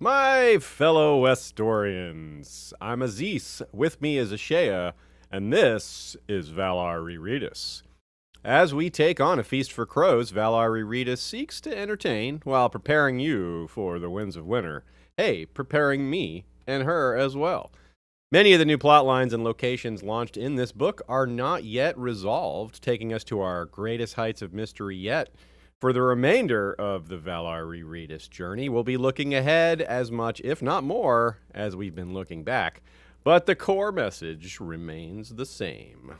My fellow Westorians, I'm Aziz, with me is Ashea, and this is Valar Rereadis. As we take on A Feast for Crows, Valar Rereadis seeks to entertain while preparing you for the winds of winter. Hey, preparing me and her as well. Many of the new plot lines and locations launched in this book are not yet resolved, taking us to our greatest heights of mystery yet. For the remainder of the Valar Rereadis journey, we'll be looking ahead as much, if not more, as we've been looking back. But the core message remains the same.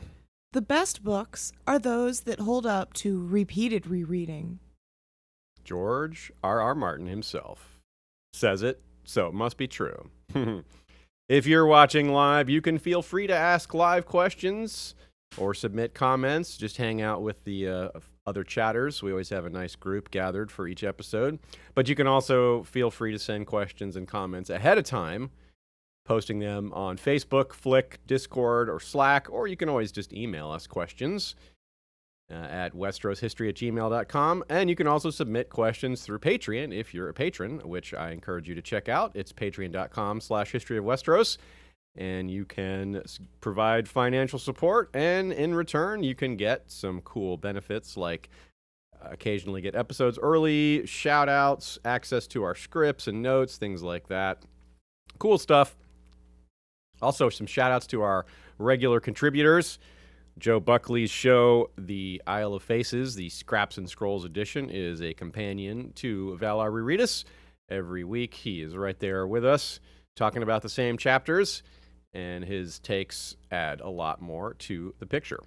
The best books are those that hold up to repeated rereading. George R.R. Martin himself says it, so it must be true. If you're watching live, you can feel free to ask live questions or submit comments. Just hang out with the other chatters. We always have a nice group gathered for each episode. But you can also feel free to send questions and comments ahead of time, posting them on Facebook, Flick, Discord, or Slack, or you can always just email us questions at westeroshistory@gmail.com. And you can also submit questions through Patreon if you're a patron, which I encourage you to check out. It's patreon.com/historyofwesteros. And you can provide financial support, and in return, you can get some cool benefits like occasionally get episodes early, shout-outs, access to our scripts and notes, things like that. Cool stuff. Also, some shout-outs to our regular contributors. Joe Buckley's show, The Isle of Faces, the Scraps and Scrolls edition, is a companion to Valar Rereadis. Every week, he is right there with us, talking about the same chapters, and his takes add a lot more to the picture.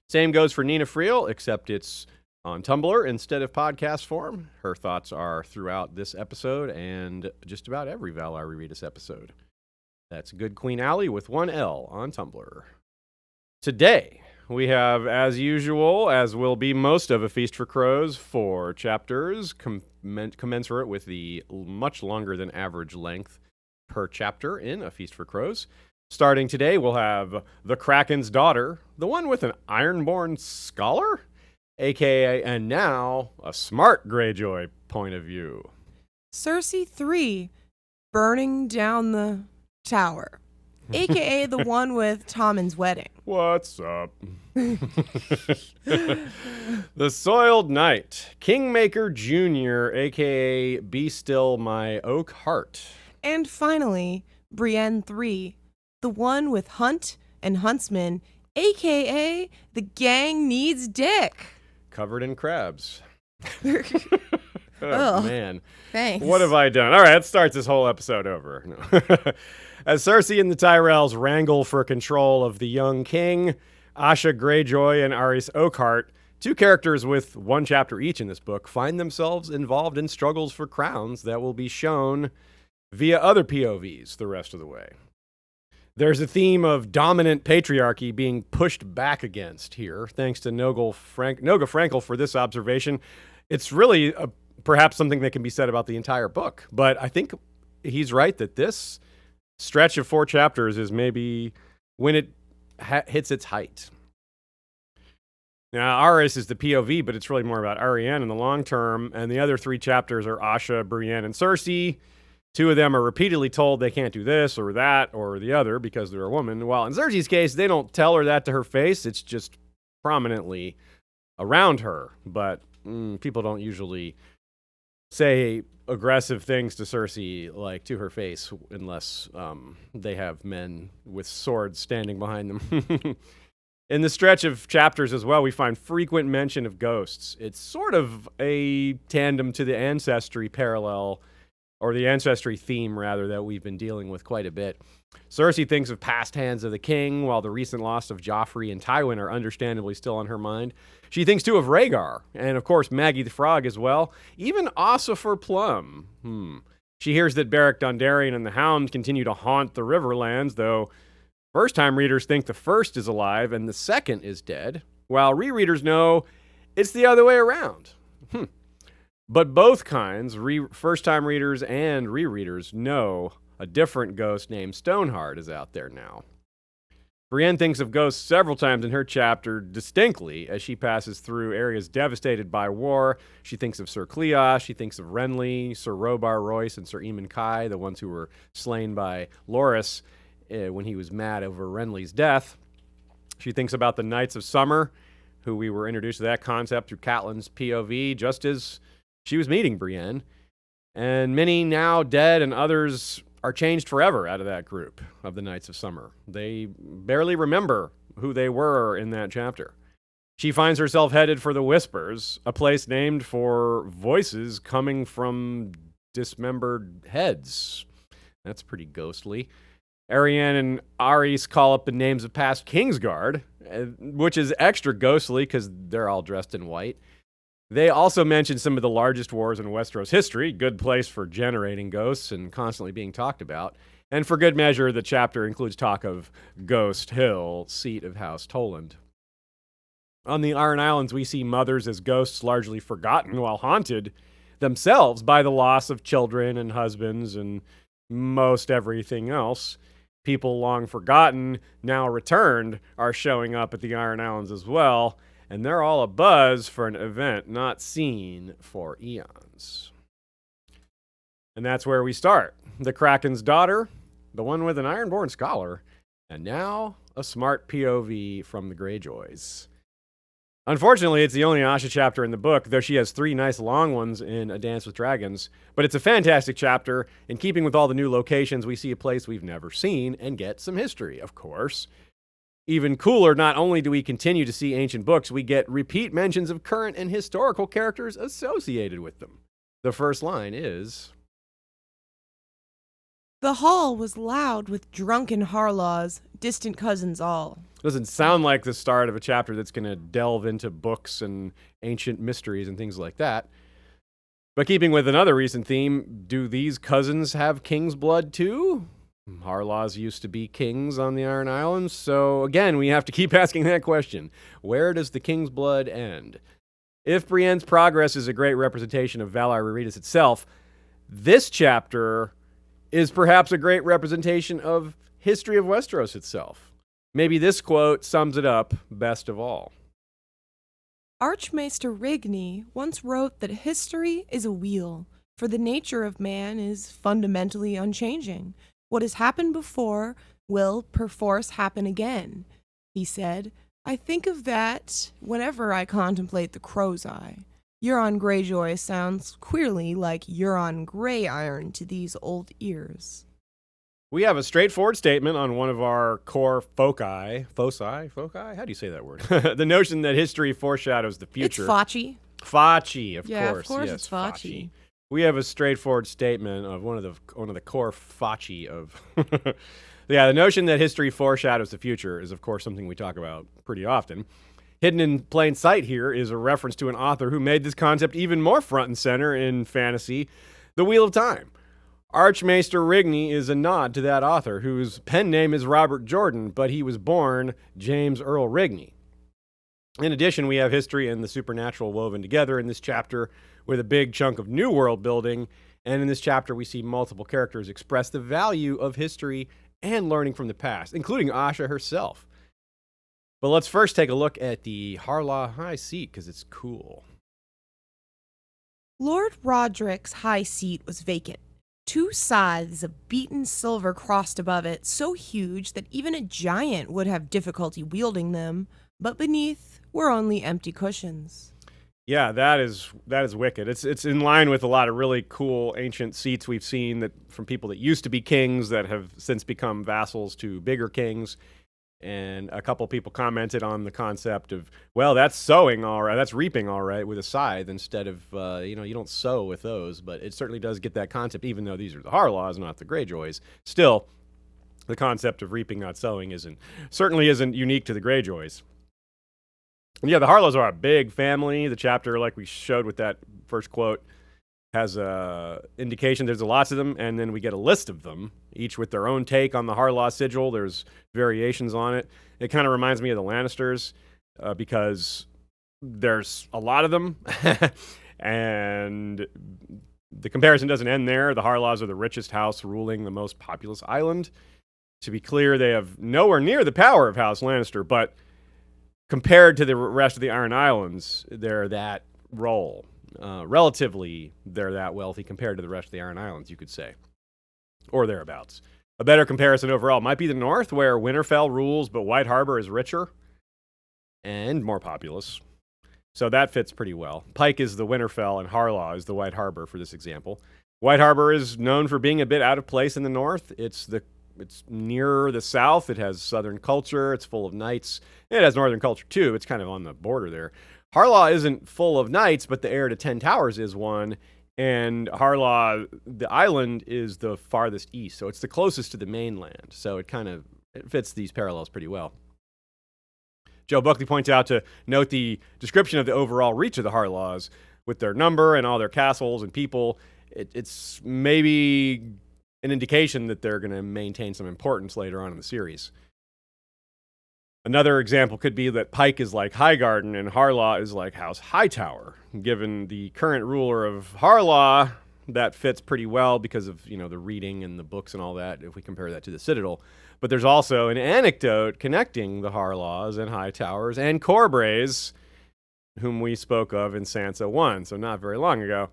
Same goes for Nina Friel, except it's on Tumblr instead of podcast form. Her thoughts are throughout this episode and just about every Valar Rereadis episode. That's Good Queen Alley with one L on Tumblr. Today, we have, as usual, as will be most of A Feast for Crows, 4 chapters, commensurate with the much longer than average length per chapter in A Feast for Crows. Starting today, we'll have the Kraken's daughter, the one with an Ironborn scholar, a.k.a. and now a smart Greyjoy point of view. Cersei 3, burning down the tower, a.k.a. the one with Tommen's wedding. What's up? The Soiled Knight, Kingmaker Jr., a.k.a. Be Still My Oakheart. And finally, Brienne 3, the one with Hunt and Huntsman, a.k.a. the gang needs dick. Covered in crabs. Oh, man. Thanks. What have I done? All right, let's start this whole episode over. No. As Cersei and the Tyrells wrangle for control of the young king, Asha Greyjoy and Aerys Oakheart, 2 characters with 1 chapter each in this book, find themselves involved in struggles for crowns that will be shown via other POVs the rest of the way. There's a theme of dominant patriarchy being pushed back against here, thanks to Noga Frankel for this observation. It's really perhaps something that can be said about the entire book, but I think he's right that this stretch of 4 chapters is maybe when it hits its height. Now, Aerys is the POV, but it's really more about Arianne in the long term, and the other 3 chapters are Asha, Brienne, and Cersei. 2 of them are repeatedly told they can't do this or that or the other because they're a woman. While in Cersei's case, they don't tell her that to her face. It's just prominently around her. But people don't usually say aggressive things to Cersei, like to her face, unless they have men with swords standing behind them. In the stretch of chapters as well, we find frequent mention of ghosts. It's sort of a tandem to the ancestry parallel, or the ancestry theme, rather, that we've been dealing with quite a bit. Cersei thinks of past hands of the king, while the recent loss of Joffrey and Tywin are understandably still on her mind. She thinks, too, of Rhaegar, and, of course, Maggie the Frog as well. Even Ossifer Plum. She hears that Beric Dondarrion and the Hound continue to haunt the Riverlands, though first-time readers think the first is alive and the second is dead, while rereaders know it's the other way around. But both kinds, first-time readers and rereaders, know a different ghost named Stoneheart is out there now. Brienne thinks of ghosts several times in her chapter distinctly as she passes through areas devastated by war. She thinks of Sir Cleos, she thinks of Renly, Sir Robar Royce, and Sir Aemon Kai, the ones who were slain by Loras when he was mad over Renly's death. She thinks about the Knights of Summer, who we were introduced to that concept through Catelyn's POV, just as she was meeting Brienne. And many now dead and others are changed forever out of that group of the Knights of Summer. They barely remember who they were in that chapter. She finds herself headed for the Whispers, a place named for voices coming from dismembered heads. That's pretty ghostly. Arianne and Aerys call up the names of past Kingsguard, which is extra ghostly because they're all dressed in white. They also mention some of the largest wars in Westeros history, good place for generating ghosts and constantly being talked about. And for good measure, the chapter includes talk of Ghost Hill, seat of House Toland. On the Iron Islands, we see mothers as ghosts largely forgotten while haunted themselves by the loss of children and husbands and most everything else. People long forgotten, now returned, are showing up at the Iron Islands as well. And they're all abuzz for an event not seen for eons. And that's where we start. The Kraken's daughter, the one with an Ironborn scholar, and now a smart POV from the Greyjoys. Unfortunately, it's the only Asha chapter in the book, though she has 3 nice long ones in A Dance with Dragons. But it's a fantastic chapter. In keeping with all the new locations, we see a place we've never seen and get some history, of course. Even cooler, not only do we continue to see ancient books, we get repeat mentions of current and historical characters associated with them. The first line is, "The hall was loud with drunken harlaws, distant cousins all." Doesn't sound like the start of a chapter that's going to delve into books and ancient mysteries and things like that. But keeping with another recent theme, do these cousins have king's blood too? Harlaws used to be kings on the Iron Islands, so again, we have to keep asking that question. Where does the king's blood end? If Brienne's progress is a great representation of Valar Rereadis itself, this chapter is perhaps a great representation of history of Westeros itself. Maybe this quote sums it up best of all. Archmaester Rigney once wrote that history is a wheel, for the nature of man is fundamentally unchanging. What has happened before will perforce happen again. He said, "I think of that whenever I contemplate the Crow's Eye. Euron Greyjoy sounds queerly like Euron Grey Iron to these old ears." We have a straightforward statement on one of our core foci? How do you say that word? The notion that history foreshadows the future. It's Fachi. Fachi, of Yeah, course. of course Yes, it's Fachi. We have a straightforward statement of one of the core Fachi of. Yeah, the notion that history foreshadows the future is, of course, something we talk about pretty often. Hidden in plain sight here is a reference to an author who made this concept even more front and center in fantasy, The Wheel of Time. Archmaester Rigney is a nod to that author, whose pen name is Robert Jordan, but he was born James Earl Rigney. In addition, we have history and the supernatural woven together in this chapter with a big chunk of new world building, and in this chapter we see multiple characters express the value of history and learning from the past, including Asha herself. But let's first take a look at the Harlaw High Seat, because it's cool. Lord Roderick's high seat was vacant. 2 scythes of beaten silver crossed above it, so huge that even a giant would have difficulty wielding them, but beneath were only empty cushions. Yeah, that is wicked. It's in line with a lot of really cool ancient seats we've seen that from people that used to be kings that have since become vassals to bigger kings. And a couple people commented on the concept of, well, that's sowing all right, that's reaping all right with a scythe instead of, you don't sow with those. But it certainly does get that concept, even though these are the Harlaws, not the Greyjoys. Still, the concept of reaping, not sowing, certainly isn't unique to the Greyjoys. And yeah, the Harlaws are a big family. The chapter, like we showed with that first quote, has a indication there's lots of them, and then we get a list of them, each with their own take on the Harlaw sigil. There's variations on it. It kind of reminds me of the Lannisters because there's a lot of them, and the comparison doesn't end there. The Harlaws are the richest house ruling the most populous island. To be clear, they have nowhere near the power of House Lannister, but compared to the rest of the Iron Islands, they're that role. Relatively, they're that wealthy compared to the rest of the Iron Islands, you could say. Or thereabouts. A better comparison overall might be the North, where Winterfell rules, but White Harbor is richer and more populous. So that fits pretty well. Pike is the Winterfell, and Harlaw is the White Harbor for this example. White Harbor is known for being a bit out of place in the North. It's near the South. It has Southern culture. It's full of knights. It has Northern culture, too. It's kind of on the border there. Harlaw isn't full of knights, but the heir to 10 Towers is one. And Harlaw, the island, is the farthest east. So it's the closest to the mainland. So it fits these parallels pretty well. Joe Buckley points out to note the description of the overall reach of the Harlaws with their number and all their castles and people. It's maybe an indication that they're going to maintain some importance later on in the series. Another example could be that Pike is like Highgarden and Harlaw is like House Hightower. Given the current ruler of Harlaw, that fits pretty well because of, the reading and the books and all that, if we compare that to the Citadel. But there's also an anecdote connecting the Harlaws and Hightowers and Corbrays, whom we spoke of in Sansa 1, so not very long ago.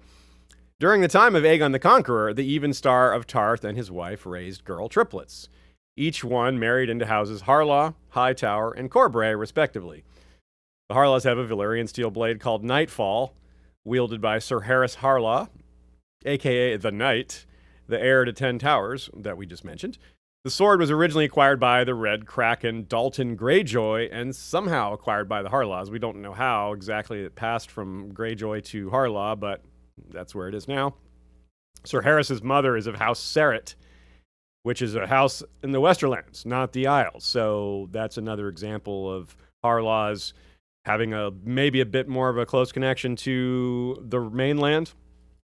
During the time of Aegon the Conqueror, the Evenstar of Tarth and his wife raised girl triplets. Each one married into houses Harlaw, Hightower, and Corbray, respectively. The Harlaws have a Valyrian steel blade called Nightfall, wielded by Sir Harris Harlaw, a.k.a. the Knight, the heir to 10 Towers that we just mentioned. The sword was originally acquired by the Red Kraken Dalton Greyjoy and somehow acquired by the Harlaws. We don't know how exactly it passed from Greyjoy to Harlaw, but that's where it is now. Sir Harris's mother is of House Serret, which is a house in the Westerlands, not the Isles. So that's another example of Harlaws having maybe a bit more of a close connection to the mainland.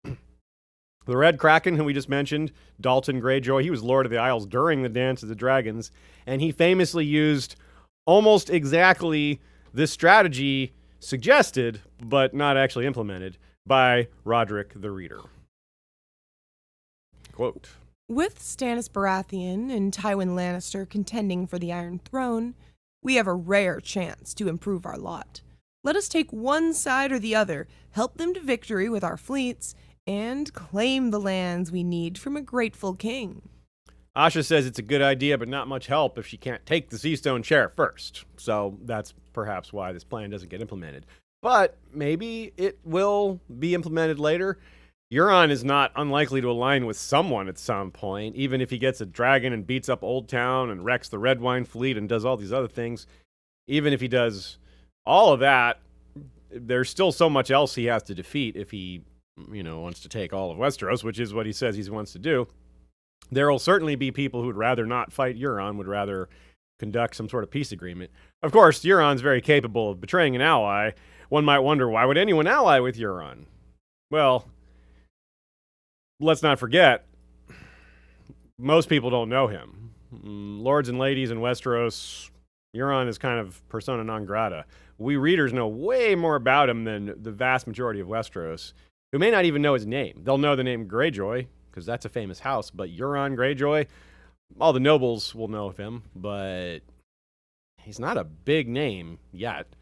The Red Kraken, who we just mentioned, Dalton Greyjoy, he was Lord of the Isles during the Dance of the Dragons, and he famously used almost exactly this strategy suggested, but not actually implemented, by Roderick the Reader. Quote, "With Stannis Baratheon and Tywin Lannister contending for the Iron Throne, we have a rare chance to improve our lot. Let us take one side or the other, help them to victory with our fleets, and claim the lands we need from a grateful king." Asha says it's a good idea, but not much help if she can't take the Seastone chair first. So that's perhaps why this plan doesn't get implemented. But maybe it will be implemented later. Euron is not unlikely to align with someone at some point, even if he gets a dragon and beats up Old Town and wrecks the Red Wine fleet and does all these other things. Even if he does all of that, there's still so much else he has to defeat if he wants to take all of Westeros, which is what he says he wants to do. There will certainly be people who would rather not fight Euron, would rather conduct some sort of peace agreement. Of course, Euron's very capable of betraying an ally. One might wonder, why would anyone ally with Euron? Well, let's not forget, most people don't know him. Lords and ladies in Westeros, Euron is kind of persona non grata. We readers know way more about him than the vast majority of Westeros, who may not even know his name. They'll know the name Greyjoy, because that's a famous house, but Euron Greyjoy, all the nobles will know of him, but he's not a big name yet.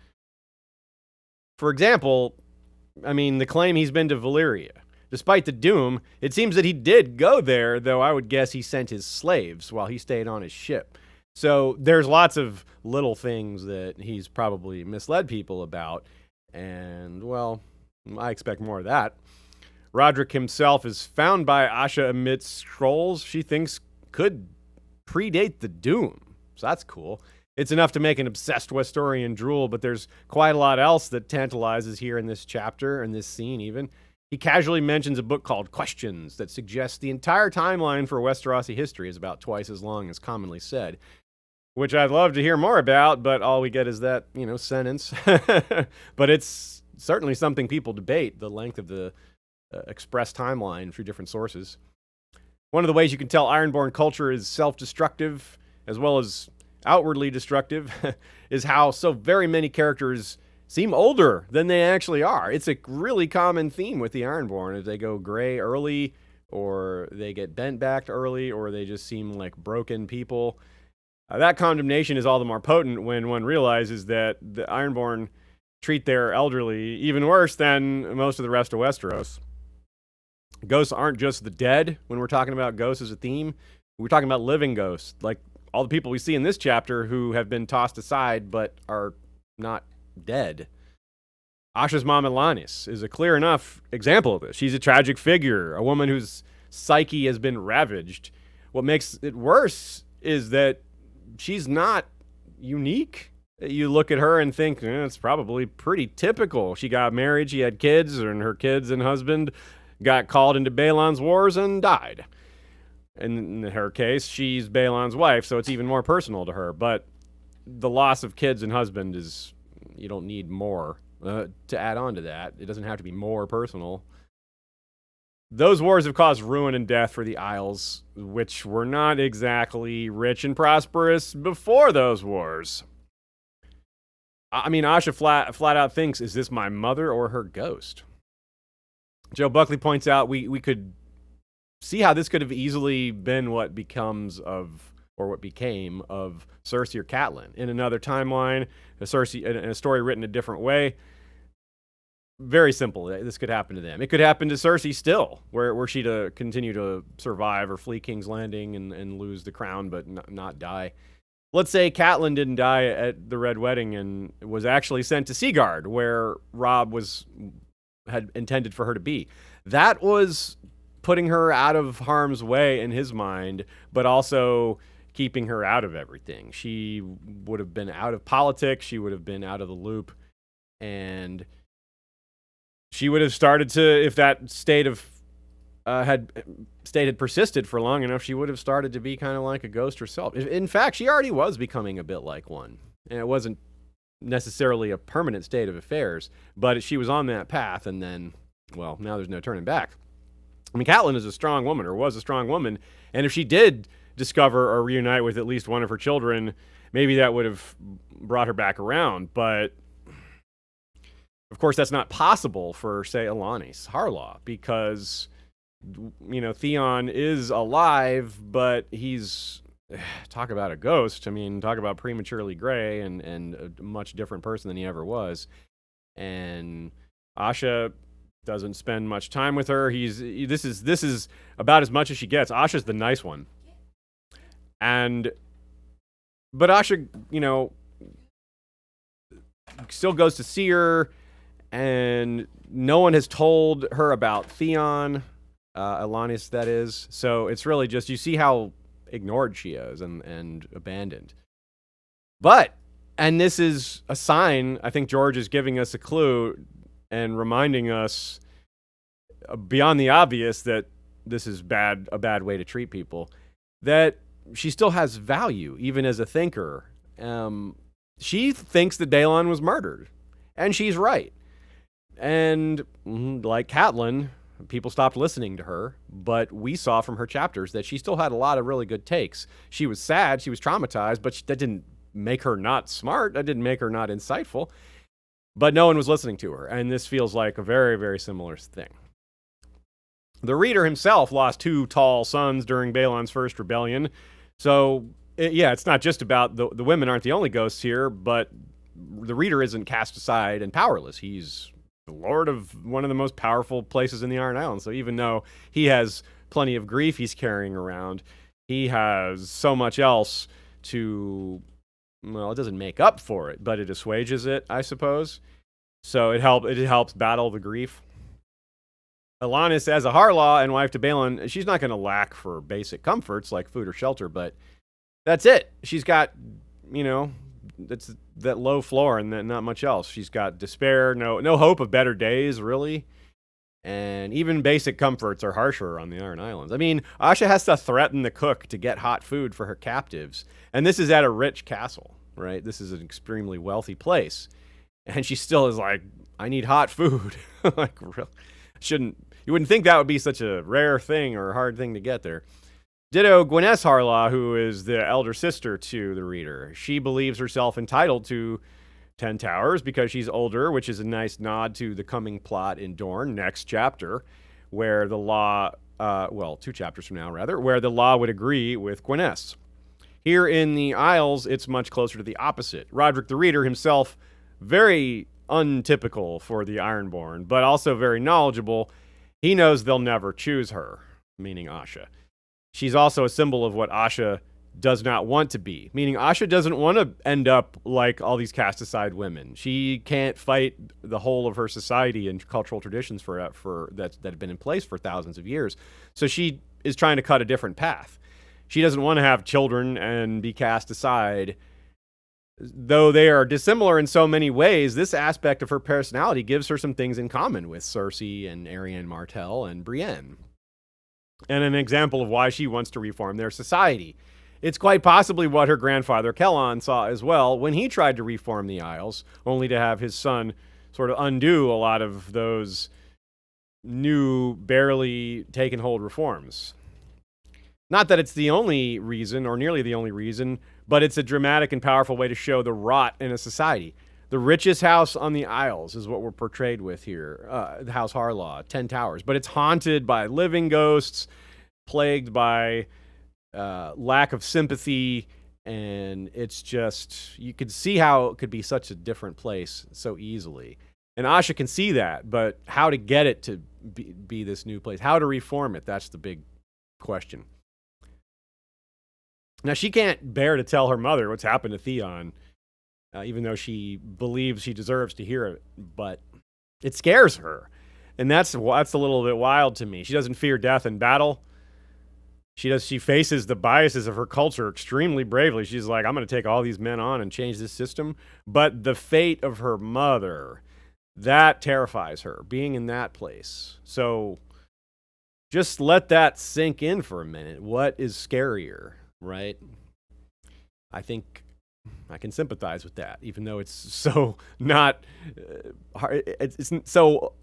For example, the claim he's been to Valyria. Despite the doom, it seems that he did go there, though I would guess he sent his slaves while he stayed on his ship. So there's lots of little things that he's probably misled people about, and, well, I expect more of that. Roderick himself is found by Asha amidst scrolls she thinks could predate the Doom. So that's cool. It's enough to make an obsessed Westorian drool, but there's quite a lot else that tantalizes here in this chapter, and this scene even. He casually mentions a book called Questions that suggests the entire timeline for Westerosi history is about twice as long as commonly said, which I'd love to hear more about, but all we get is that, sentence. But it's certainly something people debate, the length of the express timeline through different sources. One of the ways you can tell Ironborn culture is self-destructive as well as outwardly destructive is how so very many characters seem older than they actually are. It's a really common theme with the Ironborn as they go gray early or they get bent back early, or they just seem like broken people. That condemnation is all the more potent when one realizes that the Ironborn treat their elderly even worse than most of the rest of Westeros. Ghosts aren't just the dead. When we're talking about ghosts as a theme, we're talking about living ghosts, like all the people we see in this chapter who have been tossed aside but are not dead. Asha's mom, Elanis, is a clear enough example of this. She's a tragic figure, a woman whose psyche has been ravaged. What makes it worse is that she's not unique. You look at her and think, it's probably pretty typical. She got married, she had kids, and her kids and husband got called into Balon's wars and died. In her case, she's Balon's wife, so it's even more personal to her. But the loss of kids and husband is, you don't need more to add on to that. It doesn't have to be more personal. Those wars have caused ruin and death for the Isles, which were not exactly rich and prosperous before those wars. I mean, Asha flat out thinks, is this my mother or her ghost? Joe Buckley points out we could see how this could have easily been what becomes of, or what became of, Cersei or Catelyn. In another timeline, a story written a different way. Very simple. This could happen to them. It could happen to Cersei still, were she to continue to survive or flee King's Landing and lose the crown but not die. Let's say Catelyn didn't die at the Red Wedding and was actually sent to Seaguard, where Robb had intended for her to be. That was putting her out of harm's way in his mind, but also keeping her out of everything. She would have been out of politics. She would have been out of the loop. And she would have started to, if that state had persisted for long enough, she would have started to be kind of like a ghost herself. In fact, she already was becoming a bit like one. And it wasn't necessarily a permanent state of affairs, but she was on that path, and then, well, now there's no turning back. I mean, Catelyn is a strong woman, or was a strong woman, and if she did discover or reunite with at least one of her children, maybe that would have brought her back around, but of course that's not possible for, say, Elanis Harlaw, because, Theon is alive, but he's, talk about a ghost. I mean, talk about prematurely gray and a much different person than he ever was. And Asha doesn't spend much time with her. This is about as much as she gets. Asha's the nice one. But Asha, still goes to see her, and no one has told her about Theon, Elanis, that is. So it's really just, you see how ignored she is and abandoned. But, and this is a sign, I think George is giving us a clue and reminding us beyond the obvious that this is a bad way to treat people, that she still has value, even as a thinker. She thinks that Balon was murdered, and she's right. And like Catelyn, people stopped listening to her, but we saw from her chapters that she still had a lot of really good takes. She was sad, she was traumatized, but that didn't make her not smart, that didn't make her not insightful. But no one was listening to her, and this feels like a very, very similar thing. The reader himself lost 2 tall sons during Balon's first rebellion, so it's not just about the women aren't the only ghosts here, but the reader isn't cast aside and powerless. He's the lord of one of the most powerful places in the Iron Islands. So even though he has plenty of grief he's carrying around, he has so much else to, well, it doesn't make up for it, but it assuages it, I suppose. So it helps battle the grief. Elanis, as a Harlaw and wife to Balon, she's not going to lack for basic comforts like food or shelter, but that's it. She's got, that's that low floor and then not much else. She's got despair, no hope of better days, really. And even basic comforts are harsher on the Iron Islands. I mean, Asha has to threaten the cook to get hot food for her captives. And this is at a rich castle, right? This is an extremely wealthy place. And she still is like, I need hot food. Like, really? You wouldn't think that would be such a rare thing or a hard thing to get there. Ditto Gwyneth Harlaw, who is the elder sister to the reader. She believes herself entitled to 10 Towers because she's older, which is a nice nod to the coming plot in Dorne, next chapter, where the law 2 chapters from now, rather, where the law would agree with Gwyneth's. Here in the Isles, it's much closer to the opposite. Roderick the Reader himself, very untypical for the Ironborn, but also very knowledgeable. He knows they'll never choose her, meaning Asha. She's also a symbol of what Asha does not want to be, meaning Asha doesn't want to end up like all these cast aside women. She can't fight the whole of her society and cultural traditions for that have been in place for thousands of years. So she is trying to cut a different path. She doesn't want to have children and be cast aside. Though they are dissimilar in so many ways, this aspect of her personality gives her some things in common with Cersei and Arianne Martell and Brienne. And an example of why she wants to reform their society. It's quite possibly what her grandfather Kellon saw as well when he tried to reform the Isles, only to have his son sort of undo a lot of those new, barely taken hold reforms. Not that it's the only reason, or nearly the only reason, but it's a dramatic and powerful way to show the rot in a society. The richest house on the Isles is what we're portrayed with here, the House Harlaw, 10 Towers. But it's haunted by living ghosts, plagued by lack of sympathy, and it's just, you could see how it could be such a different place so easily. And Asha can see that, but how to get it to be this new place, how to reform it, that's the big question. Now, she can't bear to tell her mother what's happened to Theon, even though she believes she deserves to hear it, but it scares her. And that's a little bit wild to me. She doesn't fear death in battle. She faces the biases of her culture extremely bravely. She's like, I'm going to take all these men on and change this system. But the fate of her mother, that terrifies her, being in that place. So just let that sink in for a minute. What is scarier, right? I think I can sympathize with that, even though it's so not it's so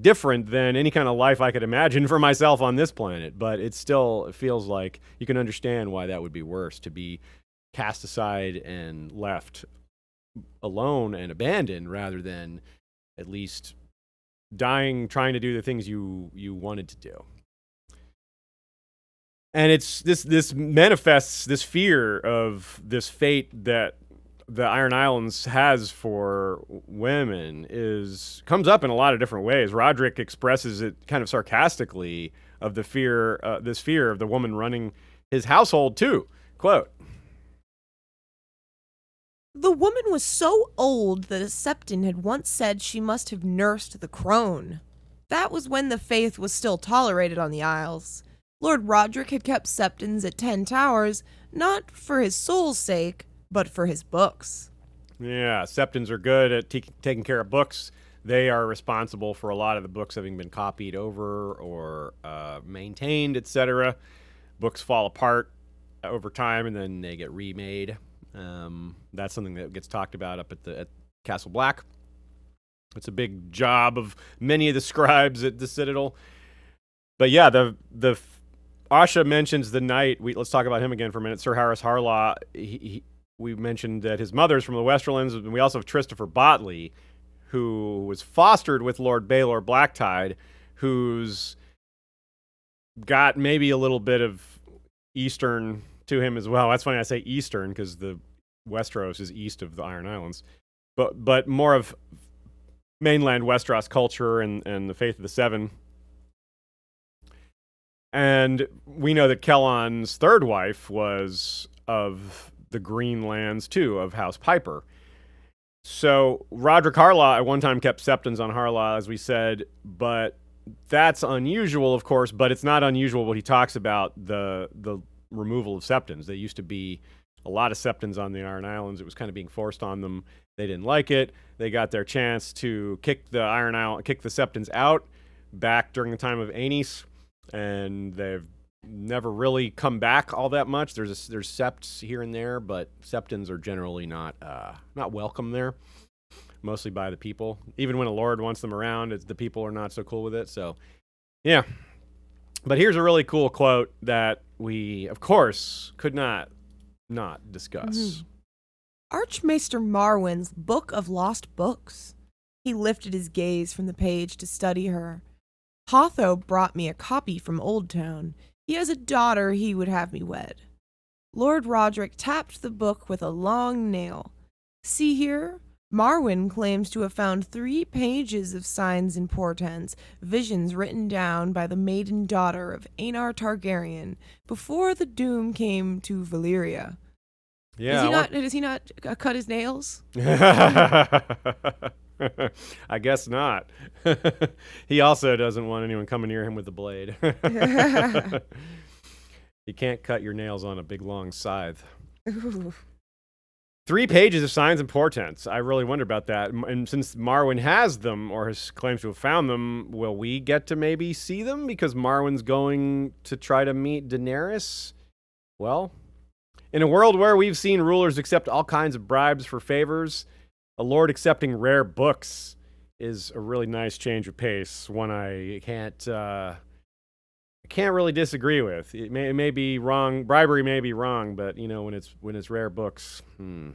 different than any kind of life I could imagine for myself on this planet. But it feels like you can understand why that would be worse, to be cast aside and left alone and abandoned, rather than at least dying trying to do the things you wanted to do. And it's this manifests, this fear of this fate that the Iron Islands has for women comes up in a lot of different ways. Roderick expresses it kind of sarcastically, of the fear, this fear of the woman running his household too. Quote, "The woman was so old that a Septon had once said she must have nursed the crone. That was when the faith was still tolerated on the Isles. Lord Roderick had kept Septons at 10 Towers, not for his soul's sake, but for his books." Yeah, Septons are good at taking care of books. They are responsible for a lot of the books having been copied over or maintained, etc. Books fall apart over time and then they get remade. That's something that gets talked about up at Castle Black. It's a big job of many of the scribes at the Citadel. But yeah, the Asha mentions the knight. Let's talk about him again for a minute. Sir Harris Harlaw. We mentioned that his mother's from the Westerlands, and we also have Christopher Botley, who was fostered with Lord Baelor Blacktide, who's got maybe a little bit of Eastern to him as well. That's funny I say Eastern, because the Westeros is east of the Iron Islands, but more of mainland Westeros culture and the Faith of the Seven. And we know that Kellon's third wife was of the Greenlands too, of House Piper. So Roderick Harlaw at one time kept Septons on Harlaw, as we said, but that's unusual, of course. But it's not unusual what he talks about, the removal of Septons. There used to be a lot of Septons on the Iron Islands. It was kind of being forced on them. They didn't like it. They got their chance to kick the Septons out back during the time of Aenys, and they've never really come back all that much. There's septs here and there, but Septons are generally not welcome there, mostly by the people. Even when a lord wants them around, the people are not so cool with it. So, yeah. But here's a really cool quote that we, of course, could not discuss. Mm-hmm. Archmaester Marwyn's Book of Lost Books. He lifted his gaze from the page to study her. Hotho brought me a copy from Old Town. He has a daughter he would have me wed. Lord Roderick tapped the book with a long nail. See here? Marwyn claims to have found 3 pages of signs and portents, visions written down by the maiden daughter of Aenar Targaryen before the doom came to Valyria. Yeah. Does he not cut his nails? I guess not. He also doesn't want anyone coming near him with the blade. You can't cut your nails on a big long scythe. Ooh. 3 pages of signs and portents. I really wonder about that. And since Marwyn has them, or claims to have found them, will we get to maybe see them? Because Marwyn's going to try to meet Daenerys? Well, in a world where we've seen rulers accept all kinds of bribes for favors, a lord accepting rare books is a really nice change of pace, one I can't really disagree with. It may be wrong. Bribery may be wrong, but when it's rare books, the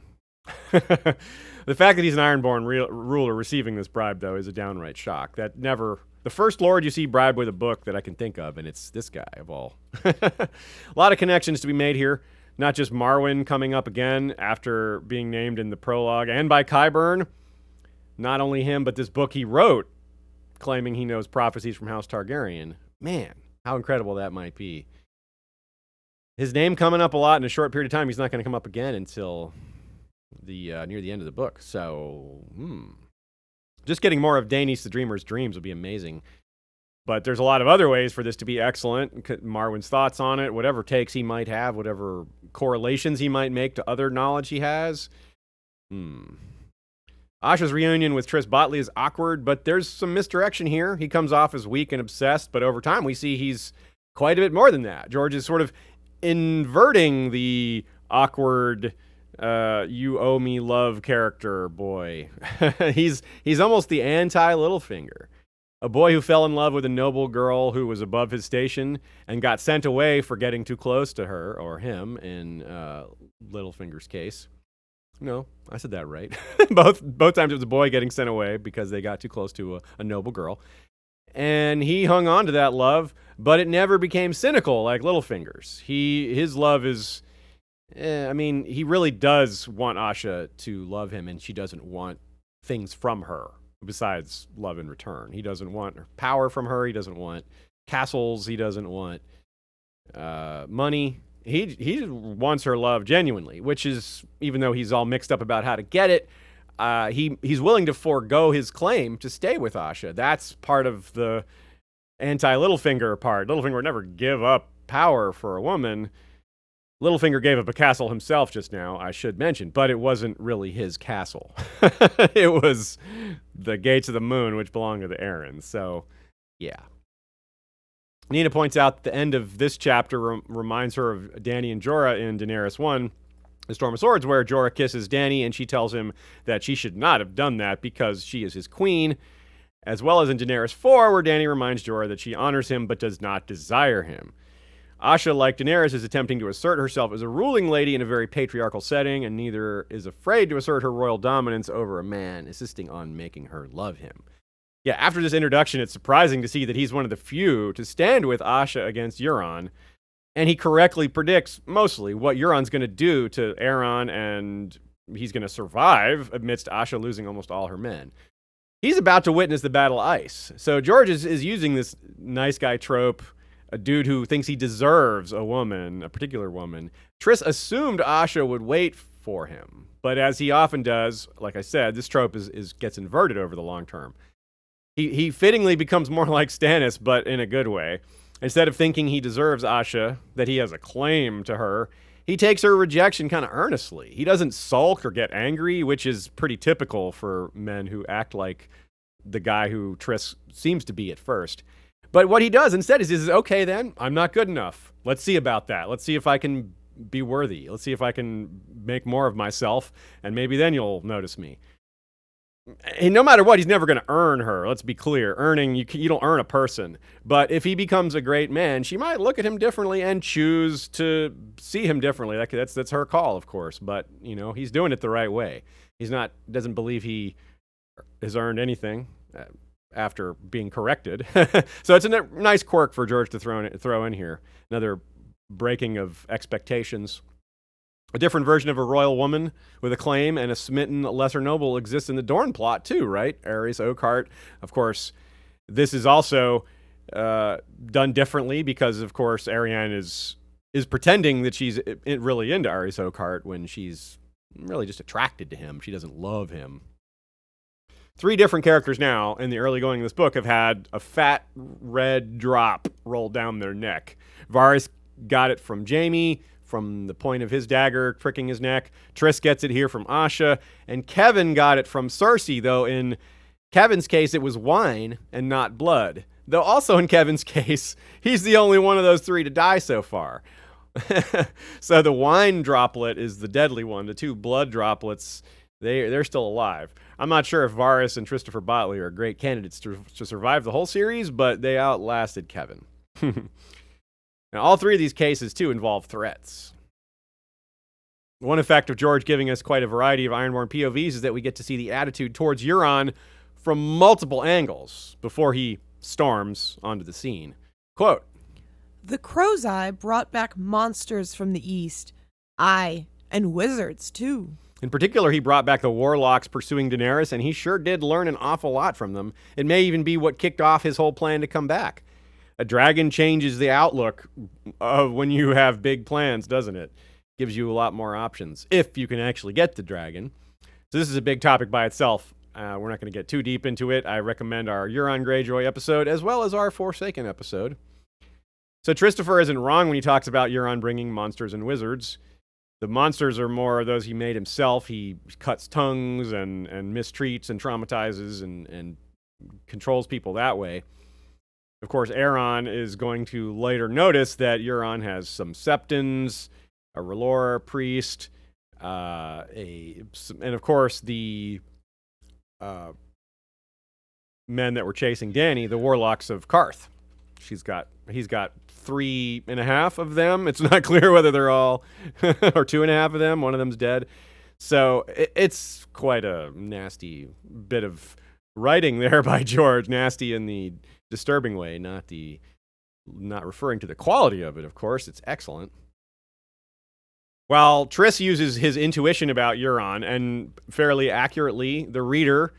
fact that he's an Ironborn ruler receiving this bribe, though, is a downright shock. The first lord you see bribed with a book that I can think of, and it's this guy of all. A lot of connections to be made here. Not just Marwyn coming up again after being named in the prologue, and by Qyburn. Not only him, but this book he wrote, claiming he knows prophecies from House Targaryen. Man, how incredible that might be. His name coming up a lot in a short period of time. He's not going to come up again until near the end of the book. So, just getting more of Daenys the Dreamer's dreams would be amazing. But there's a lot of other ways for this to be excellent. Marwyn's thoughts on it, whatever takes he might have, whatever correlations he might make to other knowledge he has. Asha's reunion with Tris Botley is awkward, but there's some misdirection here. He comes off as weak and obsessed, but over time we see he's quite a bit more than that. George is sort of inverting the awkward, you owe me love character boy. He's almost the anti-Littlefinger. A boy who fell in love with a noble girl who was above his station and got sent away for getting too close to her, or him, in Littlefinger's case. No, I said that right. Both times it was a boy getting sent away because they got too close to a noble girl. And he hung on to that love, but it never became cynical like Littlefinger's. His love is... he really does want Asha to love him, and she doesn't want things from her besides love in return. He doesn't want power from her. He doesn't want castles. He doesn't want money. He wants her love genuinely, which is, even though he's all mixed up about how to get it, he's willing to forego his claim to stay with Asha. That's part of the anti-Littlefinger part. Littlefinger would never give up power for a woman. Littlefinger gave up a castle himself just now, I should mention, but it wasn't really his castle. It was the Gates of the Moon, which belonged to the Arryns. So, yeah. Nina points out that the end of this chapter reminds her of Dany and Jorah in Daenerys 1, The Storm of Swords, where Jorah kisses Dany and she tells him that she should not have done that because she is his queen, as well as in Daenerys 4, where Dany reminds Jorah that she honors him but does not desire him. Asha, like Daenerys, is attempting to assert herself as a ruling lady in a very patriarchal setting, and neither is afraid to assert her royal dominance over a man, insisting on making her love him. Yeah, after this introduction, it's surprising to see that he's one of the few to stand with Asha against Euron, and he correctly predicts, mostly, what Euron's going to do to Aeron, and he's going to survive amidst Asha losing almost all her men. He's about to witness the Battle of Ice, so George is using this nice guy trope, a dude who thinks he deserves a woman, a particular woman. Tris assumed Asha would wait for him, but as he often does, like I said, this trope gets inverted over the long term. He fittingly becomes more like Stannis, but in a good way. Instead of thinking he deserves Asha, that he has a claim to her, he takes her rejection kind of earnestly. He doesn't sulk or get angry, which is pretty typical for men who act like the guy who Tris seems to be at first. But what he does instead is he says, okay, then, I'm not good enough. Let's see about that. Let's see if I can be worthy. Let's see if I can make more of myself, and maybe then you'll notice me. And no matter what, he's never going to earn her. Let's be clear. Earning, you don't earn a person. But if he becomes a great man, she might look at him differently and choose to see him differently. That's her call, of course. But, he's doing it the right way. Doesn't believe he has earned anything. after being corrected. So it's a nice quirk for George to throw in here. Another breaking of expectations. A different version of a royal woman with a claim and a smitten lesser noble exists in the Dorne plot too, right? Aerys Oakheart. Of course, this is also done differently because, of course, Arianne is pretending that she's really into Aerys Oakheart when she's really just attracted to him. She doesn't love him. 3 different characters now in the early going of this book have had a fat red drop rolled down their neck. Varys got it from Jaime, from the point of his dagger pricking his neck. Triss gets it here from Asha. And Kevin got it from Cersei, though in Kevin's case it was wine and not blood. Though also in Kevin's case, he's the only one of those 3 to die so far. So the wine droplet is the deadly one. The 2 blood droplets, they're still alive. I'm not sure if Varys and Christopher Botley are great candidates to survive the whole series, but they outlasted Kevin. Now, all 3 of these cases, too, involve threats. One effect of George giving us quite a variety of Ironborn POVs is that we get to see the attitude towards Euron from multiple angles before he storms onto the scene. Quote, "The Crow's Eye brought back monsters from the east. Aye, and wizards, too." In particular, he brought back the warlocks pursuing Daenerys, and he sure did learn an awful lot from them. It may even be what kicked off his whole plan to come back. A dragon changes the outlook of when you have big plans, doesn't it? Gives you a lot more options, if you can actually get the dragon. So this is a big topic by itself. We're not going to get too deep into it. I recommend our Euron Greyjoy episode, as well as our Forsaken episode. So Christopher isn't wrong when he talks about Euron bringing monsters and wizards. The monsters are more those he made himself. He cuts tongues and mistreats and traumatizes and controls people that way. Of course, Aeron is going to later notice that Euron has some septons, a R'hllor priest, and of course the men that were chasing Dany, the warlocks of Karth. He's got 3.5 of them. It's not clear whether they're all or 2.5 of them. One of them's dead. So it's quite a nasty bit of writing there by George. Nasty in the disturbing way, not referring to the quality of it, of course. It's excellent. While Triss uses his intuition about Euron, and fairly accurately, the reader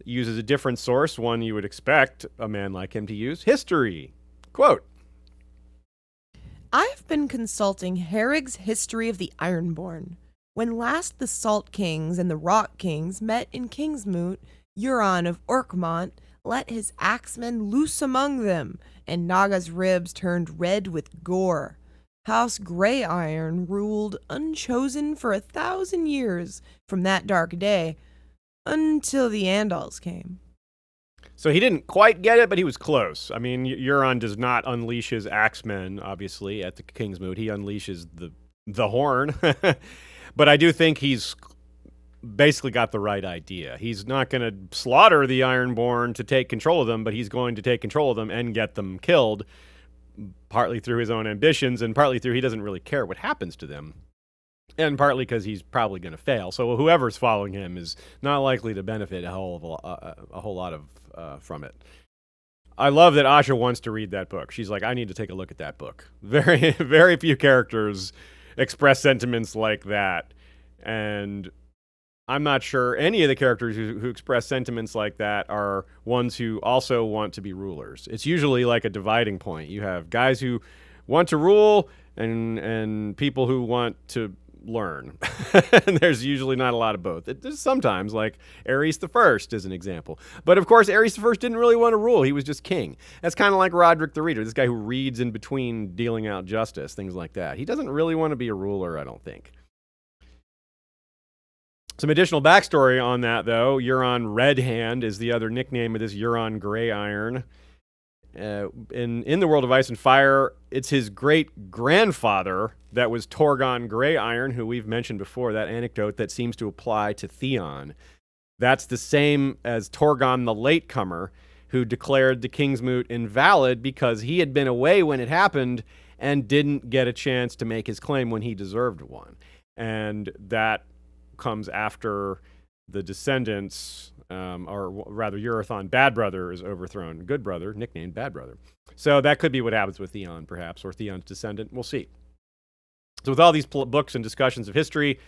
uses a different source, one you would expect a man like him to use, history. Quote, "I have been consulting Herrig's History of the Ironborn. When last the Salt Kings and the Rock Kings met in Kingsmoot, Euron of Orkmont let his axemen loose among them, and Naga's ribs turned red with gore. House Grey Iron ruled unchosen for 1,000 years from that dark day, until the Andals came." So he didn't quite get it, but he was close. I mean, Euron does not unleash his axemen, obviously, at the Kingsmoot. He unleashes the horn. But I do think he's basically got the right idea. He's not going to slaughter the Ironborn to take control of them, but he's going to take control of them and get them killed, partly through his own ambitions and partly through he doesn't really care what happens to them, and partly because he's probably going to fail. So whoever's following him is not likely to benefit a whole lot from it. I love that Asha wants to read that book. She's like, I need to take a look at that book. Very, very few characters express sentiments like that, and I'm not sure any of the characters who express sentiments like that are ones who also want to be rulers. It's usually like a dividing point. You have guys who want to rule and people who want to learn. And there's usually not a lot of both. There's sometimes, like Aerys the First is an example. But of course, Aerys the First didn't really want to rule. He was just king. That's kind of like Roderick the Reader, this guy who reads in between dealing out justice, things like that. He doesn't really want to be a ruler, I don't think. Some additional backstory on that, though. Euron Red Hand is the other nickname of this Euron Grey Iron. In the world of Ice and Fire, it's his great-grandfather that was Torgon Grey Iron, who we've mentioned before, that anecdote that seems to apply to Theon. That's the same as Torgon the Latecomer, who declared the Kingsmoot invalid because he had been away when it happened and didn't get a chance to make his claim when he deserved one. And that comes after the descendants, rather, Urathon, bad brother, is overthrown. Good brother, nicknamed bad brother. So that could be what happens with Theon, perhaps, or Theon's descendant. We'll see. So with all these books and discussions of history,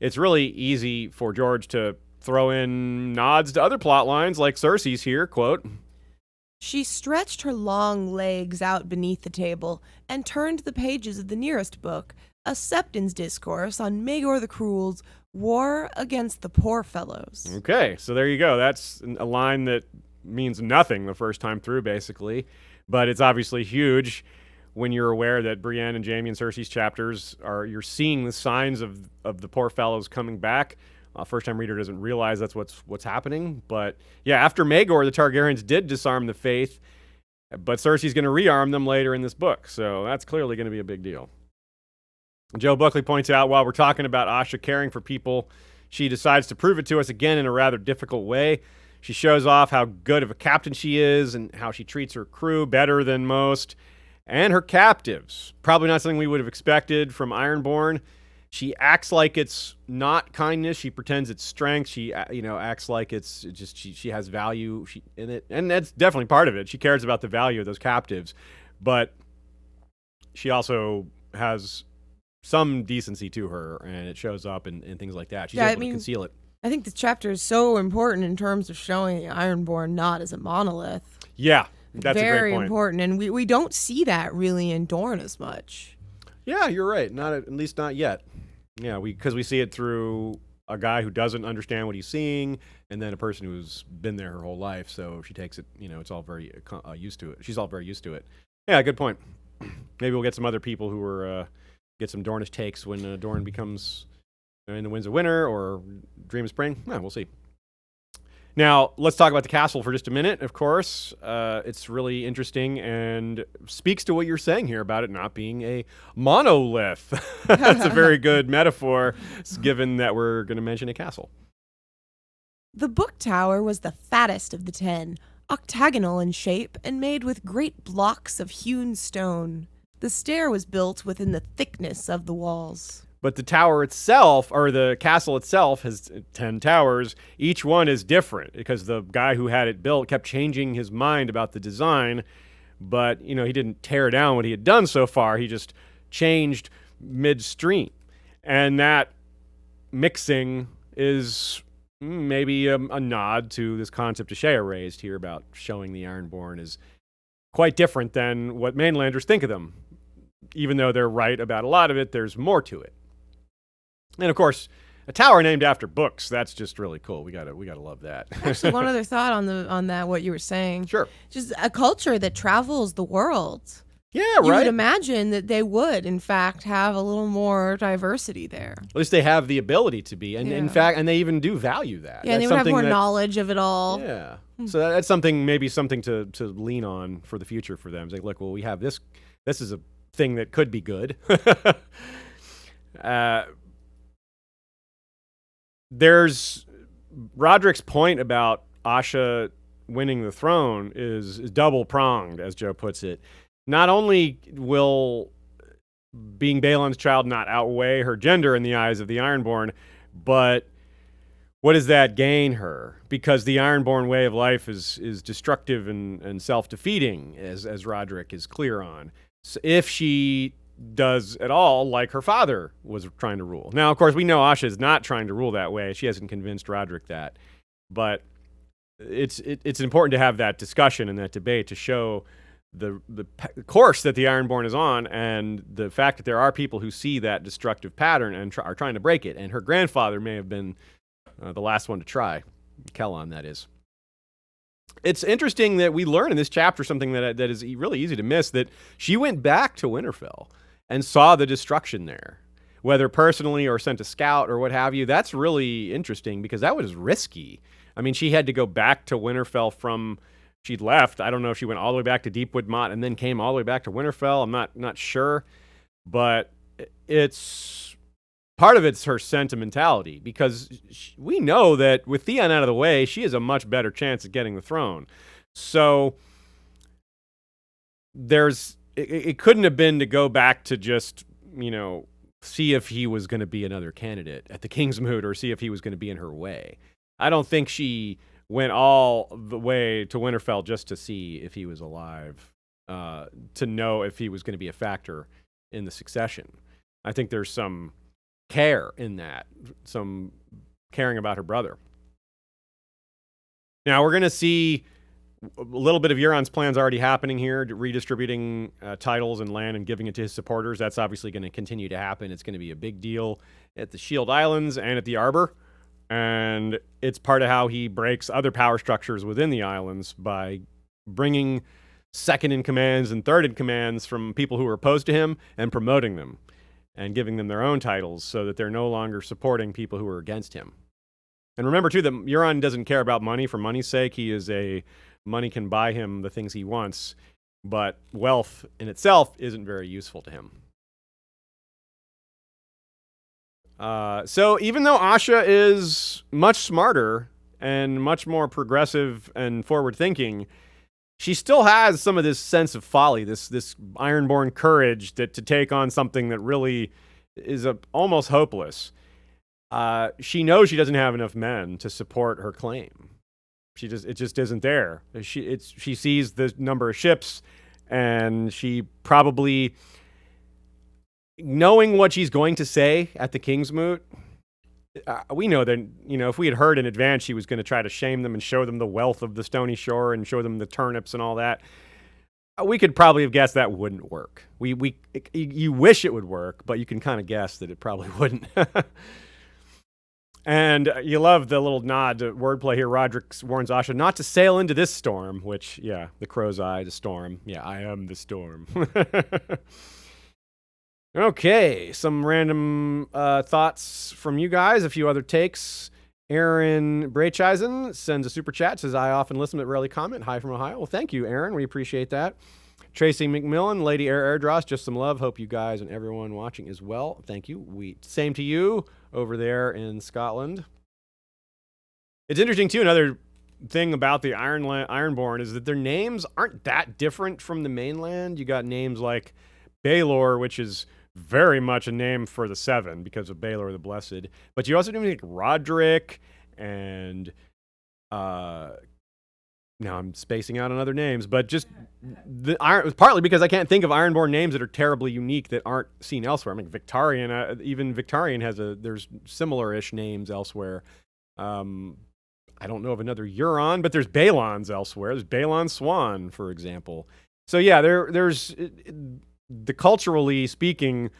it's really easy for George to throw in nods to other plot lines, like Cersei's here, quote, "She stretched her long legs out beneath the table and turned the pages of the nearest book, a Septon's discourse on Maegor the Cruel's war against the poor fellows." Okay, so there you go. That's a line that means nothing the first time through, basically, but it's obviously huge when you're aware that Brienne and Jaime and Cersei's chapters you're seeing the signs of the poor fellows coming back. First-time reader doesn't realize that's what's happening, but yeah, after Maegor, the Targaryens did disarm the faith, but Cersei's going to rearm them later in this book, so that's clearly going to be a big deal. Joe Buckley points out, while we're talking about Asha caring for people, she decides to prove it to us again in a rather difficult way. She shows off how good of a captain she is and how she treats her crew better than most, and her captives. Probably not something we would have expected from Ironborn. She acts like it's not kindness. She pretends it's strength. She, acts like it's just she has value in it, and that's definitely part of it. She cares about the value of those captives, but she also has some decency to her, and it shows up in things like that. She's able to conceal it. I think this chapter is so important in terms of showing the Ironborn not as a monolith. Yeah, that's a great point. Very important, and we don't see that really in Dorne as much. Yeah, you're right. At least not yet. Yeah, because we see it through a guy who doesn't understand what he's seeing, and then a person who's been there her whole life. So she takes it. It's all very used to it. She's all very used to it. Yeah, good point. Maybe we'll get some other people who are get some Dornish takes when Dorne becomes in the Winds of Winter or Dream of Spring. Yeah, we'll see. Now, let's talk about the castle for just a minute, of course. It's really interesting and speaks to what you're saying here about it not being a monolith. That's a very good metaphor, given that we're going to mention a castle. The book tower was the fattest of the 10, octagonal in shape and made with great blocks of hewn stone. The stair was built within the thickness of the walls. But the tower itself, or the castle itself, has 10 towers. Each one is different because the guy who had it built kept changing his mind about the design. But, he didn't tear down what he had done so far. He just changed midstream. And that mixing is maybe a nod to this concept Ashea raised here about showing the Ironborn is quite different than what mainlanders think of them. Even though they're right about a lot of it, there's more to it. And of course, a tower named after books, that's just really cool. We gotta love that. Actually, one other thought on that, what you were saying. Sure. Just a culture that travels the world. Yeah, right. You would imagine that they would, in fact, have a little more diversity there. At least they have the ability to be. And in fact, and they even do value that. Yeah, and they would have more knowledge of it all. Yeah. So that's something to lean on for the future for them. It's like, look, well, we have this. This is a thing that could be good. There's Roderick's point about Asha winning the throne is double-pronged, as Joe puts it. Not only will being Balon's child not outweigh her gender in the eyes of the Ironborn, but what does that gain her? Because the Ironborn way of life is destructive and self-defeating, as Roderick is clear on. So if she does at all like her father was trying to rule. Now, of course, we know Asha is not trying to rule that way. She hasn't convinced Roderick that. But it's important to have that discussion and that debate to show the course that the Ironborn is on and the fact that there are people who see that destructive pattern and are trying to break it. And her grandfather may have been the last one to try. Kellon, that is. It's interesting that we learn in this chapter something that is really easy to miss, that she went back to Winterfell and saw the destruction there, whether personally or sent a scout or what have you. That's really interesting because that was risky. I mean, she had to go back to Winterfell she'd left. I don't know if she went all the way back to Deepwood Mott and then came all the way back to Winterfell. I'm not sure, but part of it's her sentimentality because we know that with Theon out of the way, she has a much better chance of getting the throne. So it couldn't have been to go back to just, see if he was going to be another candidate at the Kingsmoot or see if he was going to be in her way. I don't think she went all the way to Winterfell just to see if he was alive, to know if he was going to be a factor in the succession. I think there's some care in that, some caring about her brother. Now, we're going to see a little bit of Euron's plans already happening here, redistributing titles and land and giving it to his supporters. That's obviously going to continue to happen. It's going to be a big deal at the Shield Islands and at the Arbor. And it's part of how he breaks other power structures within the islands by bringing second-in-commands and third-in-commands from people who are opposed to him and promoting them and giving them their own titles so that they're no longer supporting people who are against him. And remember, too, that Euron doesn't care about money for money's sake. Money can buy him the things he wants, but wealth in itself isn't very useful to him. So even though Asha is much smarter and much more progressive and forward-thinking, she still has some of this sense of folly, this Ironborn courage to take on something that really is almost hopeless. She knows she doesn't have enough men to support her claim. It just isn't there. She sees the number of ships, and she probably, knowing what she's going to say at the King's Moot, we know that, if we had heard in advance she was going to try to shame them and show them the wealth of the Stony Shore and show them the turnips and all that, we could probably have guessed that wouldn't work. You wish it would work, but you can kind of guess that it probably wouldn't. And you love the little nod to wordplay here. Roderick warns Asha not to sail into this storm, which, yeah, the crow's eye, the storm. Yeah, I am the storm. Okay, some random thoughts from you guys, a few other takes. Aaron Braycheisen sends a super chat, says, I often listen but rarely comment. Hi from Ohio. Well, thank you, Aaron. We appreciate that. Tracy McMillan, Lady Airdross, just some love. Hope you guys and everyone watching as well. Thank you. Same to you over there in Scotland. It's interesting, too, another thing about the Ironborn is that their names aren't that different from the mainland. You got names like Baelor, which is very much a name for the Seven because of Baelor the Blessed. But you also do like Roderick and now I'm spacing out on other names, but just partly because I can't think of Ironborn names that are terribly unique that aren't seen elsewhere. I mean, Victarion, even Victarion there's similar-ish names elsewhere. I don't know of another Euron, but there's Balons elsewhere. There's Balon Swan, for example. So yeah, there's the culturally speaking,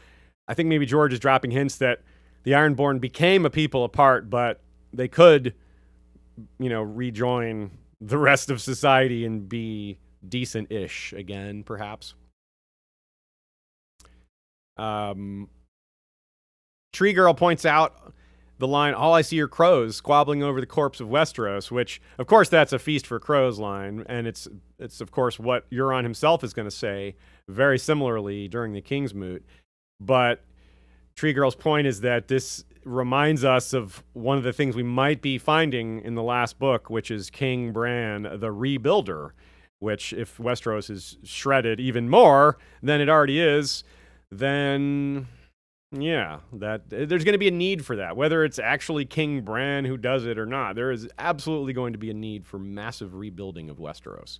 I think maybe George is dropping hints that the Ironborn became a people apart, but they could, rejoin the rest of society and be decent-ish again, perhaps. Tree Girl points out the line, all I see are crows squabbling over the corpse of Westeros, which, of course, that's a Feast for Crows line, and it's of course, what Euron himself is going to say very similarly during the King's Moot. But Tree Girl's point is that this reminds us of one of the things we might be finding in the last book, which is King Bran, the Rebuilder, which, if Westeros is shredded even more than it already is, then yeah, that there's going to be a need for that. Whether it's actually King Bran who does it or not, there is absolutely going to be a need for massive rebuilding of Westeros.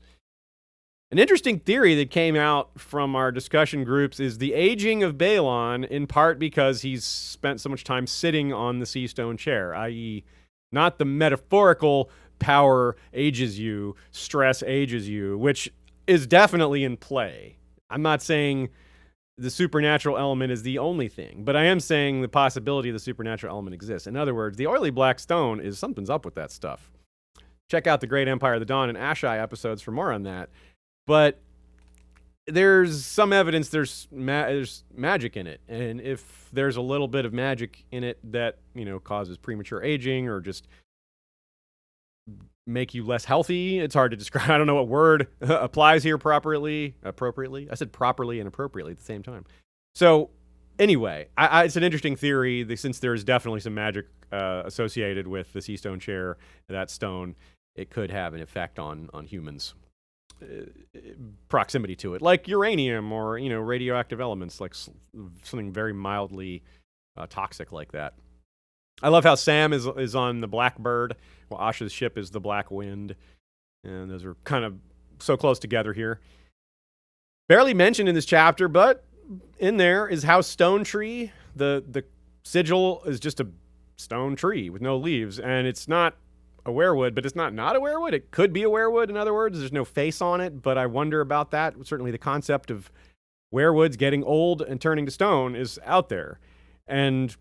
An interesting theory that came out from our discussion groups is the aging of Balon, in part because he's spent so much time sitting on the Sea Stone chair, i.e., not the metaphorical power ages you, stress ages you, which is definitely in play. I'm not saying the supernatural element is the only thing, but I am saying the possibility of the supernatural element exists. In other words, the oily black stone is something's up with that stuff. Check out the Great Empire of the Dawn and Ashai episodes for more on that. But there's some evidence there's magic in it. And if there's a little bit of magic in it that, causes premature aging or just make you less healthy, it's hard to describe. I don't know what word applies here appropriately. I said properly and appropriately at the same time. So anyway, it's an interesting theory since there's definitely some magic associated with the Sea Stone chair, that stone. It could have an effect on humans. Proximity to it, like uranium or radioactive elements, like something very mildly toxic like that. I love how Sam is on the Blackbird, while Asha's ship is the Black Wind. And those are kind of so close together here. Barely mentioned in this chapter, but in there is House Stone Tree. The sigil is just a stone tree with no leaves, and it's not a werewood, but it's not a werewood. It could be a werewood, in other words. There's no face on it, but I wonder about that. Certainly the concept of werewoods getting old and turning to stone is out there. And,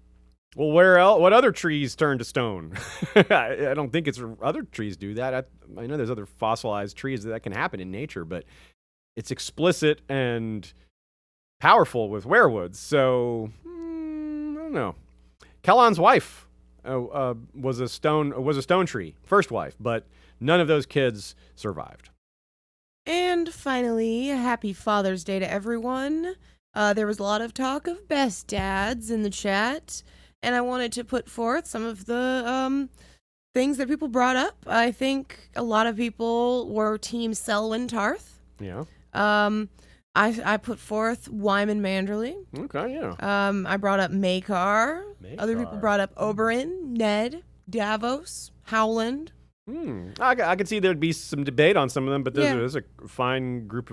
well, where else? What other trees turn to stone? I don't think other trees do that. I know there's other fossilized trees that can happen in nature, but it's explicit and powerful with werewoods. So, I don't know. Kellon's wife was a stone tree, first wife, but none of those kids survived. And finally, happy Father's Day to everyone. There was a lot of talk of best dads in the chat, and I wanted to put forth some of the things that people brought up. I think a lot of people were Team Selwyn Tarth. Yeah. I put forth Wyman Manderley. Okay, yeah. I brought up Makar. Other people brought up Oberyn, Ned, Davos, Howland. I could see there'd be some debate on some of them, but there's a fine group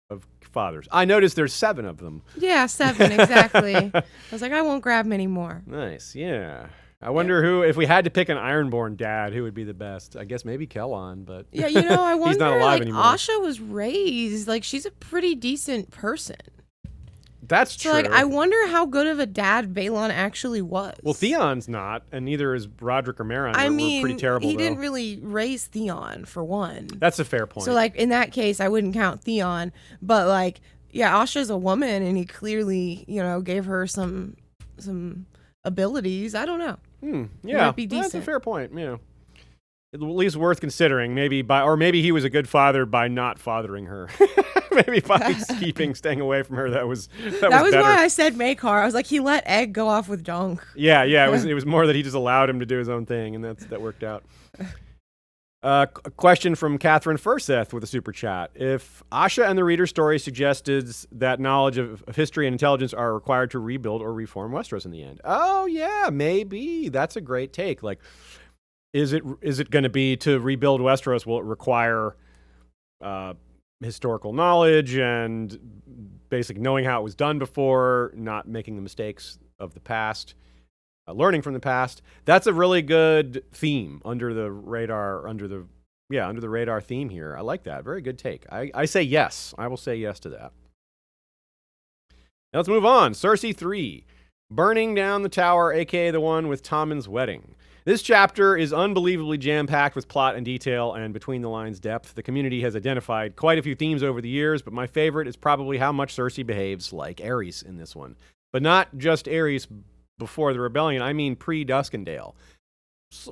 of fathers. I noticed there's 7 of them. Yeah, 7, exactly. I was like, I won't grab many more. Nice, yeah. I wonder who, if we had to pick an Ironborn dad, who would be the best? I guess maybe Kellon, but yeah, I wonder. He's not alive anymore. Asha was raised she's a pretty decent person. That's true. So I wonder how good of a dad Balon actually was. Well, Theon's not, and neither is Roderick or Meryn. We're pretty terrible. He didn't really raise Theon, for one. That's a fair point. So in that case, I wouldn't count Theon. But Asha's a woman, and he clearly gave her some abilities. I don't know. Yeah, might be decent. That's a fair point. Yeah, at least worth considering. Maybe he was a good father by not fathering her. Maybe by staying away from her. That was better. Why I said Makar. I was like, he let Egg go off with Dunk. Yeah. It was more that he just allowed him to do his own thing, and that worked out. A question from Catherine Furseth with a super chat. If Asha and the Reader story suggested that knowledge of history and intelligence are required to rebuild or reform Westeros in the end. Oh, yeah, maybe. That's a great take. Is it going to be to rebuild Westeros? Will it require historical knowledge and basic knowing how it was done before, not making the mistakes of the past? Learning from the past. That's a really good theme under the radar theme here. I like that. Very good take. I say yes. I will say yes to that. Now let's move on. Cersei 3. Burning down the tower, aka the one with Tommen's wedding. This chapter is unbelievably jam-packed with plot and detail and between-the-lines depth. The community has identified quite a few themes over the years, but my favorite is probably how much Cersei behaves like Aerys in this one. But not just Aerys before the rebellion, I mean pre-Duskendale.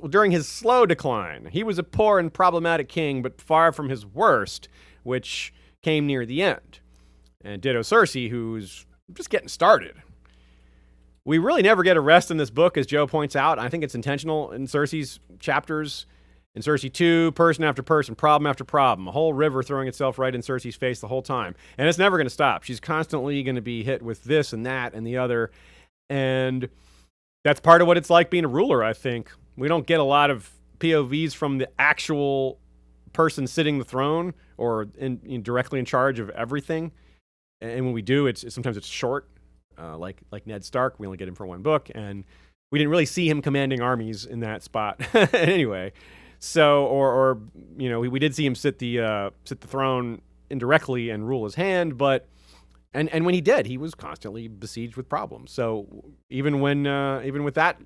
During his slow decline, he was a poor and problematic king, but far from his worst, which came near the end. And ditto Cersei, who's just getting started. We really never get a rest in this book, as Joe points out. I think it's intentional in Cersei's chapters. In Cersei 2, person after person, problem after problem, a whole river throwing itself right in Cersei's face the whole time. And it's never going to stop. She's constantly going to be hit with this and that and the other. And that's part of what it's like being a ruler, I think. We don't get a lot of POVs from the actual person sitting the throne or directly in charge of everything. And when we do, sometimes it's short. Like Ned Stark, we only get him for one book, and we didn't really see him commanding armies in that spot. Anyway, so or we did see him sit the throne indirectly and rule his hand, but and when he did, he was constantly besieged with problems. So even with that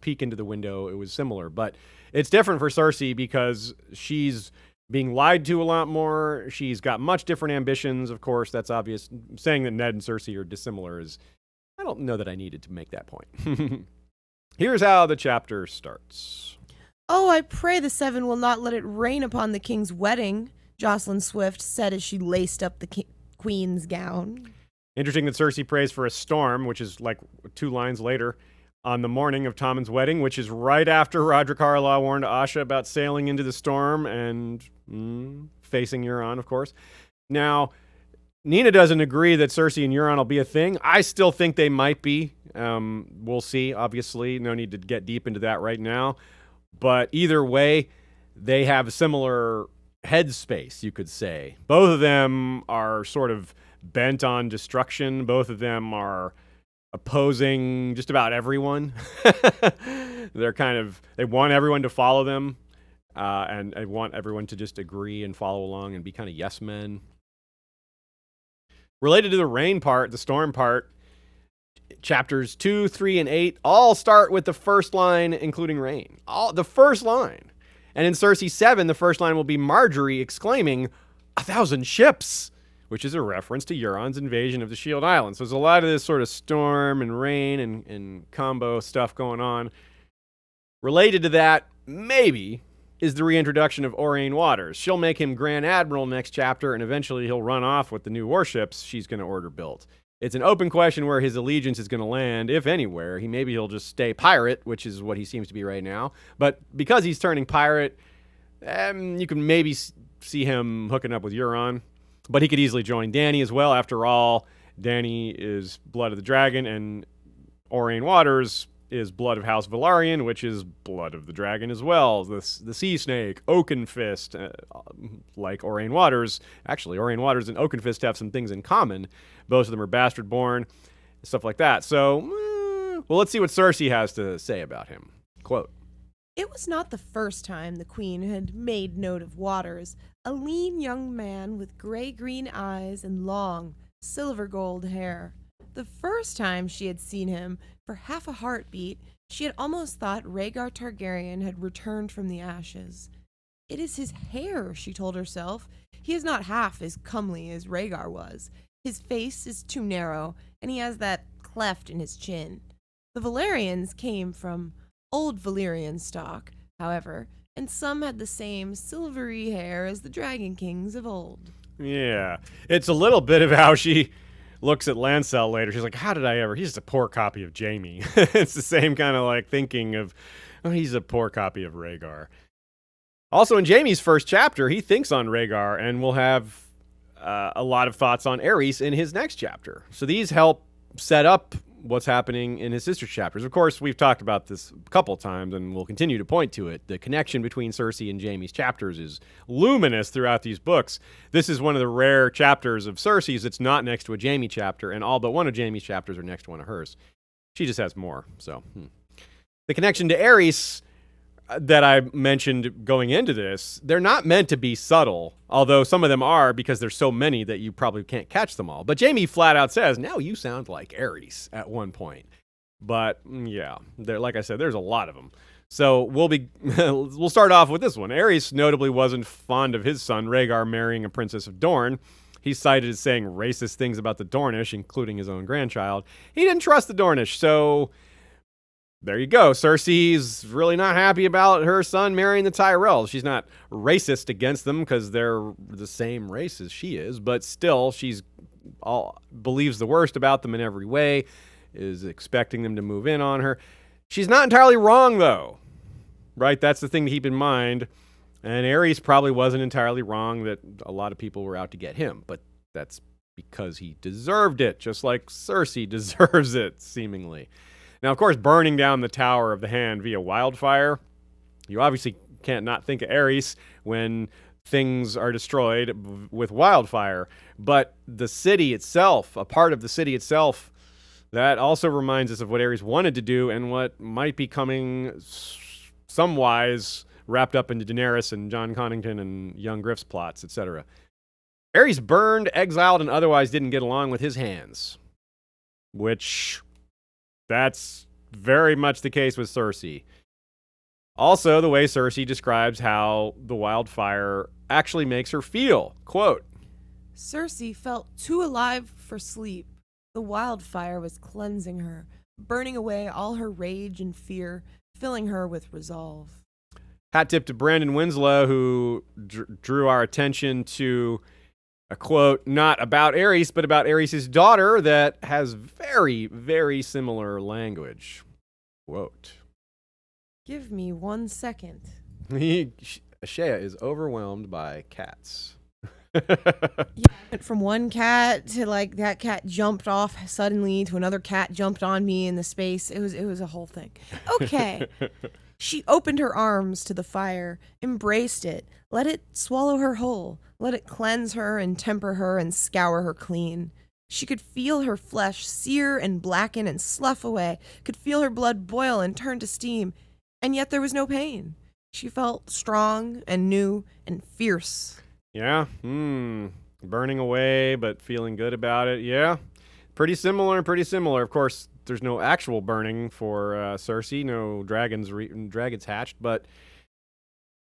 peek into the window, it was similar. But it's different for Cersei because she's being lied to a lot more. She's got much different ambitions, of course. That's obvious. Saying that Ned and Cersei are dissimilar I don't know that I needed to make that point. Here's how the chapter starts. Oh, I pray the Seven will not let it rain upon the king's wedding, Jocelyn Swift said as she laced up the queen's gown. Interesting that Cersei prays for a storm, which is like 2 lines later, on the morning of Tommen's wedding, which is right after Roderick Harlaw warned Asha about sailing into the storm and facing Euron, of course. Now, Nina doesn't agree that Cersei and Euron will be a thing. I still think they might be. We'll see, obviously. No need to get deep into that right now. But either way, they have a similar headspace, you could say. Both of them are sort of bent on destruction. Both of them are opposing just about everyone. They want everyone to follow them, and they want everyone to just agree and follow along and be kind of yes men. Related to the rain part, the storm part, chapters 2, 3, and 8 all start with the first line, including rain. The first line. And in Cersei 7, the first line will be Marjorie exclaiming, 1,000 ships, which is a reference to Euron's invasion of the Shield Islands. So there's a lot of this sort of storm and rain and combo stuff going on. Related to that, maybe, is the reintroduction of Aurane Waters. She'll make him Grand Admiral next chapter, and eventually he'll run off with the new warships she's going to order built. It's an open question where his allegiance is going to land, if anywhere. Maybe he'll just stay pirate, which is what he seems to be right now. But because he's turning pirate, you can maybe see him hooking up with Euron. But he could easily join Dany as well. After all, Dany is blood of the dragon, and Aurane Waters is blood of House Velaryon, which is blood of the dragon as well. The sea snake, Oakenfist, like Aurane Waters. Actually, Aurane Waters and Oakenfist have some things in common. Both of them are bastard born, stuff like that. So, well, let's see what Cersei has to say about him. Quote, "It was not the first time the queen had made note of Waters, a lean young man with gray-green eyes and long, silver-gold hair. The first time she had seen him, for half a heartbeat, she had almost thought Rhaegar Targaryen had returned from the ashes. It is his hair, she told herself. He is not half as comely as Rhaegar was. His face is too narrow, and he has that cleft in his chin. The Velaryons came from old Valyrian stock, however, and some had the same silvery hair as the Dragon Kings of old." Yeah, it's a little bit of how she looks at Lancel later. She's like, how did I ever? He's just a poor copy of Jaime. It's the same kind of like thinking of, oh, he's a poor copy of Rhaegar. Also, in Jaime's first chapter, he thinks on Rhaegar and will have a lot of thoughts on Aerys in his next chapter. So these help set up what's happening in his sister's chapters. Of course, we've talked about this a couple times and we'll continue to point to it. The connection between Cersei and Jaime's chapters is luminous throughout these books. This is one of the rare chapters of Cersei's that's not next to a Jaime chapter, and all but one of Jaime's chapters are next to one of hers. She just has more, so. The connection to Aerys that I mentioned going into this, they're not meant to be subtle, although some of them are because there's so many that you probably can't catch them all. But Jaime flat out says, now you sound like Aerys at one point. But yeah, like I said, there's a lot of them. So we'll start off with this one. Aerys notably wasn't fond of his son Rhaegar marrying a princess of Dorne. He's cited as saying racist things about the Dornish, including his own grandchild. He didn't trust the Dornish, so there you go. Cersei's really not happy about her son marrying the Tyrells. She's not racist against them because they're the same race as she is, but still, believes the worst about them in every way, is expecting them to move in on her. She's not entirely wrong, though, right? That's the thing to keep in mind. And Aerys probably wasn't entirely wrong that a lot of people were out to get him, but that's because he deserved it, just like Cersei deserves it, seemingly. Now, of course, burning down the Tower of the Hand via wildfire, you obviously can't not think of Aerys when things are destroyed with wildfire. But the city itself, a part of the city itself, that also reminds us of what Aerys wanted to do and what might be coming some-wise wrapped up into Daenerys and Jon Connington and young Griff's plots, etc. Aerys burned, exiled, and otherwise didn't get along with his hands, which that's very much the case with Cersei. Also, the way Cersei describes how the wildfire actually makes her feel. Quote, "Cersei felt too alive for sleep. The wildfire was cleansing her, burning away all her rage and fear, filling her with resolve." Hat tip to Brandon Winslow, who drew our attention to a quote not about Aerys, but about Aerys' daughter that has very, very similar language. Quote, "Give me 1 second. Shea is overwhelmed by cats. Yeah, I went from one cat to like that cat jumped off suddenly to another cat jumped on me in the space. It was a whole thing. Okay. She opened her arms to the fire, embraced it, let it swallow her whole, let it cleanse her and temper her and scour her clean. She could feel her flesh sear and blacken and slough away, could feel her blood boil and turn to steam, and yet there was no pain. She felt strong and new and fierce. Yeah. Burning away, but feeling good about it. Yeah. Pretty similar. Pretty similar. Of course, there's no actual burning for Cersei. No dragons hatched, but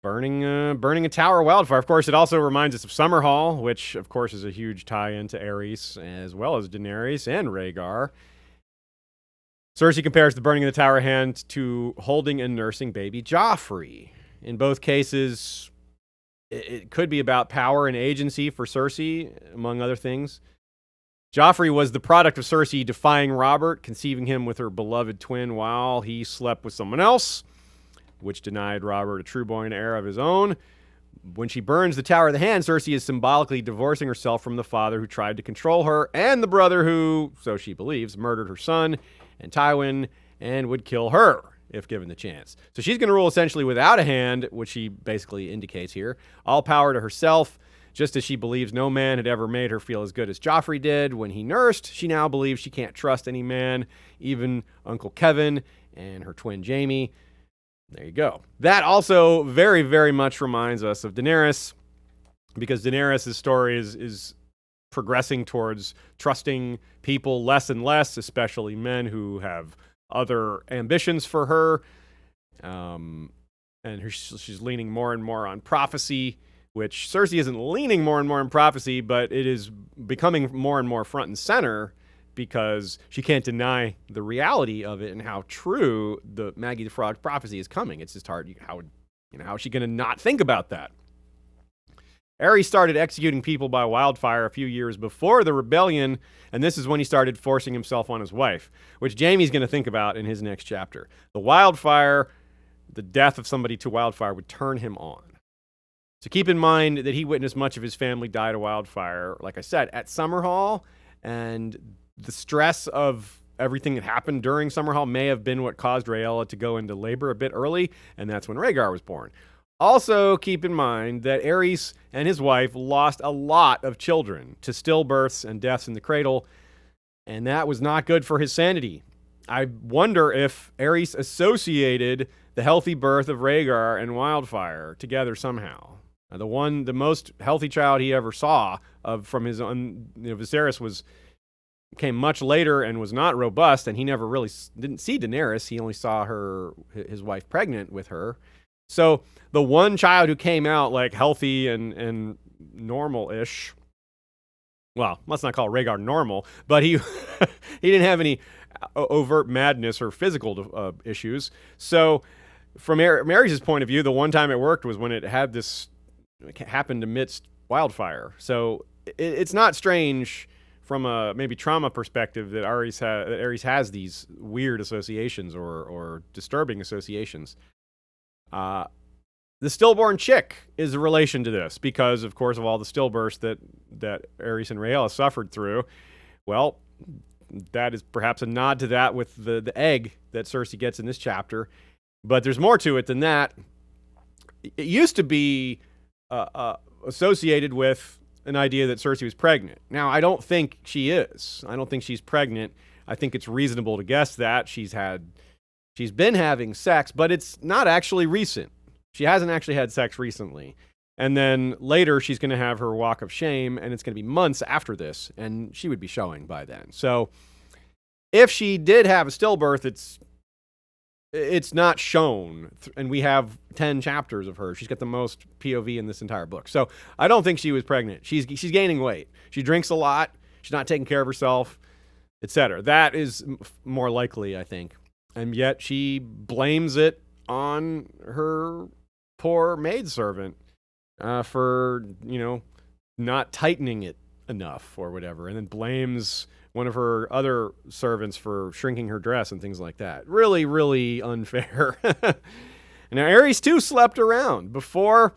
burning a tower of wildfire. Of course, it also reminds us of Summerhall, which, of course, is a huge tie-in to Aerys, as well as Daenerys and Rhaegar. Cersei compares the burning of the tower hand to holding and nursing baby Joffrey. In both cases, it could be about power and agency for Cersei, among other things. Joffrey was the product of Cersei defying Robert, conceiving him with her beloved twin while he slept with someone else, which denied Robert a true-born heir of his own. When she burns the Tower of the Hand, Cersei is symbolically divorcing herself from the father who tried to control her and the brother who, so she believes, murdered her son and Tywin and would kill her if given the chance. So she's going to rule essentially without a hand, which she basically indicates here. All power to herself, just as she believes no man had ever made her feel as good as Joffrey did when he nursed. She now believes she can't trust any man, even Uncle Kevin and her twin Jaime. There you go. That also very, very much reminds us of Daenerys, because Daenerys' story is progressing towards trusting people less and less, especially men who have other ambitions for her. And she's leaning more and more on prophecy, which Cersei isn't leaning more and more on prophecy, but it is becoming more and more front and center because she can't deny the reality of it and how true the Maggie the Frog prophecy is coming. It's just hard. How is she going to not think about that? Aerys started executing people by wildfire a few years before the rebellion, and this is when he started forcing himself on his wife, which Jaime's going to think about in his next chapter. The wildfire, the death of somebody to wildfire would turn him on. So keep in mind that he witnessed much of his family die to wildfire, like I said, at Summerhall, and the stress of everything that happened during Summerhall may have been what caused Rhaella to go into labor a bit early, and that's when Rhaegar was born. Also, keep in mind that Aerys and his wife lost a lot of children to stillbirths and deaths in the cradle, and that was not good for his sanity. I wonder if Aerys associated the healthy birth of Rhaegar and wildfire together somehow. The most healthy child he ever saw from his own, Viserys came much later and was not robust, and he never really didn't see Daenerys. He only saw his wife pregnant with her. So the one child who came out like healthy and normal-ish, well, let's not call Rhaegar normal, but he he didn't have any overt madness or physical issues. So from Aerys' point of view, the one time it worked was when it happened amidst wildfire. So it's not strange from a maybe trauma perspective that Aerys has these weird associations or disturbing associations. The stillborn chick is a relation to this because, of course, of all the stillbirths that Aerys and Rhaella suffered through. Well, that is perhaps a nod to that with the egg that Cersei gets in this chapter. But there's more to it than that. It used to be associated with an idea that Cersei was pregnant. Now, I don't think she is. I don't think she's pregnant. I think it's reasonable to guess that she's been having sex, but it's not actually recent. She hasn't actually had sex recently. And then later she's going to have her walk of shame, and it's going to be months after this, and she would be showing by then. So if she did have a stillbirth, it's not shown, and we have 10 chapters of her. She's got the most POV in this entire book. So I don't think she was pregnant. She's gaining weight. She drinks a lot. She's not taking care of herself, etc. That is more likely, I think. And yet she blames it on her poor maidservant for, not tightening it enough or whatever, and then blames one of her other servants for shrinking her dress and things like that. Really, really unfair. Now, Aerys, too, slept around. Before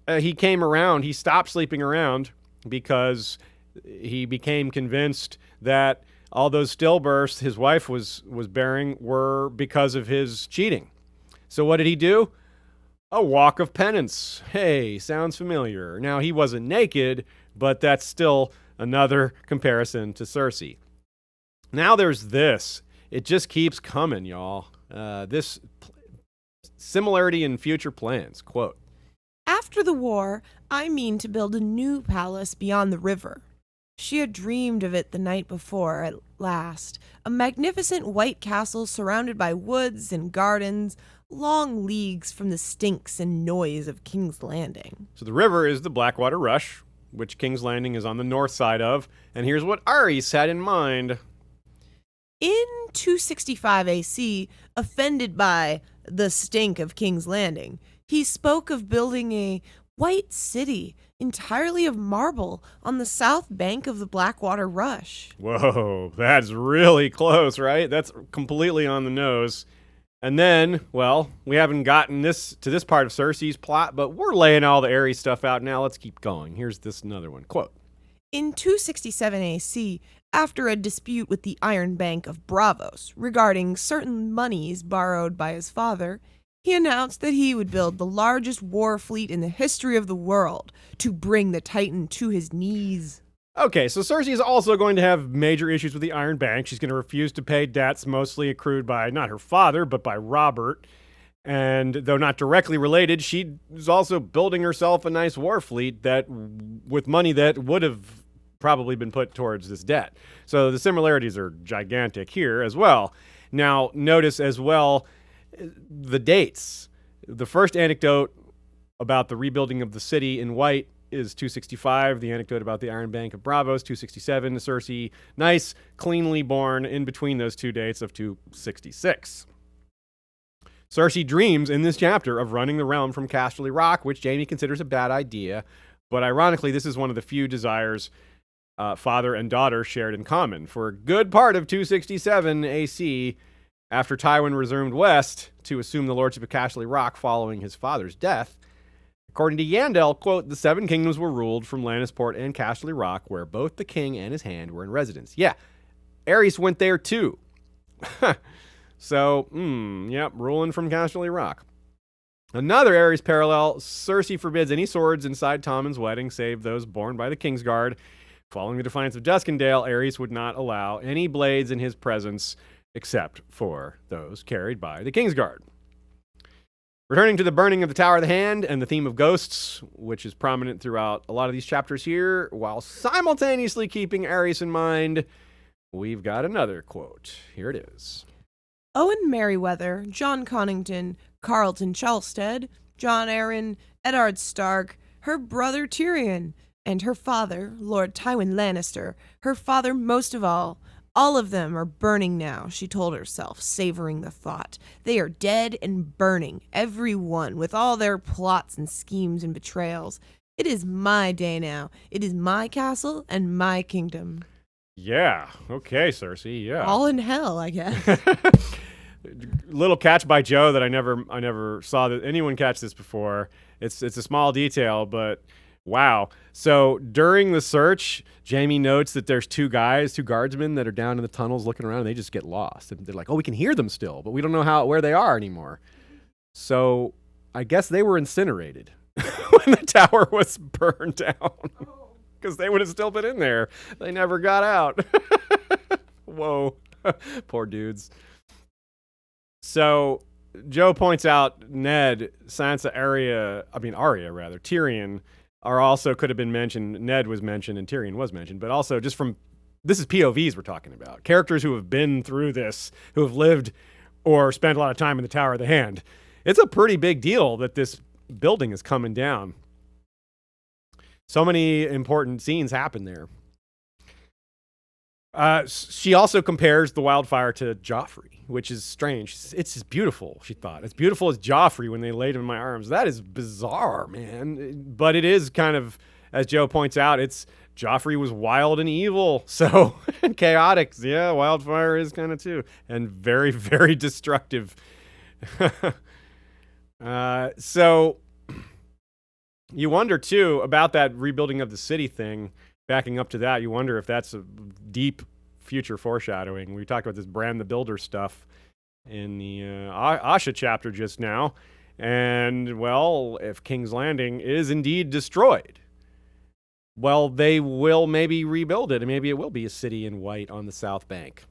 he came around. He stopped sleeping around because he became convinced that all those stillbirths his wife was bearing were because of his cheating. So what did he do? A walk of penance. Hey, sounds familiar. Now, he wasn't naked, but that's still another comparison to Cersei. Now there's this. It just keeps coming, y'all. This similarity in future plans. Quote, After the war, I mean to build a new palace beyond the river. She had dreamed of it the night before, at last. A magnificent white castle surrounded by woods and gardens, long leagues from the stinks and noise of King's Landing. so the river is the Blackwater Rush, which King's Landing is on the north side of, and here's what Aerys had in mind. In 265 AC, offended by the stink of King's Landing, he spoke of building a white city entirely of marble on the south bank of the Blackwater Rush. Whoa, that's really close, right? That's completely on the nose. And then, well, we haven't gotten to this part of Cersei's plot, but we're laying all the Aerys stuff out now. Let's keep going. Here's this another one. Quote, In 267 AC, after a dispute with the Iron Bank of Braavos regarding certain monies borrowed by his father, he announced that he would build the largest war fleet in the history of the world to bring the Titan to his knees. Okay, so Cersei is also going to have major issues with the Iron Bank. She's going to refuse to pay debts mostly accrued by not her father, but by Robert. And though not directly related, she is also building herself a nice war fleet that, with money that would have probably been put towards this debt. So the similarities are gigantic here as well. Now, notice as well the dates. The first anecdote about the rebuilding of the city in White is 265. The anecdote about the Iron Bank of Braavos, 267. Cersei, nice, cleanly born in between those two dates of 266. Cersei dreams in this chapter of running the realm from Casterly Rock, which Jaime considers a bad idea. But ironically, this is one of the few desires father and daughter shared in common. For a good part of 267 AC, after Tywin resumed west to assume the lordship of Casterly Rock following his father's death, according to Yandel, quote, the Seven Kingdoms were ruled from Lannisport and Casterly Rock, where both the king and his hand were in residence. Yeah, Aerys went there too. So, yep, ruling from Casterly Rock. Another Aerys parallel, Cersei forbids any swords inside Tommen's wedding, save those borne by the Kingsguard. Following the defiance of Duskendale, Aerys would not allow any blades in his presence except for those carried by the Kingsguard. Returning to the burning of the Tower of the Hand and the theme of ghosts, which is prominent throughout a lot of these chapters here, while simultaneously keeping Aerys in mind, we've got another quote. Here it is. Owen Merriweather, John Connington, Carlton Chalsted, John Arryn, Eddard Stark, her brother Tyrion, and her father, Lord Tywin Lannister, her father most of all of them are burning now, she told herself, savoring the thought. They are dead and burning, every one, with all their plots and schemes and betrayals. It is my day now. It is my castle and my kingdom. Yeah, okay, Cersei, yeah. All in hell, I guess. Little catch by Joe that I never saw that anyone catch this before. It's a small detail, but wow. So during the search, Jaime notes that there's two guardsmen that are down in the tunnels looking around, and they just get lost. And they're like, oh, we can hear them still, but we don't know where they are anymore. So I guess they were incinerated when the tower was burned down. Because they would have still been in there. They never got out. Whoa. Poor dudes. So Joe points out Ned, Sansa, Arya, Tyrion are also could have been mentioned. Ned was mentioned and Tyrion was mentioned, but also just from, this is POVs we're talking about. Characters who have been through this, who have lived or spent a lot of time in the Tower of the Hand. It's a pretty big deal that this building is coming down. So many important scenes happen there. She also compares the wildfire to Joffrey, which is strange. It's just beautiful, she thought. As beautiful as Joffrey when they laid him in my arms. That is bizarre, man. But it is kind of, as Joe points out, Joffrey was wild and evil, so, and chaotic. Yeah, wildfire is kind of too. And very, very destructive. So You wonder, too, about that rebuilding of the city thing, backing up to that, you wonder if that's a deep future foreshadowing. We talked about this Bran the Builder stuff in the Asha chapter just now. And, well, if King's Landing is indeed destroyed, well, they will maybe rebuild it, and maybe it will be a city in white on the South Bank.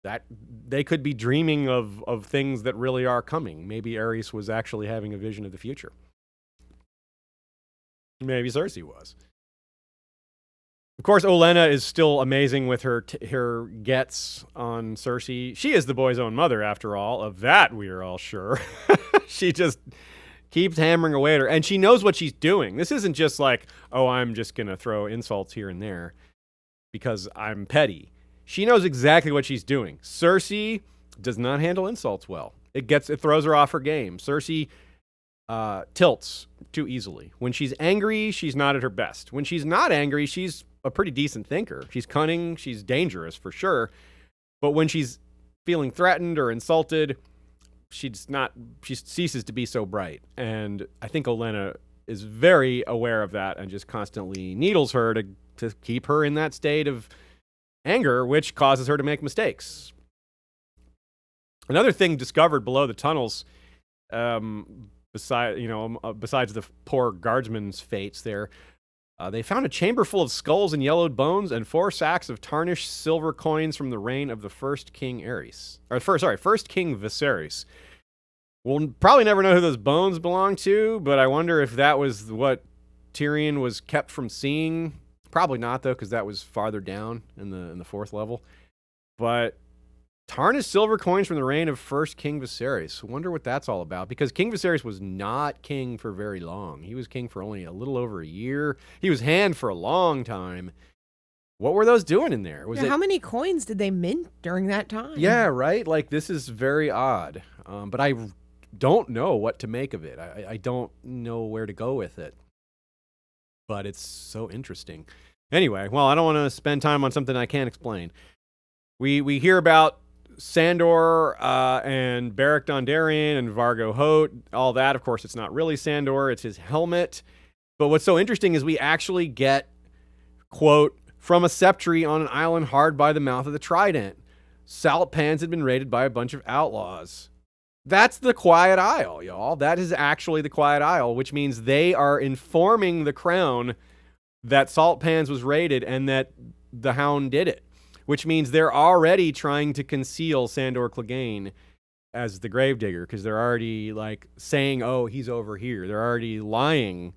That they could be dreaming of things that really are coming. Maybe Aerys was actually having a vision of the future. Maybe Cersei was. Of course, Olenna is still amazing with her gets on Cersei. She is the boy's own mother, after all. Of that, we are all sure. She just keeps hammering away at her, and she knows what she's doing. This isn't just like, oh, I'm just going to throw insults here and there because I'm petty. She knows exactly what she's doing. Cersei does not handle insults well. It throws her off her game. Cersei tilts too easily. When she's angry, she's not at her best. When she's not angry, she's a pretty decent thinker. She's cunning, she's dangerous for sure. But when she's feeling threatened or insulted, she ceases to be so bright. And I think Olenna is very aware of that and just constantly needles her to keep her in that state of anger, which causes her to make mistakes. Another thing discovered below the tunnels, besides the poor guardsman's fates there, they found a chamber full of skulls and yellowed bones and 4 sacks of tarnished silver coins from the reign of the first King first King Viserys. We'll probably never know who those bones belong to, but I wonder if that was what Tyrion was kept from seeing. Probably not, though, because that was farther down in the 4th level. But tarnished silver coins from the reign of first King Viserys. Wonder what that's all about, because King Viserys was not king for very long. He was king for only a little over a year. He was hand for a long time. What were those doing in there? How many coins did they mint during that time? Yeah, right? Like, this is very odd. But I don't know what to make of it. I don't know where to go with it. But it's so interesting. Anyway, well, I don't want to spend time on something I can't explain. We hear about Sandor and Beric Dondarrion and Vargo Hoat, all that. Of course, it's not really Sandor, it's his helmet. But what's so interesting is we actually get, quote, from a septry on an island hard by the mouth of the Trident. Salt pans had been raided by a bunch of outlaws. That's the Quiet Isle, y'all. That is actually the Quiet Isle, which means they are informing the Crown that Salt Pans was raided and that the Hound did it, which means they're already trying to conceal Sandor Clegane as the Gravedigger, because they're already like saying, oh, he's over here. They're already lying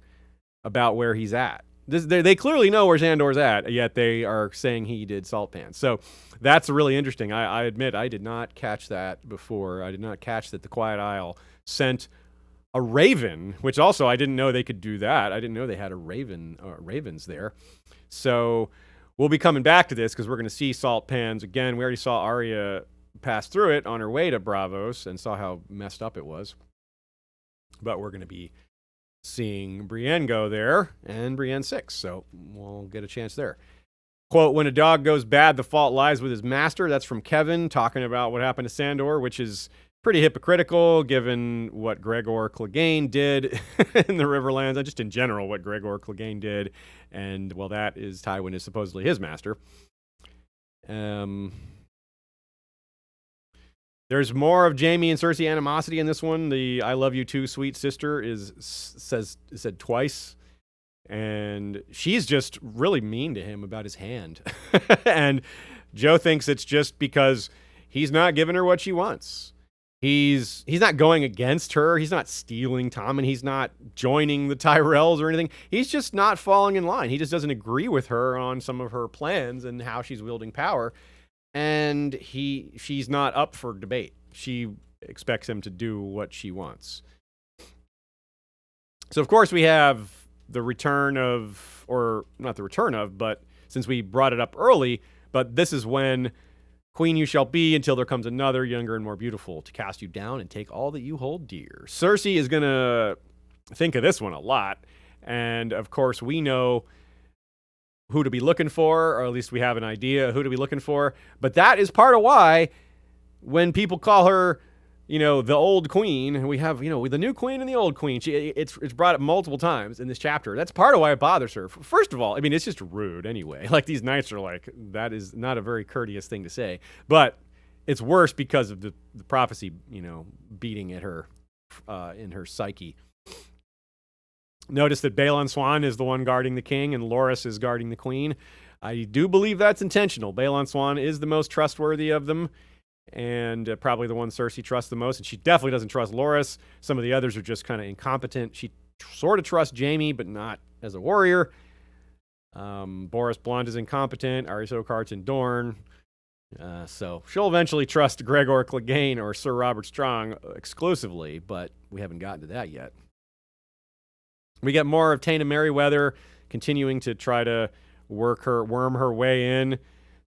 about where he's at. They clearly know where Sandor's at, yet they are saying he did Salt Pans. So that's really interesting. I admit I did not catch that before. I did not catch that the Quiet Isle sent a raven, which also I didn't know they could do that. I didn't know they had ravens there. So we'll be coming back to this because we're going to see Salt Pans again. We already saw Arya pass through it on her way to Braavos and saw how messed up it was. But we're going to be seeing Brienne go there and Brienne 6, so we'll get a chance there. Quote, when a dog goes bad, the fault lies with his master. That's from Kevin talking about what happened to Sandor, which is pretty hypocritical given what Gregor Clegane did in the Riverlands, and just in general what Gregor Clegane did. And, well, that is Tywin is supposedly his master. There's more of Jaime and Cersei animosity in this one. The "I love you too, sweet sister" is said twice, and she's just really mean to him about his hand. And Joe thinks it's just because he's not giving her what she wants. He's not going against her. He's not stealing Tommen. He's not joining the Tyrells or anything. He's just not falling in line. He just doesn't agree with her on some of her plans and how she's wielding power. And she's not up for debate. She expects him to do what she wants. So, of course, we have the return of, or not the return of, but since we brought it up early, but this is when Queen you shall be until there comes another, younger and more beautiful, to cast you down and take all that you hold dear. Cersei is going to think of this one a lot. And, of course, we know who to be looking for, or at least we have an idea who to be looking for. But that is part of why when people call her the old queen. We have, the new queen and the old queen. It's brought up multiple times in this chapter. That's part of why it bothers her. First of all, I mean, it's just rude anyway. Like, these knights are like, that is not a very courteous thing to say. But it's worse because of the prophecy, beating at her in her psyche. Notice that Balon Swan is the one guarding the king and Loras is guarding the queen. I do believe that's intentional. Balon Swan is the most trustworthy of them, and probably the one Cersei trusts the most, and she definitely doesn't trust Loras. Some of the others are just kind of incompetent. She sort of trusts Jaime, but not as a warrior. Boris Blonde is incompetent. Arys Oakheart's in Dorne. So she'll eventually trust Gregor Clegane or Sir Robert Strong exclusively, but we haven't gotten to that yet. We get more of Taena Merryweather continuing to try to worm her way in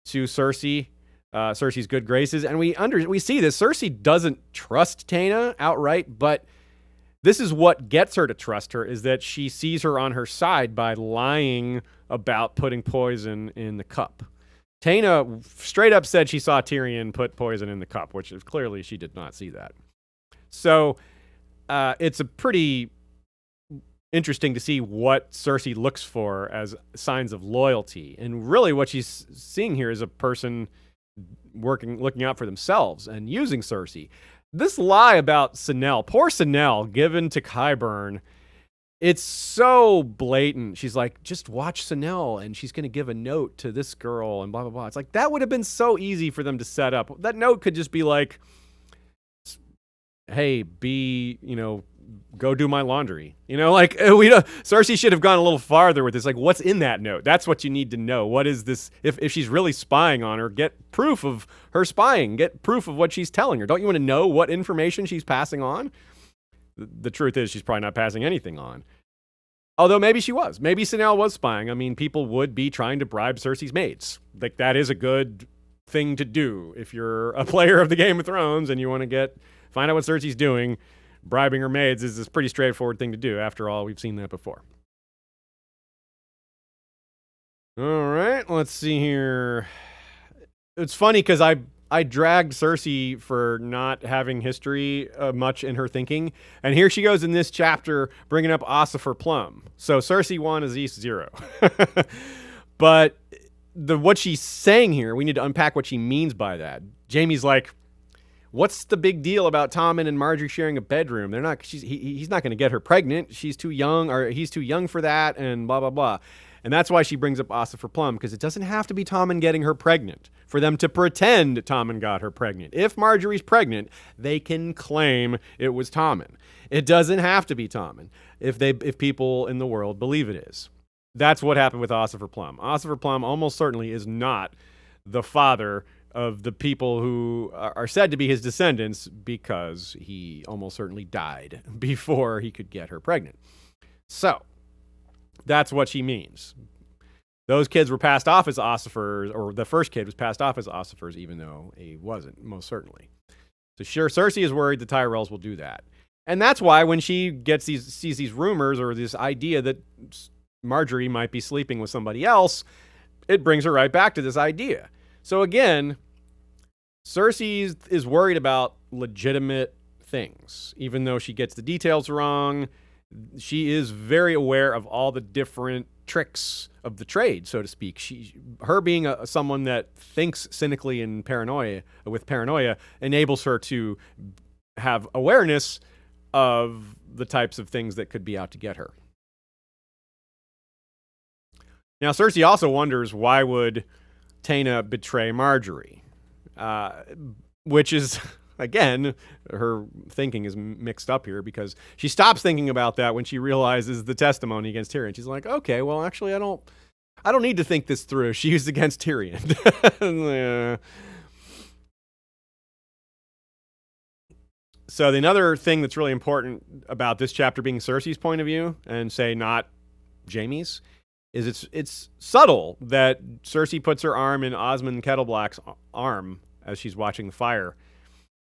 to Cersei. Cersei's good graces, and we see this. Cersei doesn't trust Taena outright, but this is what gets her to trust her, is that she sees her on her side by lying about putting poison in the cup. Taena straight up said she saw Tyrion put poison in the cup, which is clearly she did not see that. So it's a pretty interesting to see what Cersei looks for as signs of loyalty, and really what she's seeing here is a person looking out for themselves and using Cersei. This lie about Synel, poor Synel, given to Qyburn, it's so blatant. She's like, just watch Synel and she's going to give a note to this girl and blah, blah, blah. It's like, that would have been so easy for them to set up. That note could just be like, hey, go do my laundry. Cersei should have gone a little farther with this. Like, what's in that note? That's what you need to know. What is this? If she's really spying on her, get proof of her spying. Get proof of what she's telling her. Don't you want to know what information she's passing on? The truth is she's probably not passing anything on. Although maybe she was. Maybe Synel was spying. I mean, people would be trying to bribe Cersei's maids. Like, that is a good thing to do. If you're a player of the Game of Thrones and you want to find out what Cersei's doing, bribing her maids is this pretty straightforward thing to do. After all, we've seen that before. All right, let's see here. It's funny because I dragged Cersei for not having history much in her thinking, and here she goes in this chapter bringing up Ossifer Plum. So Cersei 1 is East 0. But what she's saying here, we need to unpack what she means by that. Jaime's like, what's the big deal about Tommen and Marjorie sharing a bedroom? He's not going to get her pregnant. She's too young, or he's too young for that, and blah, blah, blah. And that's why she brings up Ossifer Plum, because it doesn't have to be Tommen getting her pregnant for them to pretend Tommen got her pregnant. If Marjorie's pregnant, they can claim it was Tommen. It doesn't have to be Tommen if people in the world believe it is. That's what happened with Ossifer Plum. Ossifer Plum almost certainly is not the father of the people who are said to be his descendants, because he almost certainly died before he could get her pregnant. So that's what she means. Those kids were passed off as Ossifers, or the first kid was passed off as Ossifers, even though he wasn't, most certainly. So sure, Cersei is worried the Tyrells will do that. And that's why when she sees these rumors or this idea that Marjorie might be sleeping with somebody else, it brings her right back to this idea. So again, Cersei is worried about legitimate things. Even though she gets the details wrong, she is very aware of all the different tricks of the trade, so to speak. Her being someone that thinks cynically and paranoia enables her to have awareness of the types of things that could be out to get her. Now, Cersei also wonders, why would Taena betray Marjorie? Which is, again, her thinking is mixed up here, because she stops thinking about that when she realizes the testimony against Tyrion. She's like, okay, well, actually, I don't need to think this through. She used against Tyrion. So another thing that's really important about this chapter being Cersei's point of view, and say not Jaime's, is it's subtle that Cersei puts her arm in Osmond Kettleblack's arm as she's watching the fire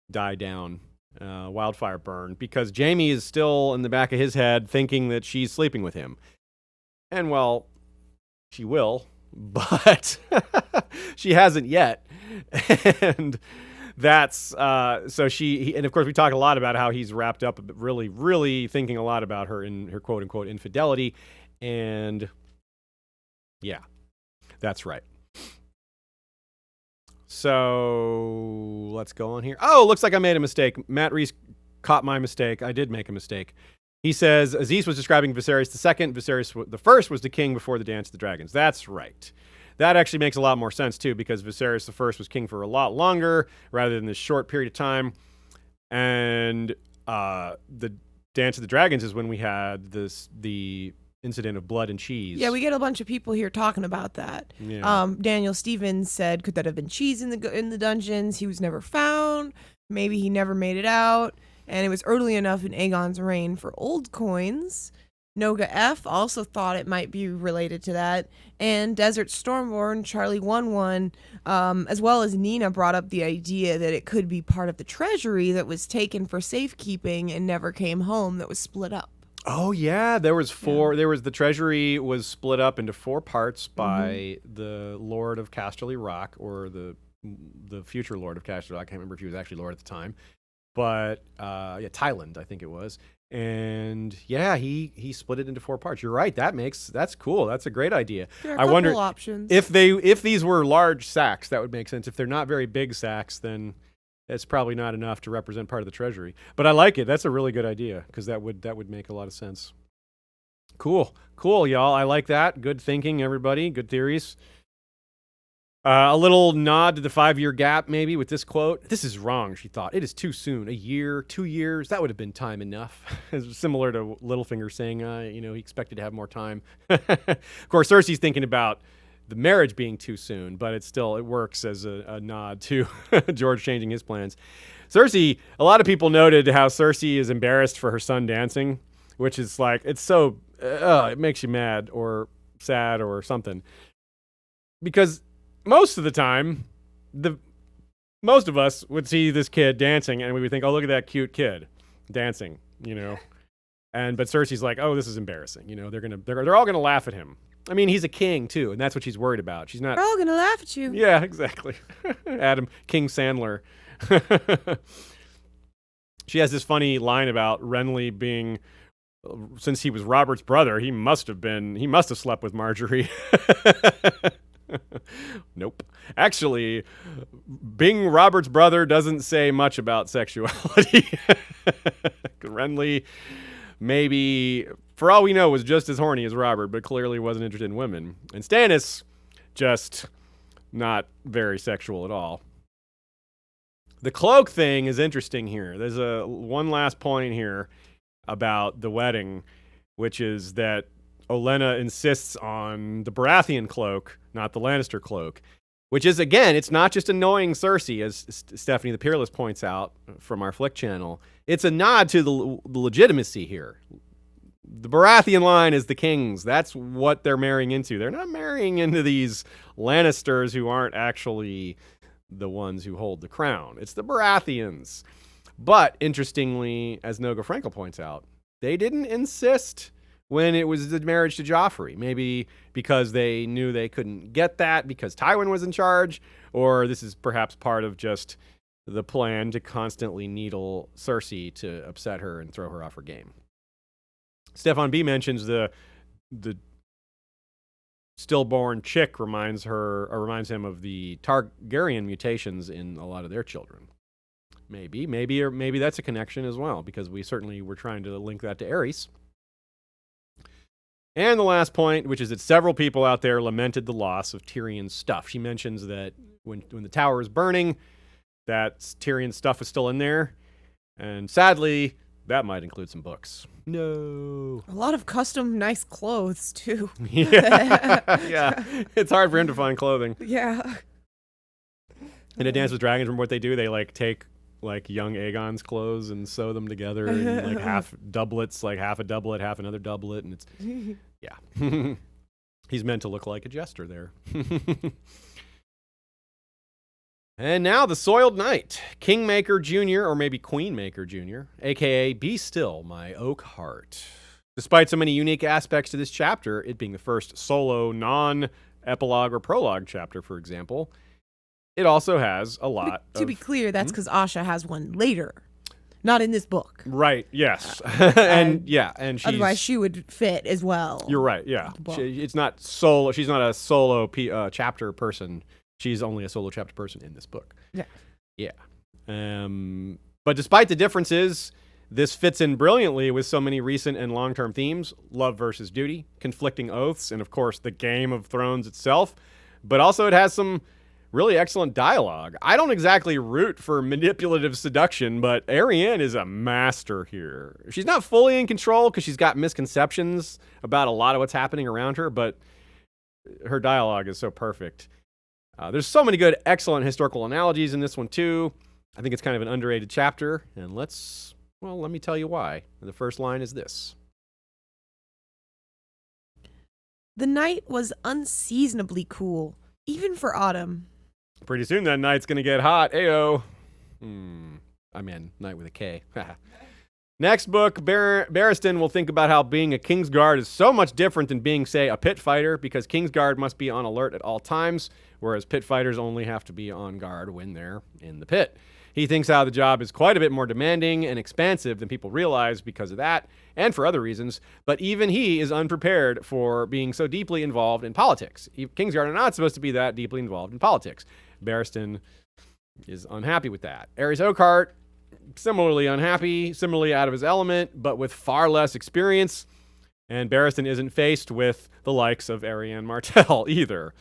die down, wildfire burn, because Jaime is still in the back of his head thinking that she's sleeping with him. And well, she will, but she hasn't yet. And that's so and of course we talk a lot about how he's wrapped up really, really thinking a lot about her in her quote unquote infidelity, and yeah, that's right. So let's go on here. Oh, looks like I made a mistake. Matt Reese caught my mistake. I did make a mistake. He says Aziz was describing Viserys II. Viserys the First was the king before the Dance of the Dragons. That's right. That actually makes a lot more sense too, because Viserys I was king for a lot longer rather than this short period of time. And the Dance of the Dragons is when we had the incident of blood and cheese. Yeah, we get a bunch of people here talking about that. Yeah. Daniel Stevens said, could that have been cheese in the dungeons? He was never found. Maybe he never made it out. And it was early enough in Aegon's reign for old coins. Noga F also thought it might be related to that. And Desert Stormborn, Charlie 11, as well as Nina, brought up the idea that it could be part of the treasury that was taken for safekeeping and never came home, that was split up. Oh yeah, there was four. Yeah. There was the treasury was split up into 4 parts by the Lord of Casterly Rock, or the future Lord of Casterly Rock. I can't remember if he was actually Lord at the time, but Tyland, I think it was. And yeah, he split it into 4 parts. You're right. That's cool. That's a great idea. There are a couple options. if these were large sacks, that would make sense. If they're not very big sacks, then it's probably not enough to represent part of the treasury. But I like it. That's a really good idea, because that would make a lot of sense. Cool, y'all. I like that. Good thinking, everybody. Good theories. A little nod to the 5-year gap, maybe, with this quote. This is wrong, she thought. It is too soon. 1 year, 2 years, that would have been time enough. Similar to Littlefinger saying, he expected to have more time. Of course, Cersei's thinking about the marriage being too soon, but it works as a nod to George changing his plans. Cersei, a lot of people noted how Cersei is embarrassed for her son dancing, which is like, it's so, it makes you mad or sad or something. Because most of the time, most of us would see this kid dancing and we would think, oh, look at that cute kid dancing, but Cersei's like, oh, this is embarrassing. They're all gonna laugh at him. I mean, he's a king too, and that's what she's worried about. She's not. They're all gonna laugh at you. Yeah, exactly. Adam King Sandler. She has this funny line about Renly being, since he was Robert's brother, he must have slept with Marjorie. Nope. Actually, being Robert's brother doesn't say much about sexuality. Renly, maybe, for all we know, was just as horny as Robert, but clearly wasn't interested in women. And Stannis, just not very sexual at all. The cloak thing is interesting here. There's one last point here about the wedding, which is that Olenna insists on the Baratheon cloak, not the Lannister cloak, which is, again, it's not just annoying Cersei, as Stephanie the Peerless points out from our Flick channel. It's a nod to the legitimacy here. The Baratheon line is the kings. That's what they're marrying into. They're not marrying into these Lannisters who aren't actually the ones who hold the crown. It's the Baratheons. But, interestingly, as Noga Frankel points out, they didn't insist when it was the marriage to Joffrey. Maybe because they knew they couldn't get that because Tywin was in charge, or this is perhaps part of just the plan to constantly needle Cersei to upset her and throw her off her game. Stefan B mentions the stillborn chick reminds him of the Targaryen mutations in a lot of their children. Maybe that's a connection as well, because we certainly were trying to link that to Aerys. And the last point, which is that several people out there lamented the loss of Tyrion's stuff. She mentions that when the tower was burning, that Tyrion's stuff was still in there. And sadly, that might include some books. No. A lot of custom nice clothes, too. Yeah. It's hard for him to find clothing. Yeah. In A Dance with Dragons, remember what they do? They take young Aegon's clothes and sew them together in half doublets, like half a doublet, half another doublet, and it's yeah. He's meant to look like a jester there. And now the Soiled Knight, Kingmaker Jr., or maybe Queenmaker Jr., aka Be Still, My Oakheart. Despite so many unique aspects to this chapter, it being the first solo non-epilogue or prologue chapter, for example, it also has a lot To be clear, that's because Asha has one later, not in this book. Right, yes. And she's... Otherwise, she would fit as well. You're right, yeah. It's not solo. She's not a solo chapter person. She's only a solo chapter person in this book. Yeah. Yeah. But despite the differences, this fits in brilliantly with so many recent and long-term themes: love versus duty, conflicting oaths, and of course the Game of Thrones itself. But also it has some really excellent dialogue. I don't exactly root for manipulative seduction, but Arianne is a master here. She's not fully in control because she's got misconceptions about a lot of what's happening around her, but her dialogue is so perfect. There's so many good, excellent historical analogies in this one too. I think it's kind of an underrated chapter, and let me tell you why. The first line is this. The night was unseasonably cool, even for autumn. Pretty soon that night's going to get hot. Ayo. I mean, night with a K. Next book, Barristan will think about how being a Kingsguard is so much different than being, say, a pit fighter, because Kingsguard must be on alert at all times, whereas pit fighters only have to be on guard when they're in the pit. He thinks how the job is quite a bit more demanding and expansive than people realize because of that, and for other reasons, but even he is unprepared for being so deeply involved in politics. Kingsguard are not supposed to be that deeply involved in politics. Barristan is unhappy with that. Aerys Oakheart, similarly unhappy, similarly out of his element, but with far less experience, and Barristan isn't faced with the likes of Arianne Martell either.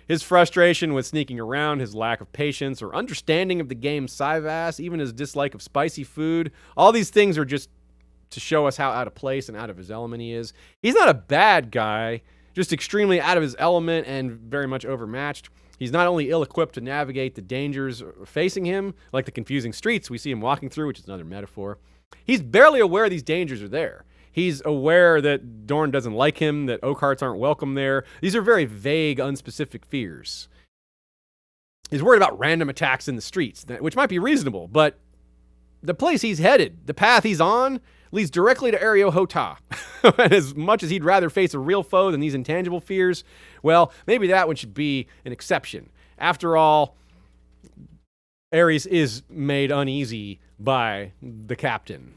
His frustration with sneaking around, his lack of patience or understanding of the game's Syvass, even his dislike of spicy food, all these things are just to show us how out of place and out of his element he is. He's not a bad guy, just extremely out of his element and very much overmatched. He's not only ill-equipped to navigate the dangers facing him, like the confusing streets we see him walking through, which is another metaphor. He's barely aware these dangers are there. He's aware that Dorne doesn't like him, that Oakhearts aren't welcome there. These are very vague, unspecific fears. He's worried about random attacks in the streets, which might be reasonable, but the place he's headed, the path he's on, leads directly to Areo Hotah. And as much as he'd rather face a real foe than these intangible fears, well, maybe that one should be an exception. After all, Aerys is made uneasy by the captain.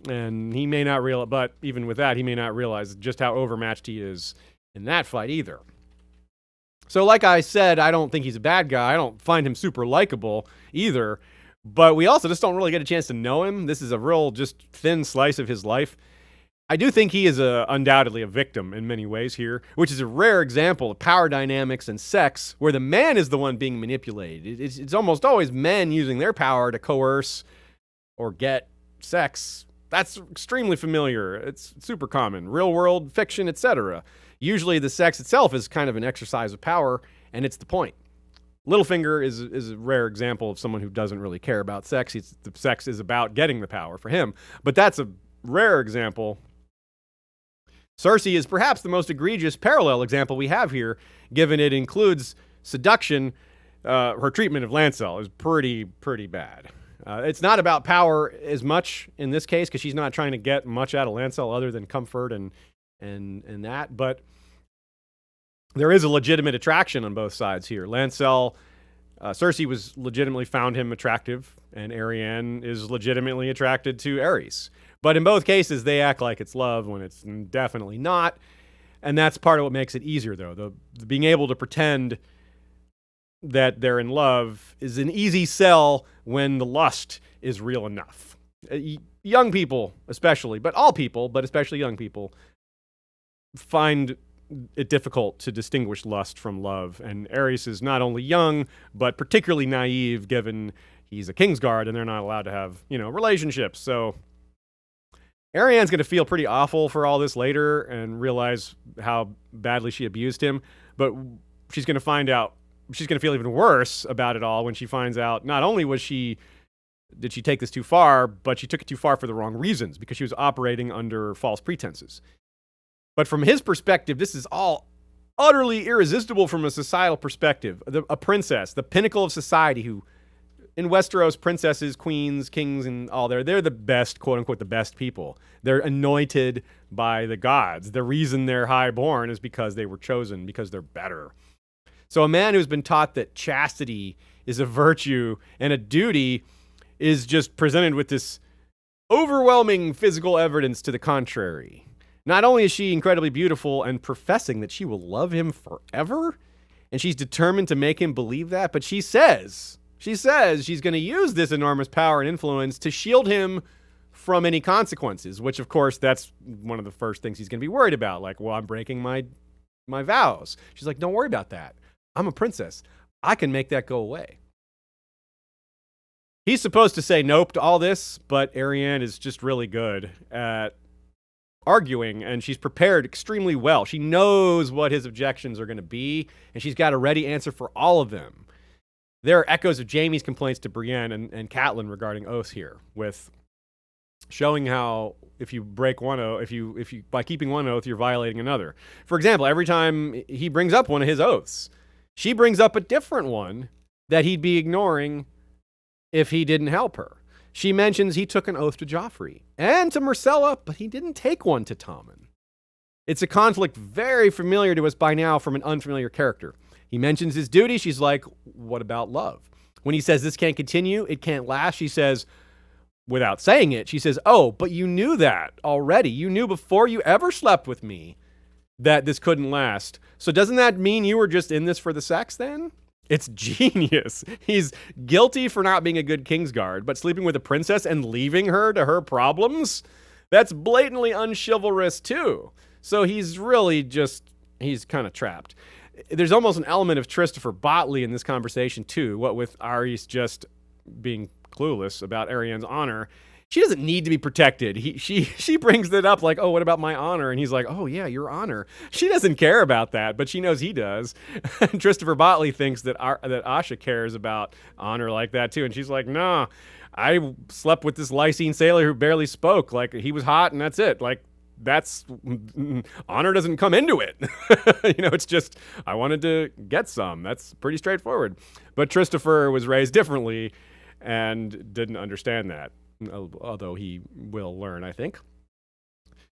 And he may not realize, but even with that, he may not realize just how overmatched he is in that fight either. So like I said, I don't think he's a bad guy. I don't find him super likable either. But we also just don't really get a chance to know him. This is a real just thin slice of his life. I do think he is undoubtedly a victim in many ways here, which is a rare example of power dynamics and sex where the man is the one being manipulated. It's almost always men using their power to coerce or get sex. That's extremely familiar. It's super common. Real world, fiction, etc. Usually the sex itself is kind of an exercise of power, and it's the point. Littlefinger is a rare example of someone who doesn't really care about sex. The sex is about getting the power for him. But that's a rare example. Cersei is perhaps the most egregious parallel example we have here, given it includes seduction. Her treatment of Lancel is pretty bad. It's not about power as much in this case, because she's not trying to get much out of Lancel other than comfort and that. But there is a legitimate attraction on both sides here. Lancel, Cersei was legitimately found him attractive, and Arianne is legitimately attracted to Aerys. But in both cases, they act like it's love when it's definitely not. And that's part of what makes it easier, though. The being able to pretend that they're in love is an easy sell when the lust is real enough. Young people, especially, but all people, but especially young people, find it difficult to distinguish lust from love. And Aerys is not only young, but particularly naive, given he's a Kingsguard and they're not allowed to have, relationships. So Arianne's going to feel pretty awful for all this later and realize how badly she abused him. But she's going to feel even worse about it all when she finds out not only did she take this too far, but she took it too far for the wrong reasons, because she was operating under false pretenses. But from his perspective, this is all utterly irresistible from a societal perspective. A princess, the pinnacle of society, who in Westeros, princesses, queens, kings, and all they're the best, quote unquote, the best people. They're anointed by the gods. The reason they're highborn is because they were chosen, because they're better. So a man who's been taught that chastity is a virtue and a duty is just presented with this overwhelming physical evidence to the contrary. Not only is she incredibly beautiful and professing that she will love him forever, and she's determined to make him believe that, but she says she's going to use this enormous power and influence to shield him from any consequences, which of course that's one of the first things he's going to be worried about. Like, well, I'm breaking my vows. She's like, don't worry about that. I'm a princess. I can make that go away. He's supposed to say nope to all this, but Arianne is just really good at arguing, and she's prepared extremely well. She knows what his objections are going to be, and she's got a ready answer for all of them. There are echoes of Jaime's complaints to Brienne and Catelyn regarding oaths here, with showing how if you break one oath, if you by keeping one oath, you're violating another. For example, every time he brings up one of his oaths, she brings up a different one that he'd be ignoring if he didn't help her. She mentions he took an oath to Joffrey and to Myrcella, but he didn't take one to Tommen. It's a conflict very familiar to us by now from an unfamiliar character. He mentions his duty. She's like, what about love? When he says this can't continue, it can't last, she says, without saying it, she says, oh, but you knew that already. You knew before you ever slept with me that this couldn't last. So doesn't that mean you were just in this for the sex then? It's genius. He's guilty for not being a good Kingsguard, but sleeping with a princess and leaving her to her problems? That's blatantly unchivalrous too. So he's really he's kind of trapped. There's almost an element of Christopher Botley in this conversation too, what with Aerys just being clueless about Arianne's honor. She doesn't need to be protected. She brings that up like, oh, what about my honor? And he's like, oh yeah, your honor. She doesn't care about that, but she knows he does. And Christopher Botley thinks that Asha cares about honor like that too. And she's like, nah, I slept with this Lysine sailor who barely spoke. Like, he was hot and that's it. Like, that's honor doesn't come into it. It's just, I wanted to get some. That's pretty straightforward. But Christopher was raised differently and didn't understand that. Although he will learn, I think.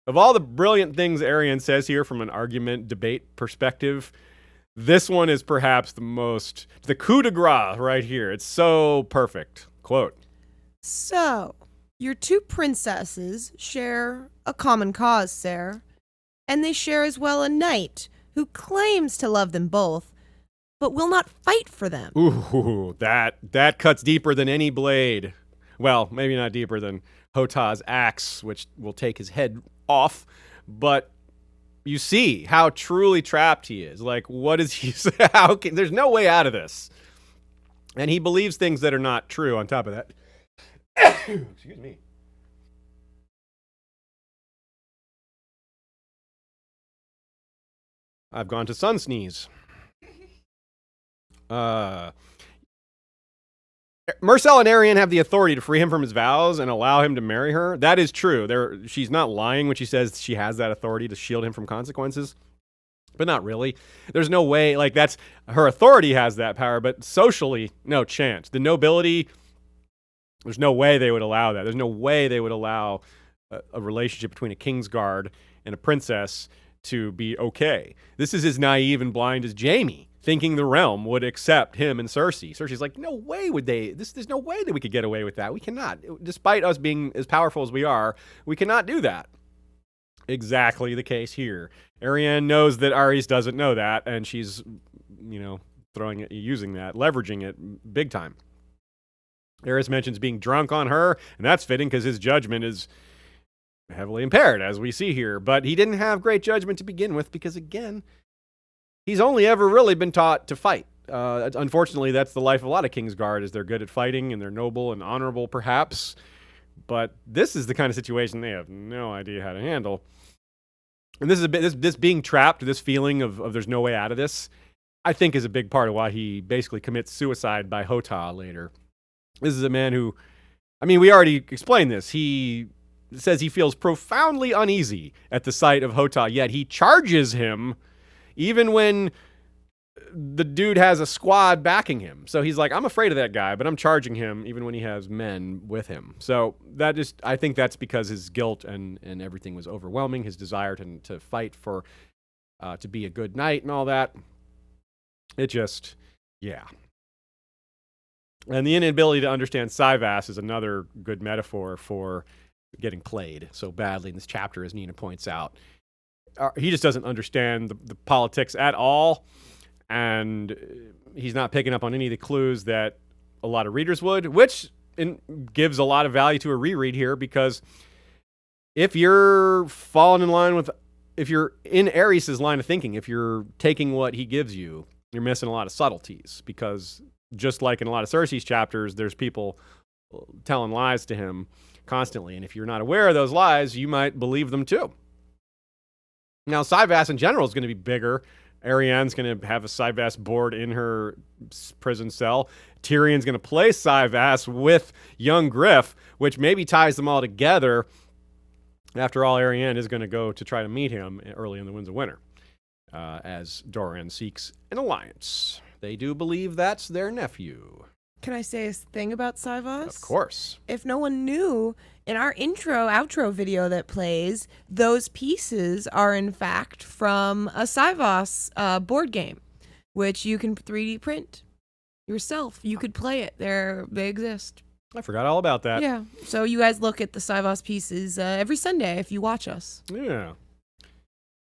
Of all the brilliant things Arianne says here from an argument debate perspective, this one is perhaps the coup de grace right here. It's so perfect. Quote, so, your two princesses share a common cause, sir, and they share as well a knight who claims to love them both, but will not fight for them. Ooh, that cuts deeper than any blade. Well, maybe not deeper than Hota's axe, which will take his head off, but you see how truly trapped he is. Like, what is he say? There's no way out of this. And he believes things that are not true on top of that. Excuse me. I've gone to sun sneeze. Myrcella and Arianne have the authority to free him from his vows and allow him to marry her. That is true. She's not lying when she says she has that authority to shield him from consequences, but not really. There's no way, like, that's her authority has that power, but socially, no chance. The nobility, there's no way they would allow that. There's no way they would allow a relationship between a Kingsguard and a princess to be okay. This is as naive and blind as Jaime, thinking the realm would accept him and Cersei. Cersei's like, no way would they. There's no way that we could get away with that. We cannot. Despite us being as powerful as we are, we cannot do that. Exactly the case here. Arianne knows that Aerys doesn't know that, and she's, using that, leveraging it big time. Aerys mentions being drunk on her, and that's fitting because his judgment is heavily impaired, as we see here. But he didn't have great judgment to begin with because, again, he's only ever really been taught to fight. Unfortunately, that's the life of a lot of Kingsguard, is they're good at fighting and they're noble and honorable, perhaps. But this is the kind of situation they have no idea how to handle. And this is this being trapped, this feeling of there's no way out of this, I think is a big part of why he basically commits suicide by Hota later. This is a man who, we already explained this. He says he feels profoundly uneasy at the sight of Hota, yet he charges him even when the dude has a squad backing him. So he's like, I'm afraid of that guy, but I'm charging him even when he has men with him. So I think that's because his guilt and everything was overwhelming, his desire to fight for, to be a good knight and all that. It just, yeah. And the inability to understand Syvas is another good metaphor for getting played so badly in this chapter, as Nina points out. He just doesn't understand the politics at all, and he's not picking up on any of the clues that a lot of readers would, which gives a lot of value to a reread here, because if you're falling in line with, if you're in Aerys' line of thinking, if you're taking what he gives you, you're missing a lot of subtleties, because just like in a lot of Cersei's chapters, there's people telling lies to him constantly, and if you're not aware of those lies, you might believe them too. Now, Syvas in general is going to be bigger. Arianne's going to have a Syvas board in her prison cell. Tyrion's going to play Syvas with young Griff, which maybe ties them all together. After all, Arianne is going to go to try to meet him early in the Winds of Winter, as Doran seeks an alliance. They do believe that's their nephew. Can I say a thing about Syvas? Of course. If no one knew, in our outro video that plays, those pieces are in fact from a Syvas board game, which you can 3D print yourself. You could play it. They exist. I forgot all about that. Yeah. So you guys look at the Syvas pieces every Sunday if you watch us. Yeah.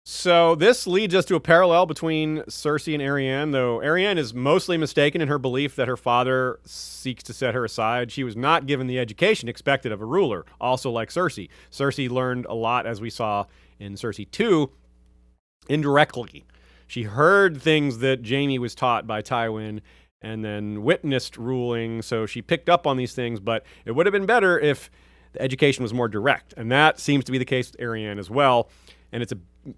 So this leads us to a parallel between Cersei and Arianne, though Arianne is mostly mistaken in her belief that her father seeks to set her aside. She was not given the education expected of a ruler, also like Cersei. Cersei learned a lot, as we saw in Cersei 2, indirectly. She heard things that Jaime was taught by Tywin and then witnessed ruling, so she picked up on these things, but it would have been better if the education was more direct, and that seems to be the case with Arianne as well. And it's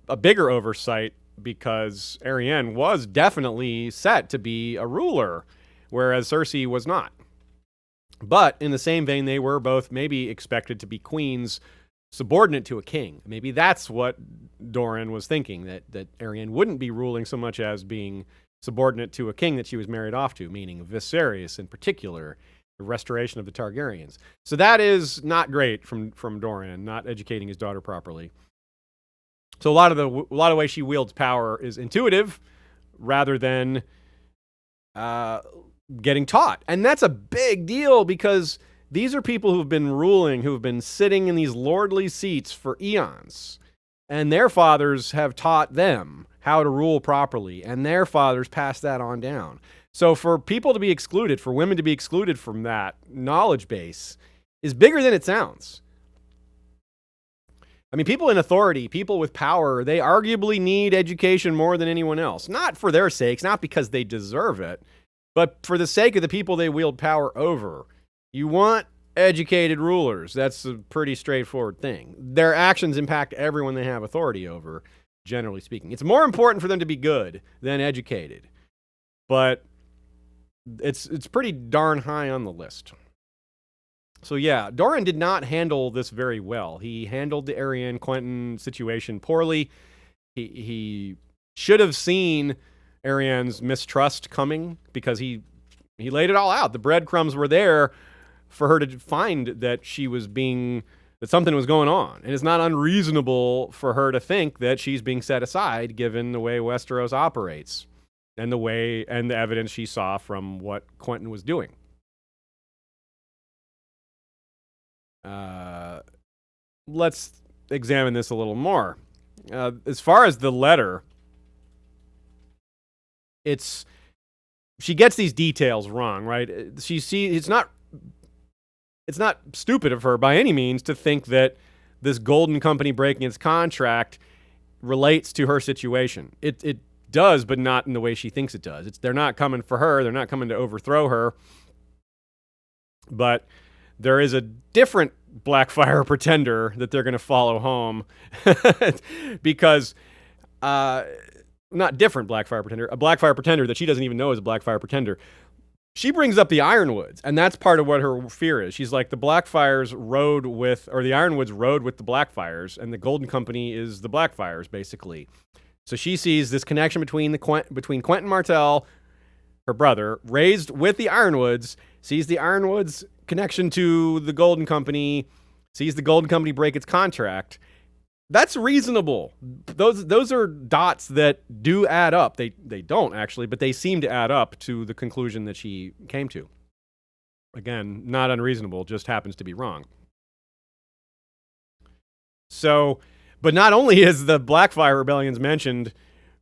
a bigger oversight, because Arianne was definitely set to be a ruler, whereas Cersei was not. But in the same vein, they were both maybe expected to be queens subordinate to a king. Maybe that's what Doran was thinking, that Arianne wouldn't be ruling so much as being subordinate to a king that she was married off to, meaning Viserys in particular, the restoration of the Targaryens. So that is not great from Doran, not educating his daughter properly. So a lot of ways she wields power is intuitive rather than getting taught. And that's a big deal, because these are people who've been ruling, who've been sitting in these lordly seats for eons. And their fathers have taught them how to rule properly, and their fathers passed that on down. So for people to be excluded, for women to be excluded from that knowledge base, is bigger than it sounds. I mean, people in authority, people with power, they arguably need education more than anyone else. Not for their sakes, not because they deserve it, but for the sake of the people they wield power over. You want educated rulers. That's a pretty straightforward thing. Their actions impact everyone they have authority over, generally speaking. It's more important for them to be good than educated, but it's pretty darn high on the list. So yeah, Doran did not handle this very well. He handled the Arianne Quentin situation poorly. He should have seen Arianne's mistrust coming, because he laid it all out. The breadcrumbs were there for her to find that that something was going on. And it's not unreasonable for her to think that she's being set aside, given the way Westeros operates and the evidence she saw from what Quentin was doing. Let's examine this a little more. As far as the letter, she gets these details wrong, right? It's not stupid of her by any means to think that this Golden Company breaking its contract relates to her situation. It does, but not in the way she thinks it does. They're not coming for her. They're not coming to overthrow her. But there is a different Blackfire pretender that they're going to follow home because, not different Blackfire pretender, a Blackfire pretender that she doesn't even know is a Blackfire pretender. She brings up the Ironwoods, and that's part of what her fear is. She's like, the Ironwoods rode with the Blackfires, and the Golden Company is the Blackfires, basically. So she sees this connection between Quentin Martell, her brother, raised with the Ironwoods, sees the Ironwoods connection to the Golden Company, sees the Golden Company break its contract. That's reasonable. Those are dots that do add up. They don't actually, but they seem to add up to the conclusion that she came to. Again, not unreasonable, just happens to be wrong. So, but not only is the Blackfire rebellions mentioned,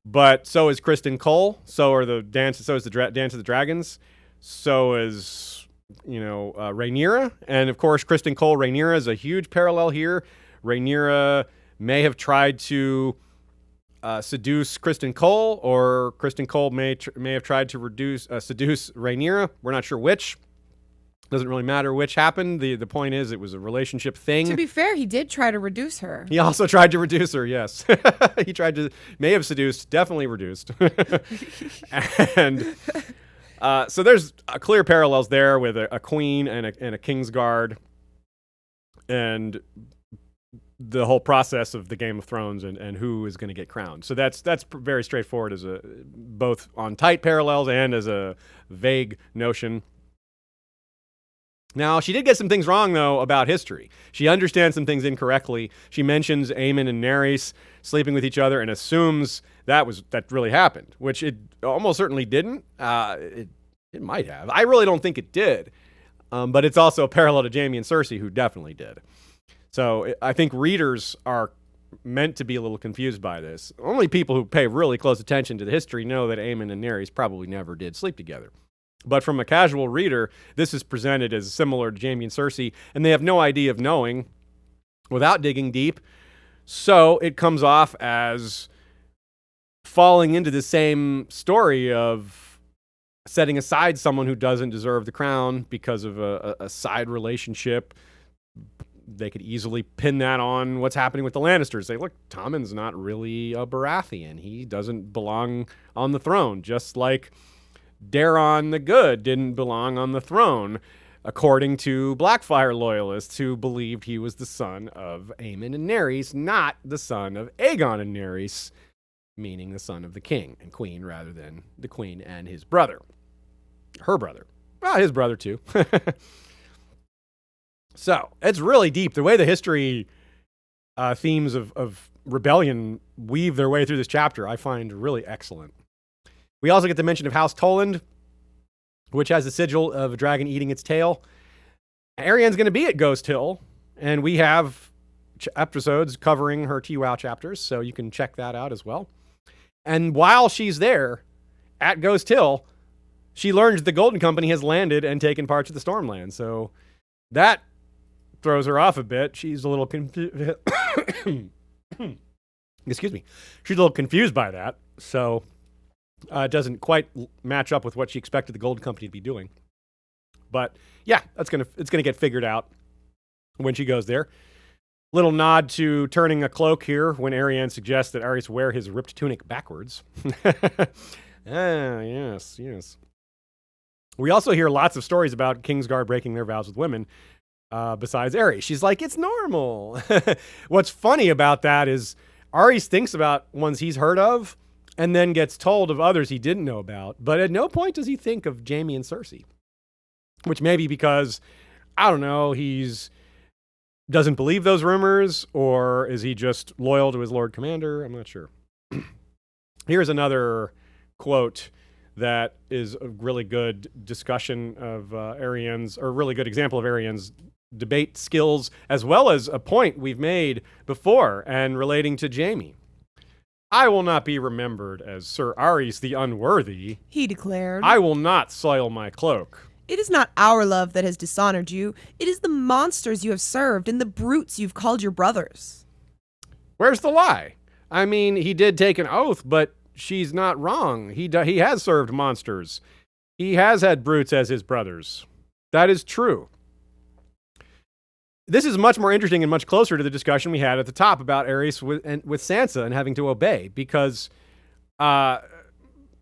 but so is Kristen Cole. So is the Dance of the Dragons. So is Rhaenyra, and of course Kristen Cole. Rhaenyra is a huge parallel here. Rhaenyra may have tried to seduce Kristen Cole, or Kristen Cole may have tried to seduce Rhaenyra. We're not sure which. Doesn't really matter which happened. The point is, it was a relationship thing. To be fair, he did try to reduce her. He also tried to reduce her, yes. He may have seduced, definitely reduced. And so there's clear parallels there with a queen and a Kingsguard, and the whole process of the Game of Thrones and who is going to get crowned. So that's very straightforward as both on tight parallels and as a vague notion. Now, she did get some things wrong, though, about history. She understands some things incorrectly. She mentions Aemon and Nerys sleeping with each other and assumes that really happened, which it almost certainly didn't. It might have. I really don't think it did. But it's also a parallel to Jaime and Cersei, who definitely did. So I think readers are meant to be a little confused by this. Only people who pay really close attention to the history know that Aemon and Nerys probably never did sleep together. But from a casual reader, this is presented as similar to Jaime and Cersei, and they have no idea of knowing without digging deep. So it comes off as falling into the same story of setting aside someone who doesn't deserve the crown because of a side relationship. They could easily pin that on what's happening with the Lannisters. Say, look, Tommen's not really a Baratheon. He doesn't belong on the throne, just like Daeron the Good didn't belong on the throne, according to Blackfire loyalists who believed he was the son of Aemon and Nerys, not the son of Aegon and Nerys, meaning the son of the king and queen rather than the queen and his brother. Her brother. Well, his brother too. So, it's really deep. The way the history themes of rebellion weave their way through this chapter, I find really excellent. We also get the mention of House Toland, which has the sigil of a dragon eating its tail. Arianne's going to be at Ghost Hill, and we have episodes covering her TWOW chapters, so you can check that out as well. And while she's there at Ghost Hill, she learns the Golden Company has landed and taken parts of the Stormland, so that throws her off a bit. She's a little confused. Excuse me. She's a little confused by that, so it doesn't quite match up with what she expected the Golden Company to be doing. But yeah, it's gonna get figured out when she goes there. Little nod to turning a cloak here when Arianne suggests that Aerys wear his ripped tunic backwards. Yes. We also hear lots of stories about Kingsguard breaking their vows with women, besides Aerys. She's like, it's normal. What's funny about that is Aerys thinks about ones he's heard of, and then gets told of others he didn't know about. But at no point does he think of Jaime and Cersei. Which may be because, I don't know, doesn't believe those rumors, or is he just loyal to his Lord Commander? I'm not sure. Here's another quote that is a really good discussion of Arianne's, or a really good example of Arianne's debate skills, as well as a point we've made before and relating to Jaime. I will not be remembered as Sir Aerys the Unworthy, he declared. I will not soil my cloak. It is not our love that has dishonored you. It is the monsters you have served and the brutes you've called your brothers. Where's the lie? I mean, he did take an oath, but she's not wrong. He has served monsters. He has had brutes as his brothers. That is true. This is much more interesting and much closer to the discussion we had at the top about Aerys with Sansa and having to obey, because, not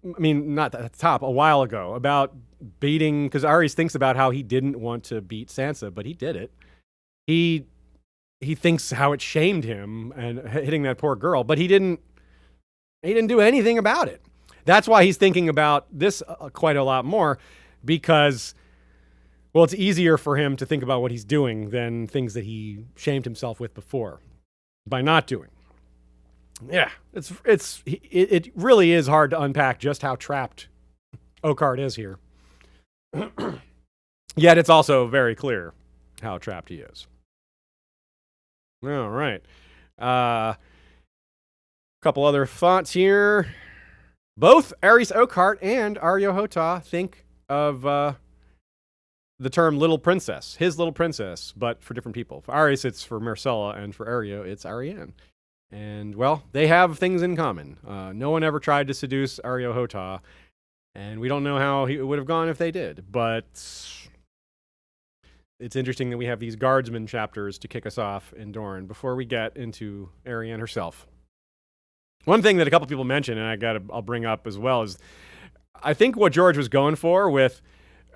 at the top, a while ago, about beating, because Aerys thinks about how he didn't want to beat Sansa, but he did it. He thinks how it shamed him and hitting that poor girl, but he didn't do anything about it. That's why he's thinking about this quite a lot more, because, well, it's easier for him to think about what he's doing than things that he shamed himself with before by not doing. Yeah, it really is hard to unpack just how trapped Oakheart is here. Yet it's also very clear how trapped he is. All right. Couple other thoughts here. Both Aerys Oakheart and Arya Hotah think of the term little princess, his little princess, but for different people. For Aerys, it's for Myrcella, and for Arya, it's Arianne. And, well, they have things in common. No one ever tried to seduce Arya Hotah, and we don't know how it would have gone if they did. But it's interesting that we have these guardsman chapters to kick us off in Dorne before we get into Arianne herself. One thing that a couple people mentioned, and I'll bring up as well, is I think what George was going for with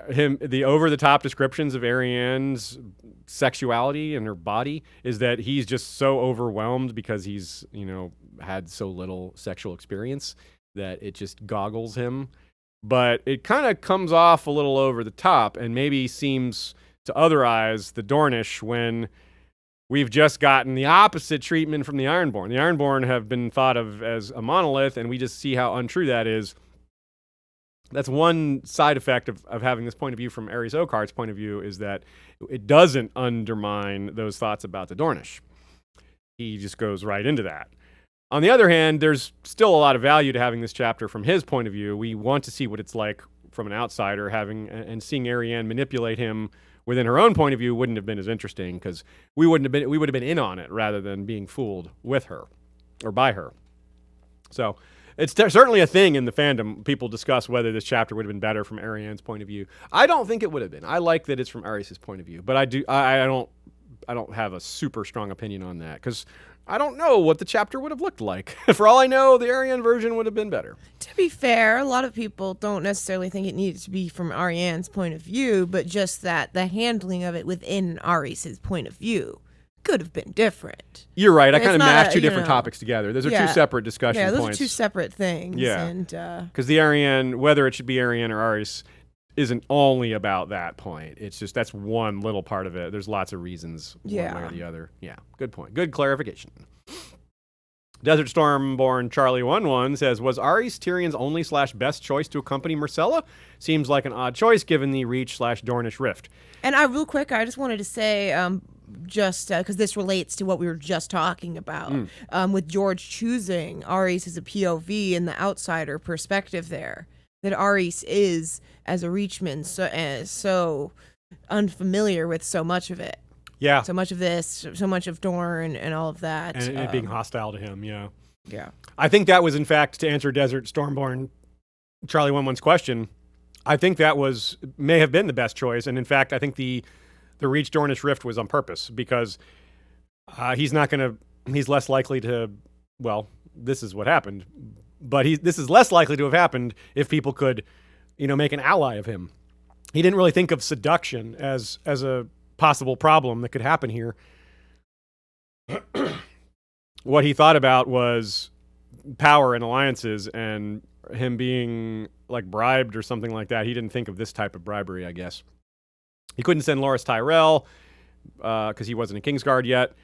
the over-the-top descriptions of Arianne's sexuality and her body is that he's just so overwhelmed because he's, had so little sexual experience that it just goggles him. But it kind of comes off a little over the top and maybe seems to other eyes the Dornish when we've just gotten the opposite treatment from the Ironborn. The Ironborn have been thought of as a monolith, and we just see how untrue that is. That's one side effect of having this point of view from Aerys Oakheart's point of view, is that it doesn't undermine those thoughts about the Dornish. He just goes right into that. On the other hand, there's still a lot of value to having this chapter from his point of view. We want to see what it's like from an outsider, and seeing Arianne manipulate him within her own point of view wouldn't have been as interesting, because we would have been in on it rather than being fooled with her or by her. So it's certainly a thing in the fandom. People discuss whether this chapter would have been better from Arianne's point of view. I don't think it would have been. I like that it's from Aerys' point of view, but I don't have a super strong opinion on that, because I don't know what the chapter would have looked like. For all I know, the Arianne version would have been better. To be fair, a lot of people don't necessarily think it needed to be from Arianne's point of view, but just that the handling of it within Aerys' point of view could have been different. You're right. I kind of mashed two different topics together. Those are two separate discussion points. Yeah, those are two separate things. Yeah. And because the Arianne, whether it should be Arianne or Aerys, isn't only about that point. It's just that's one little part of it. There's lots of reasons one way or the other. Yeah, good point. Good clarification. Desert Stormborn Charlie11 says, was Aerys Tyrion's only / best choice to accompany Myrcella? Seems like an odd choice given the Reach / Dornish rift. And real quick, I just wanted to say, just because this relates to what we were just talking about, with George choosing Aerys as a POV and the outsider perspective there, that Aerys is, as a Reachman, so unfamiliar with so much of it. Yeah. So much of this, so much of Dorne and all of that. And it being hostile to him, yeah. Yeah. I think that was, in fact, to answer Desert Stormborn Charlie11's question, I think that may have been the best choice. And in fact, I think the Reach Dornish rift was on purpose, because he's less likely to, well, this is what happened. But this is less likely to have happened if people could, make an ally of him. He didn't really think of seduction as a possible problem that could happen here. What he thought about was power and alliances, and him being like bribed or something like that. He didn't think of this type of bribery, I guess. He couldn't send Loras Tyrell because he wasn't a Kingsguard yet.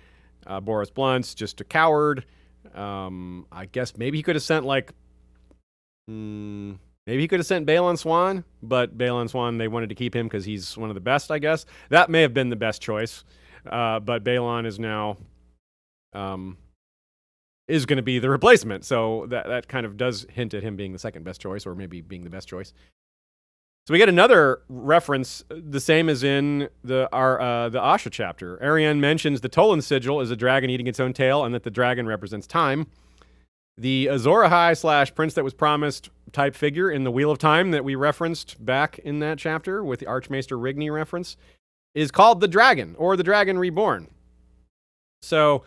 Boris Blunt's just a coward. I guess maybe he could have sent Balon Swan, but Balon Swan, they wanted to keep him because he's one of the best, I guess. That may have been the best choice, but Balon is now is going to be the replacement, so that kind of does hint at him being the second best choice, or maybe being the best choice. So we get another reference, the same as in the Asha chapter. Arianne mentions the Tolan sigil is a dragon eating its own tail, and that the dragon represents time. The Azor Ahai / Prince that was promised type figure in the Wheel of Time that we referenced back in that chapter with the Archmaester Rigney reference is called the Dragon, or the Dragon Reborn. So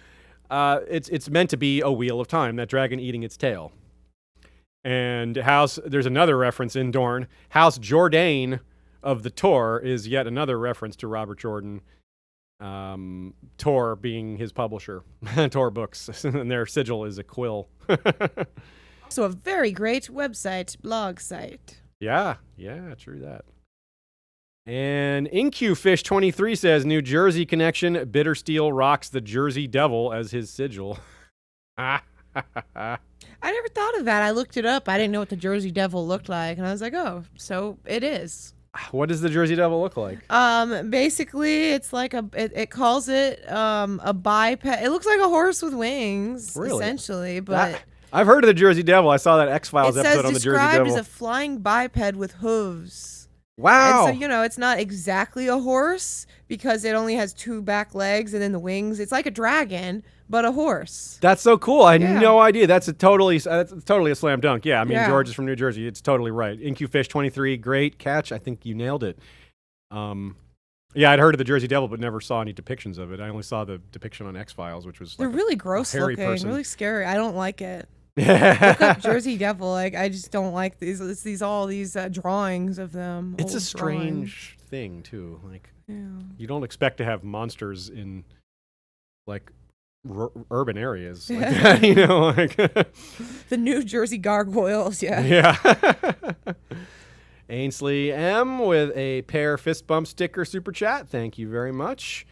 it's meant to be a Wheel of Time, that dragon eating its tail. And there's another reference in Dorne. House Jourdain of the Tor is yet another reference to Robert Jordan. Tor being his publisher, Tor Books, and their sigil is a quill. So a very great blog site. Yeah, true that. And InQFish23 says, New Jersey connection, Bittersteel rocks the Jersey Devil as his sigil. I never thought of that. I looked it up. I didn't know what the Jersey Devil looked like, and I was like, oh, so it is. What does the Jersey Devil look like? Basically, it's like it calls it a biped. It looks like a horse with wings, Really? essentially. But I've heard of the Jersey Devil. I saw that X-Files it episode says on the Jersey described Devil. as a flying biped with hooves. Wow. And so, it's not exactly a horse because it only has 2 back legs and then the wings. It's like a dragon, but a horse. That's so cool. I had Yeah. no idea. That's totally a slam dunk. Yeah, I mean, Yeah. George is from New Jersey. It's totally right. InQFish23, great catch. I think you nailed it. Yeah, I'd heard of the Jersey Devil, but never saw any depictions of it. I only saw the depiction on X-Files, which was They're like really gross hairy looking, person. really scary. I don't like it. Look up Jersey Devil. Like, I just don't like these. It's these drawings of them. It's a old strange thing too. Like, you don't expect to have monsters in like urban areas like that, like The New Jersey gargoyles. Yeah. yeah. Ainsley M with a pair fist bump sticker super chat. Thank you very much.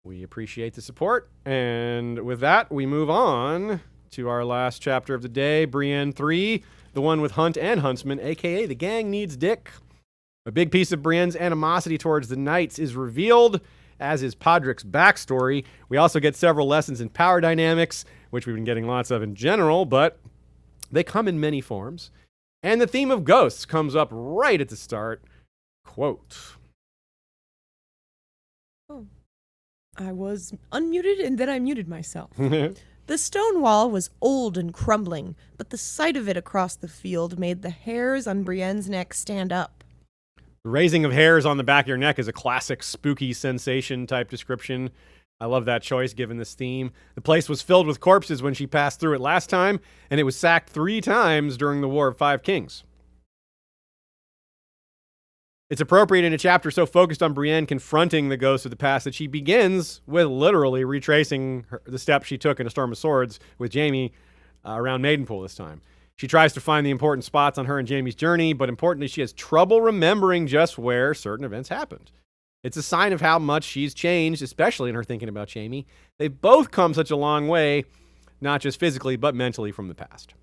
We appreciate the support. And with that, we move on to our last chapter of the day, Brienne 3, the one with Hunt and Huntsman, aka The Gang Needs Dick. A big piece of Brienne's animosity towards the Knights is revealed, as is Podrick's backstory. We also get several lessons in power dynamics, which we've been getting lots of in general, but they come in many forms. And the theme of ghosts comes up right at the start. Quote. Oh. I was unmuted and then I muted myself. The stone wall was old and crumbling, but the sight of it across the field made the hairs on Brienne's neck stand up. The raising of hairs on the back of your neck is a classic spooky sensation type description. I love that choice given this theme. The place was filled with corpses when she passed through it last time, and it was sacked 3 times during the War of 5 Kings. It's appropriate in a chapter so focused on Brienne confronting the ghosts of the past that she begins with literally retracing the steps she took in A Storm of Swords with Jaime around Maidenpool this time. She tries to find the important spots on her and Jaime's journey, but importantly, she has trouble remembering just where certain events happened. It's a sign of how much she's changed, especially in her thinking about Jaime. They've both come such a long way, not just physically, but mentally from the past.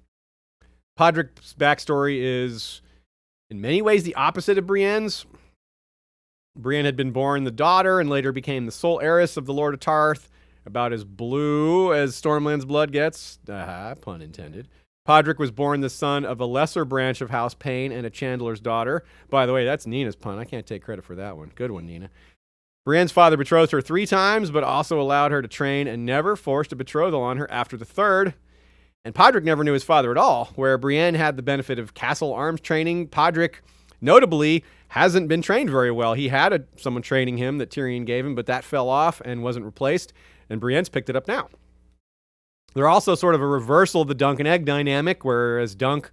Podrick's backstory is in many ways the opposite of Brienne's. Brienne had been born the daughter and later became the sole heiress of the Lord of Tarth, about as blue as Stormland's blood gets. Pun intended. Podrick was born the son of a lesser branch of House Payne and a Chandler's daughter. By the way, that's Nina's pun. I can't take credit for that one. Good one, Nina. Brienne's father betrothed her 3 times, but also allowed her to train and never forced a betrothal on her after the 3rd. And Podrick never knew his father at all. Where Brienne had the benefit of castle arms training, Podrick, notably, hasn't been trained very well. He had someone training him that Tyrion gave him, but that fell off and wasn't replaced, and Brienne's picked it up now. They're also sort of a reversal of the Dunk and Egg dynamic, whereas Dunk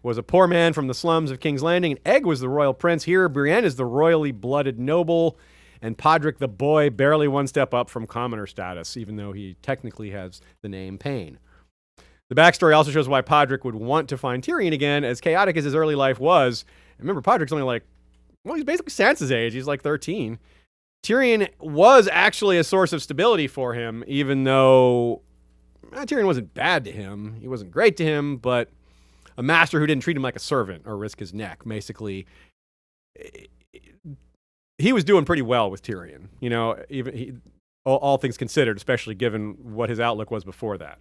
was a poor man from the slums of King's Landing, and Egg was the royal prince. Here, Brienne is the royally blooded noble, and Podrick the boy, barely one step up from commoner status, even though he technically has the name Payne. The backstory also shows why Podrick would want to find Tyrion again, as chaotic as his early life was. Remember, Podrick's only he's basically Sansa's age. He's like 13. Tyrion was actually a source of stability for him, even though Tyrion wasn't bad to him. He wasn't great to him, but a master who didn't treat him like a servant or risk his neck. Basically, he was doing pretty well with Tyrion, even all things considered, especially given what his outlook was before that.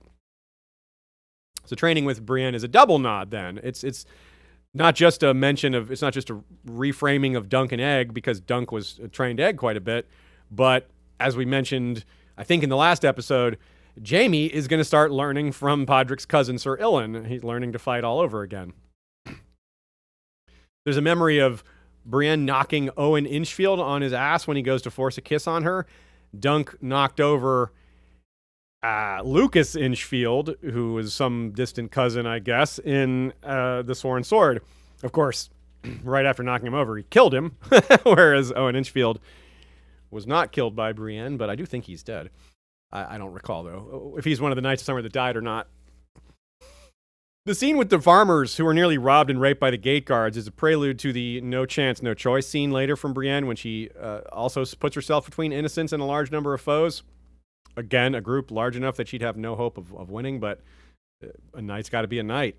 So training with Brienne is a double nod then. It's not just a mention of, it's not just a reframing of Dunk and Egg, because Dunk was a trained Egg quite a bit, but as we mentioned, I think in the last episode, Jaime is going to start learning from Podrick's cousin, Sir Ilyn. He's learning to fight all over again. There's a memory of Brienne knocking Owen Inchfield on his ass when he goes to force a kiss on her. Dunk knocked over Lucas Inchfield, who was some distant cousin, I guess, in the Sworn Sword. Of course, right after knocking him over, he killed him, whereas Owen Inchfield was not killed by Brienne, but I do think he's dead. I don't recall, though, if he's one of the Knights of Summer that died or not. The scene with the farmers who were nearly robbed and raped by the gate guards is a prelude to the no chance, no choice scene later from Brienne, when she also puts herself between innocents and a large number of foes. Again, a group large enough that she'd have no hope of winning, but a knight's got to be a knight.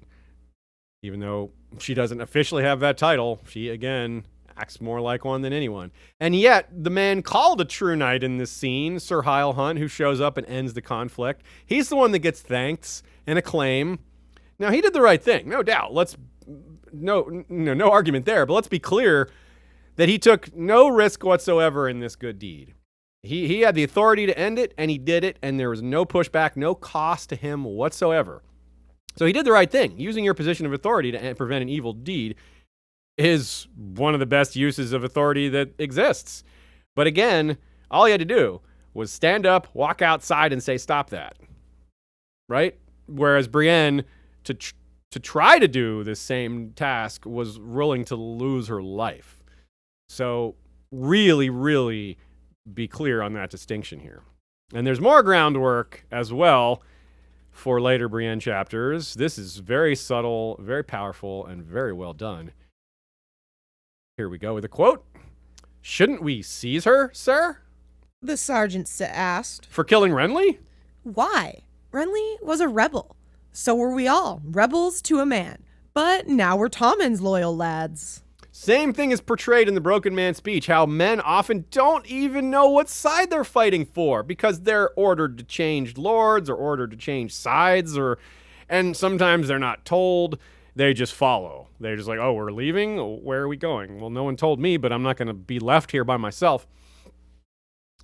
Even though she doesn't officially have that title, she, again, acts more like one than anyone. And yet, the man called a true knight in this scene, Sir Hyle Hunt, who shows up and ends the conflict, he's the one that gets thanks and acclaim. Now, he did the right thing, no doubt. No argument there, but let's be clear that he took no risk whatsoever in this good deed. He had the authority to end it, and he did it, and there was no pushback, no cost to him whatsoever. So he did the right thing. Using your position of authority to prevent an evil deed is one of the best uses of authority that exists. But again, all he had to do was stand up, walk outside, and say, stop that. Right? Whereas Brienne, to try to do this same task, was willing to lose her life. So really, really be clear on that distinction here. And there's more groundwork as well for later Brienne chapters. This is very subtle, very powerful, and very well done. Here we go with a quote. "Shouldn't we seize her, sir?" The sergeant asked. "For killing Renly?" Why? Renly was a rebel. So were we all, rebels to a man. But now we're Tommen's loyal lads. Same thing is portrayed in the Broken Man speech, how men often don't even know what side they're fighting for because they're ordered to change lords or ordered to change sides, and sometimes they're not told. They just follow. They're just like, oh, we're leaving? Where are we going? Well, no one told me, but I'm not going to be left here by myself.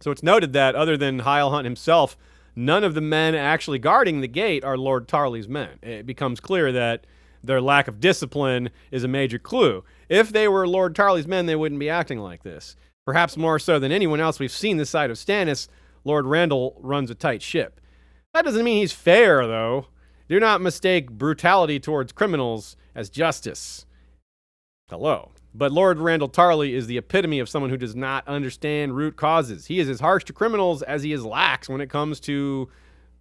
So it's noted that other than Hyle Hunt himself, none of the men actually guarding the gate are Lord Tarley's men. It becomes clear that their lack of discipline is a major clue. If they were Lord Tarley's men, they wouldn't be acting like this. Perhaps more so than anyone else we've seen this side of Stannis, Lord Randall runs a tight ship. That doesn't mean he's fair, though. Do not mistake brutality towards criminals as justice. Hello. But Lord Randall Tarley is the epitome of someone who does not understand root causes. He is as harsh to criminals as he is lax when it comes to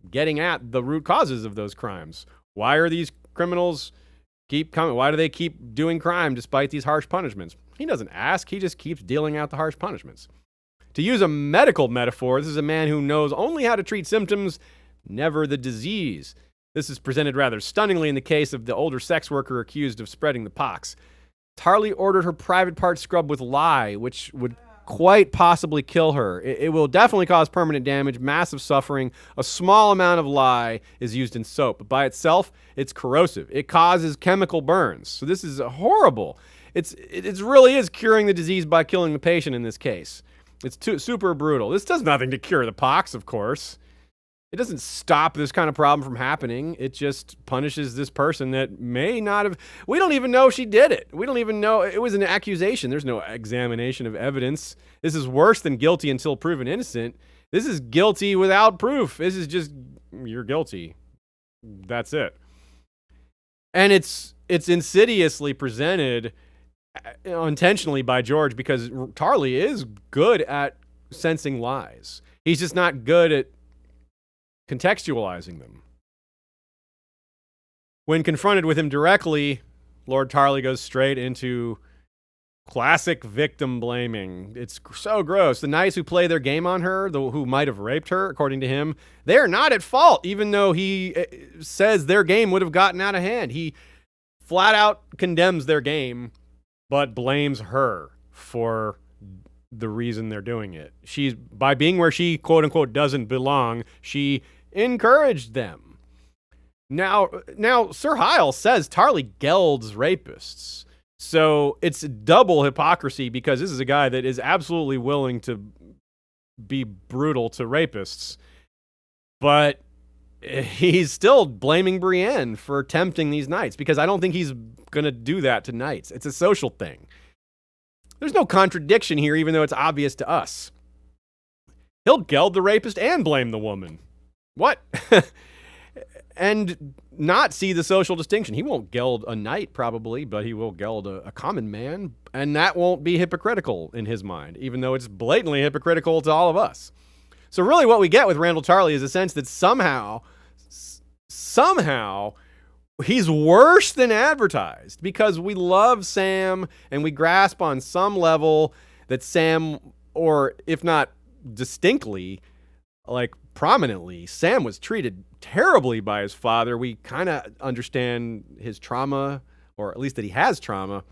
getting at the root causes of those crimes. Why are these criminals keep coming? Why do they keep doing crime despite these harsh punishments? He doesn't ask. He just keeps dealing out the harsh punishments. To use a medical metaphor, this is a man who knows only how to treat symptoms, never the disease. This is presented rather stunningly in the case of the older sex worker accused of spreading the pox. Tarley ordered her private part scrubbed with lye, which would quite possibly kill her. It will definitely cause permanent damage, massive suffering. A small amount of lye is used in soap, but by itself, it's corrosive. It causes chemical burns. So this is horrible. It really is curing the disease by killing the patient in this case. It's super brutal. This does nothing to cure the pox, of course. It doesn't stop this kind of problem from happening. It just punishes this person that may not have... We don't even know she did it. We don't even know... It was an accusation. There's no examination of evidence. This is worse than guilty until proven innocent. This is guilty without proof. This is just, you're guilty. That's it. And it's insidiously presented intentionally by George because Tarley is good at sensing lies. He's just not good at contextualizing them. When confronted with him directly, Lord Tarley goes straight into classic victim blaming. It's so gross. The knights who play their game on her, who might have raped her, according to him, they are not at fault, even though he says their game would have gotten out of hand. He flat out condemns their game, but blames her for the reason they're doing it. She's, by being where she, quote unquote, doesn't belong, she encouraged them. Now Sir Hyle says Tarley gelds rapists. So it's double hypocrisy because this is a guy that is absolutely willing to be brutal to rapists. But he's still blaming Brienne for tempting these knights because I don't think he's going to do that to knights. It's a social thing. There's no contradiction here, even though it's obvious to us. He'll geld the rapist and blame the woman. What? And not see the social distinction. He won't geld a knight, probably, but he will geld a common man, and that won't be hypocritical in his mind, even though it's blatantly hypocritical to all of us. So really what we get with Randall Tarley is a sense that somehow, he's worse than advertised because we love Sam and we grasp on some level that Sam, or if not distinctly, like prominently, Sam was treated terribly by his father. We kind of understand his trauma, or at least that he has trauma.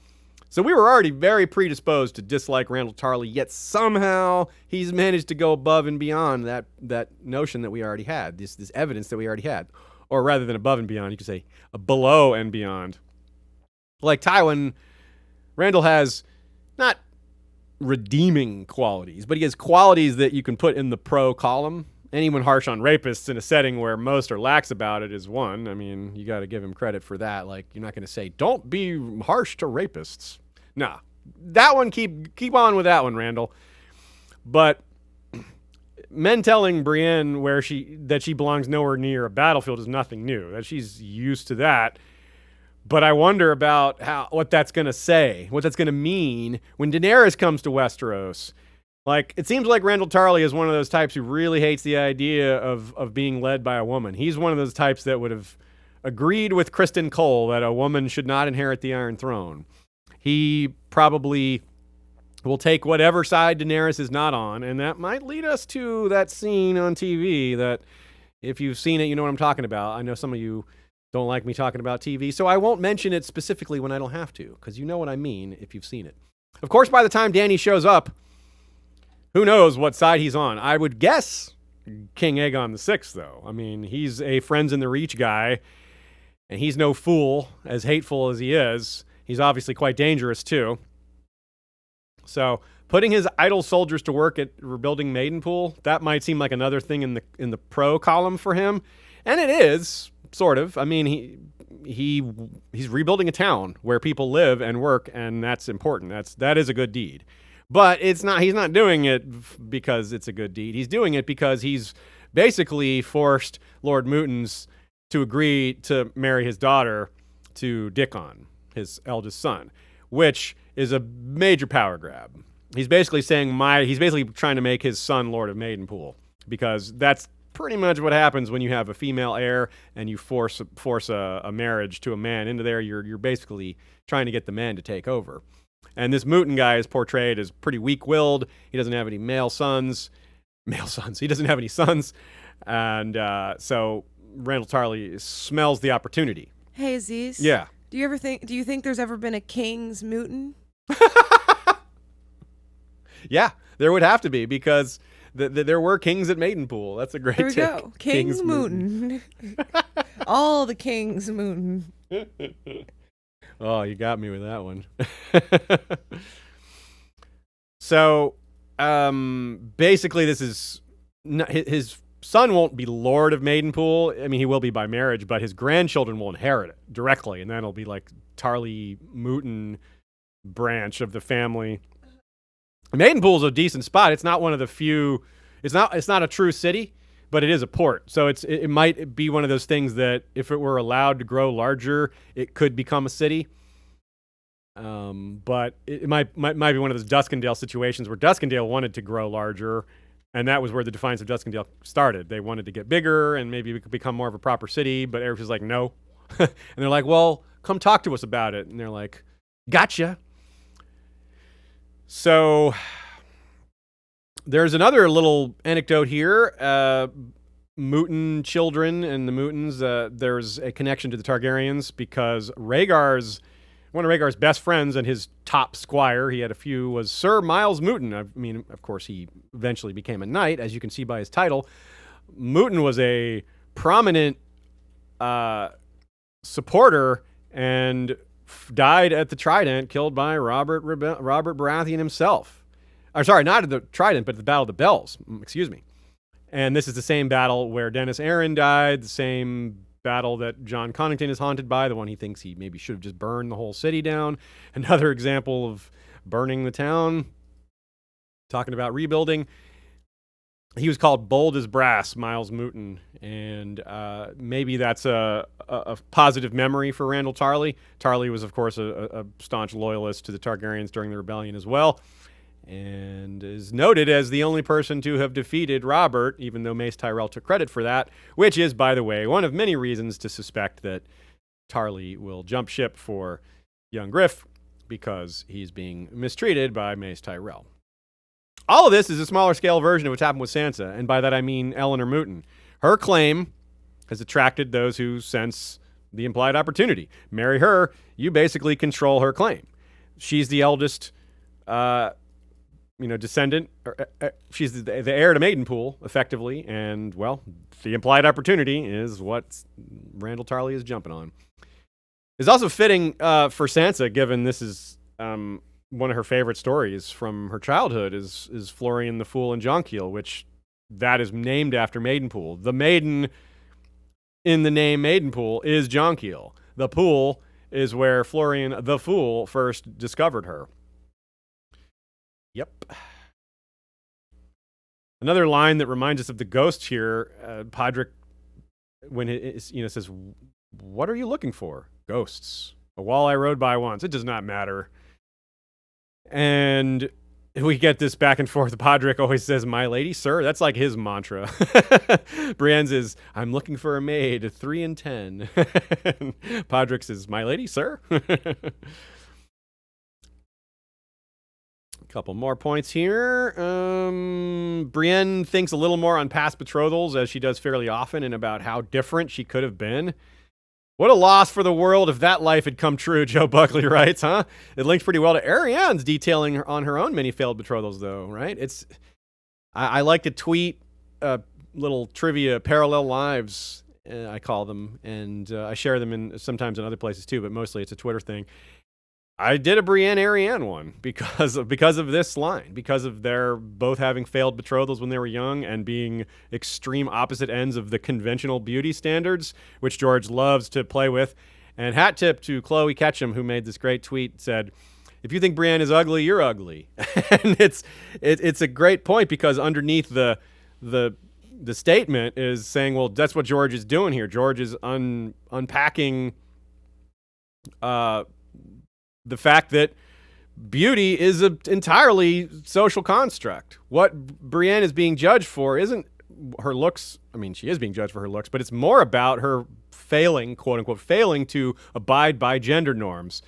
So we were already very predisposed to dislike Randall Tarley, yet somehow he's managed to go above and beyond that notion that we already had, this evidence that we already had. Or rather than above and beyond, you could say below and beyond. Like Tywin, Randall has not redeeming qualities, but he has qualities that you can put in the pro column. Anyone harsh on rapists in a setting where most are lax about it is one. I mean, you got to give him credit for that. Like, you're not going to say, don't be harsh to rapists. Nah, that one, keep on with that one, Randall. But men telling Brienne that she belongs nowhere near a battlefield is nothing new. That she's used to that. But I wonder about what that's going to say, what that's going to mean when Daenerys comes to Westeros. Like, it seems like Randall Tarley is one of those types who really hates the idea of being led by a woman. He's one of those types that would have agreed with Kristen Cole that a woman should not inherit the Iron Throne. He probably will take whatever side Daenerys is not on, and that might lead us to that scene on TV that, if you've seen it, you know what I'm talking about. I know some of you don't like me talking about TV, so I won't mention it specifically when I don't have to, because you know what I mean if you've seen it. Of course, by the time Dany shows up, who knows what side he's on. I would guess King Aegon VI, though. I mean, he's a Friends in the Reach guy, and he's no fool, as hateful as he is. He's obviously quite dangerous, too. So, putting his idle soldiers to work at rebuilding Maidenpool, that might seem like another thing in the pro column for him. And it is, sort of. I mean, he's rebuilding a town where people live and work, and that's important. That is a good deed. But he's not doing it because it's a good deed. He's doing it because he's basically forced Lord Mootons to agree to marry his daughter to Dickon, his eldest son, which is a major power grab. He's basically he's basically trying to make his son Lord of Maidenpool, because that's pretty much what happens when you have a female heir and you force a marriage to a man into there. You're basically trying to get the man to take over. And this Mooten guy is portrayed as pretty weak-willed. He doesn't have any male sons. He doesn't have any sons. And so Randall Tarley smells the opportunity. Hey, Aziz. Yeah. Do you think there's ever been a King's Mooten? Yeah, there would have to be, because there were kings at Maidenpool. That's a great There we take. go. King's Mooten. All the King's Mooten. Oh, you got me with that one. So, basically, this is his son won't be Lord of Maidenpool. I mean, he will be by marriage, but his grandchildren will inherit it directly, and that'll be like Tarley Mooten branch of the family. Maidenpool's a decent spot. It's not one of the few. It's not a true city, but it is a port. So it might be one of those things that if it were allowed to grow larger, it could become a city. But it might be one of those Duskendale situations where Duskendale wanted to grow larger, and that was where the Defiance of Duskendale started. They wanted to get bigger and maybe we could become more of a proper city, but Eric was like, no. And they're like, well, come talk to us about it. And they're like, gotcha. So there's another little anecdote here. Mooten children and the Mootons, there's a connection to the Targaryens because one of Rhaegar's best friends and his top squire, he had a few, was Sir Miles Mooten. I mean, of course, he eventually became a knight, as you can see by his title. Mooten was a prominent supporter and died at the Trident, killed by Robert Baratheon himself. Or sorry, not at the Trident, but at the Battle of the Bells. Excuse me. And this is the same battle where Dennis Aaron died, the same battle that John Connington is haunted by, the one he thinks he maybe should have just burned the whole city down. Another example of burning the town. Talking about rebuilding. He was called Bold as Brass, Miles Mooten, and maybe that's a positive memory for Randall Tarley. Tarley was, of course, a staunch loyalist to the Targaryens during the rebellion as well, and is noted as the only person to have defeated Robert, even though Mace Tyrell took credit for that, which is, by the way, one of many reasons to suspect that Tarley will jump ship for young Griff because he's being mistreated by Mace Tyrell. All of this is a smaller scale version of what's happened with Sansa, and by that I mean Eleanor Mooten. Her claim has attracted those who sense the implied opportunity. Marry her, you basically control her claim. she's the eldest, descendant. She's the heir to Maidenpool, effectively, and well, the implied opportunity is what Randall Tarley is jumping on. It's also fitting for Sansa, given this is one of her favorite stories from her childhood is Florian the Fool and Jonquil, which that is named after Maidenpool. The maiden in the name Maidenpool is Jonquil. The pool is where Florian the Fool first discovered her. Yep. Another line that reminds us of the ghost here, Podrick, when it says, "What are you looking for?" "Ghosts. A wall I rode by once. It does not matter." And we get this back and forth. Podrick always says, "My lady, sir." That's like his mantra. Brienne's is, "I'm looking for a maid, 3 and 10. Podrick says, "My lady, sir." Couple more points here. Brienne thinks a little more on past betrothals, as she does fairly often, and about how different she could have been. What a loss for the world if that life had come true, Joe Buckley writes, huh? It links pretty well to Ariane's detailing on her own many failed betrothals, though, right? I like to tweet little trivia parallel lives, I call them, and I share them sometimes in other places too, but mostly it's a Twitter thing. I did a Brienne Ariane one because of this line, because of their both having failed betrothals when they were young and being extreme opposite ends of the conventional beauty standards, which George loves to play with. And hat tip to Chloe Ketchum, who made this great tweet, said, "If you think Brienne is ugly, you're ugly." And it's a great point, because underneath the statement is saying, well, that's what George is doing here. George is unpacking the fact that beauty is an entirely social construct. What Brienne is being judged for isn't her looks. I mean, she is being judged for her looks, but it's more about her failing, quote unquote, failing to abide by gender norms,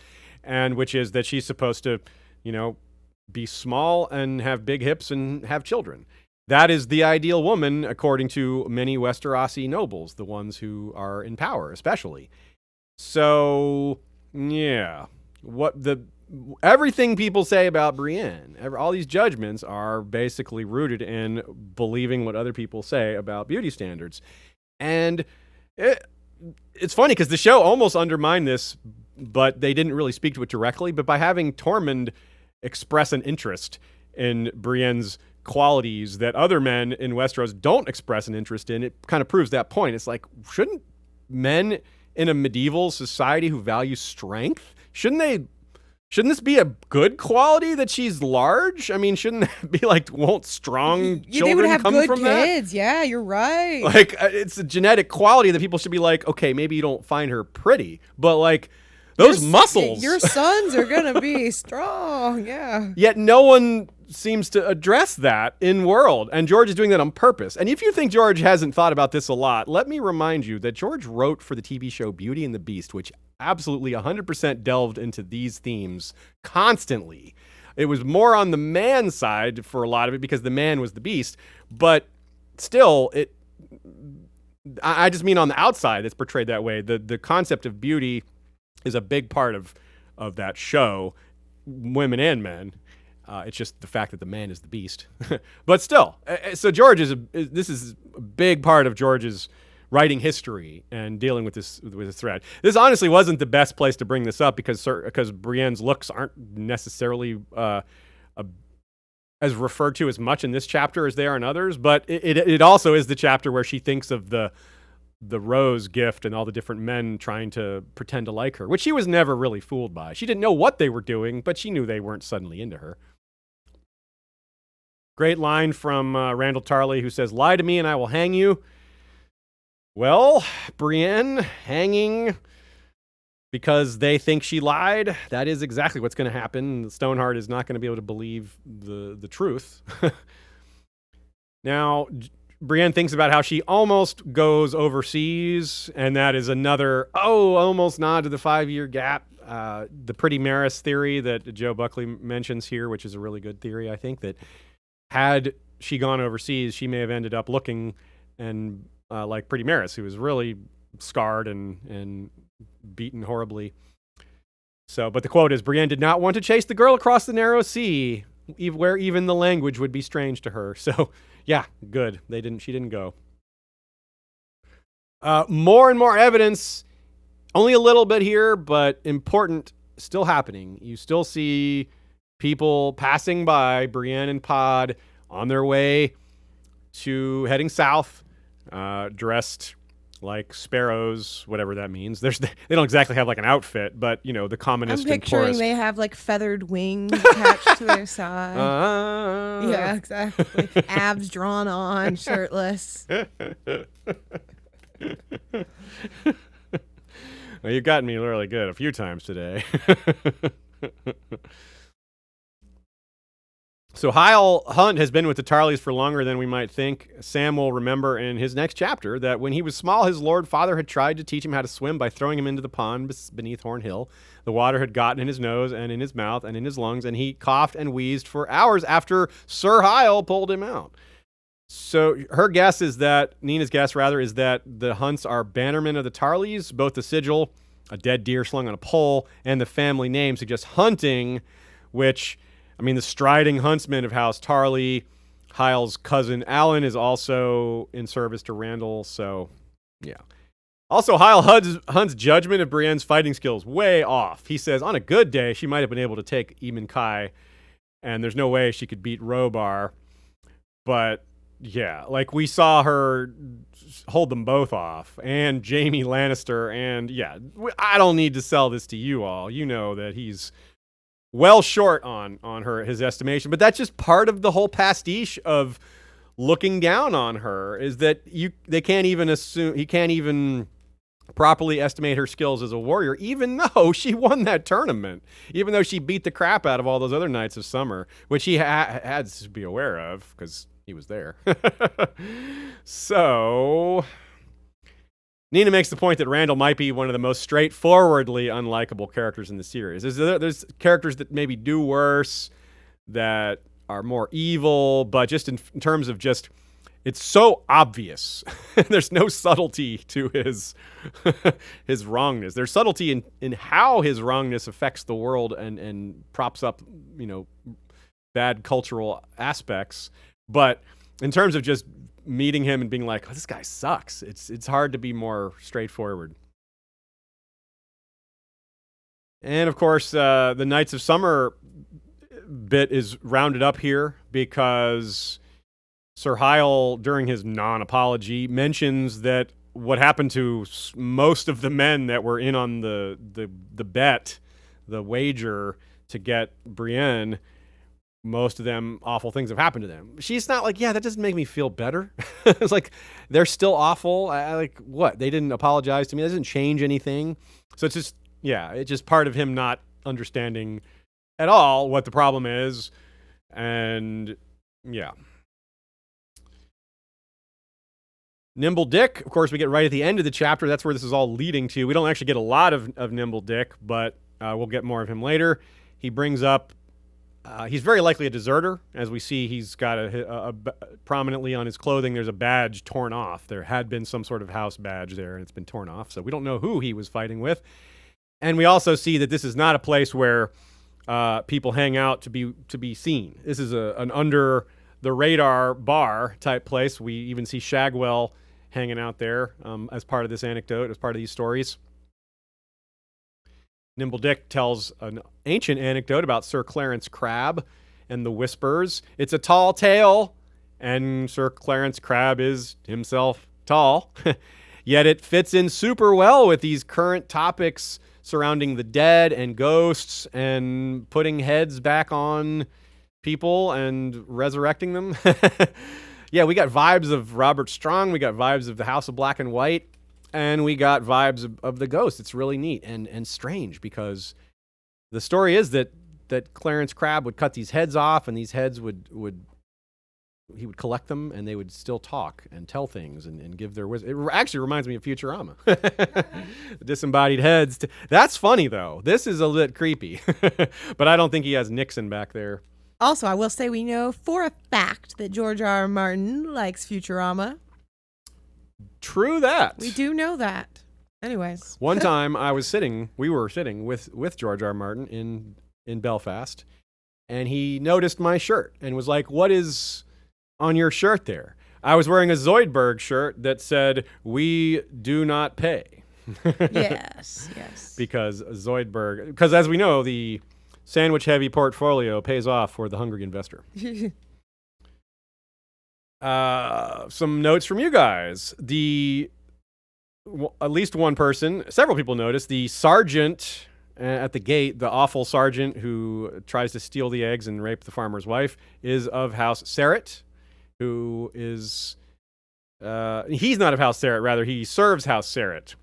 and which is that she's supposed to, be small and have big hips and have children. That is the ideal woman, according to many Westerosi nobles, the ones who are in power, especially. So, yeah. Everything people say about Brienne, all these judgments are basically rooted in believing what other people say about beauty standards. And it's funny because the show almost undermined this, but they didn't really speak to it directly. But by having Tormund express an interest in Brienne's qualities that other men in Westeros don't express an interest in, it kind of proves that point. It's like, shouldn't men in a medieval society who value strength, shouldn't this be a good quality that she's large? I mean, shouldn't that be like, won't strong children they would have come good from kids. that? Yeah, you're right. Like, it's a genetic quality that people should be like, okay, maybe you don't find her pretty, but like those muscles. Your sons are going to be strong. Yeah. Yet no one seems to address that in world. And George is doing that on purpose. And if you think George hasn't thought about this a lot, let me remind you that George wrote for the TV show Beauty and the Beast, which absolutely 100% delved into these themes constantly. It was more on the man side for a lot of it because the man was the beast, but still, I just mean on the outside it's portrayed that way. The concept of beauty is a big part of that show, women and men. It's just the fact that the man is the beast. But still, so George this is a big part of George's writing history and dealing with this thread. This honestly wasn't the best place to bring this up because Brienne's looks aren't necessarily as referred to as much in this chapter as they are in others, but it also is the chapter where she thinks of the rose gift and all the different men trying to pretend to like her, which she was never really fooled by. She didn't know what they were doing, but she knew they weren't suddenly into her. Great line from Randall Tarley, who says, "Lie to me and I will hang you." Well, Brienne hanging because they think she lied. That is exactly what's going to happen. Stoneheart is not going to be able to believe the truth. Now, Brienne thinks about how she almost goes overseas, and that is another, almost nod to the 5-year gap. The Pretty Maris theory that Joe Buckley mentions here, which is a really good theory, I think, that had she gone overseas, she may have ended up looking and like Pretty Maris, who was really scarred and beaten horribly. So, but the quote is, Brienne did not want to chase the girl across the narrow sea, where even the language would be strange to her. So, yeah, good. She didn't go. More and more evidence, only a little bit here, but important, still happening. You still see people passing by Brienne and Pod on their way to heading south, dressed like sparrows, whatever that means. They don't exactly have like an outfit, but the commonest. I'm picturing they have like feathered wings attached to their side. Yeah, exactly. Abs drawn on, shirtless. Well, you've gotten me really good a few times today. So Hyle Hunt has been with the Tarleys for longer than we might think. Sam will remember in his next chapter that when he was small, his lord father had tried to teach him how to swim by throwing him into the pond beneath Horn Hill. The water had gotten in his nose and in his mouth and in his lungs, and he coughed and wheezed for hours after Sir Hyle pulled him out. So her guess is that, Nina's guess rather, is that the Hunts are bannermen of the Tarleys. Both the sigil, a dead deer slung on a pole, and the family name suggest hunting, which, the striding huntsman of House Tarley, Hyle's cousin Alan, is also in service to Randall, so yeah. Also, Hyle Hunt's judgment of Brienne's fighting skills way off. He says on a good day, she might have been able to take Eamon Kai, and there's no way she could beat Robar. But yeah, like we saw her hold them both off, and Jaime Lannister, and yeah, I don't need to sell this to you all. You know that he's well short on his estimation, but that's just part of the whole pastiche of looking down on her, is that he can't even properly estimate her skills as a warrior, even though she won that tournament, even though she beat the crap out of all those other Knights of Summer, which he had to be aware of because he was there. So Nina makes the point that Randall might be one of the most straightforwardly unlikable characters in the series. There's characters that maybe do worse, that are more evil, but just in terms of just, it's so obvious. There's no subtlety to his wrongness. There's subtlety in how his wrongness affects the world and props up, bad cultural aspects. But in terms of just meeting him and being like, oh, this guy sucks, it's hard to be more straightforward. And of course, the Knights of Summer bit is rounded up here because Sir Hyle, during his non-apology, mentions that what happened to most of the men that were in on the bet, the wager to get Brienne, most of them, awful things have happened to them. She's not like, yeah, that doesn't make me feel better. It's like, they're still awful. Like, what? They didn't apologize to me. That doesn't change anything. So it's just, yeah, it's just part of him not understanding at all what the problem is. And, yeah. Nimble Dick, of course, we get right at the end of the chapter. That's where this is all leading to. We don't actually get a lot of Nimble Dick, but we'll get more of him later. He brings up, he's very likely a deserter. As we see, he's got a prominently on his clothing, there's a badge torn off. There had been some sort of house badge there, and it's been torn off. So we don't know who he was fighting with. And we also see that this is not a place where people hang out to be seen. This is an under the radar bar type place. We even see Shagwell hanging out there as part of this anecdote, as part of these stories. Nimble Dick tells an ancient anecdote about Sir Clarence Crabbe and the Whispers. It's a tall tale, and Sir Clarence Crabbe is himself tall. Yet it fits in super well with these current topics surrounding the dead and ghosts and putting heads back on people and resurrecting them. Yeah, we got vibes of Robert Strong. We got vibes of the House of Black and White. And we got vibes of the ghost. It's really neat and strange because the story is that Clarence Crabbe would cut these heads off, and these heads he would collect them, and they would still talk and tell things and give their wisdom. It actually reminds me of Futurama. Disembodied heads. That's funny, though. This is a bit creepy. But I don't think he has Nixon back there. Also, I will say we know for a fact that George R.R. Martin likes Futurama. True that. We do know that. Anyways. One time we were sitting with George R. Martin in Belfast, and he noticed my shirt and was like, "What is on your shirt there?" I was wearing a Zoidberg shirt that said, "We do not pay." Yes. Because as we know, the sandwich-heavy portfolio pays off for the hungry investor. Some notes from you guys. At least one person, several people noticed, the sergeant at the gate, the awful sergeant who tries to steal the eggs and rape the farmer's wife, is of House Serret, who is... he's not of House Serret, rather he serves House Serret.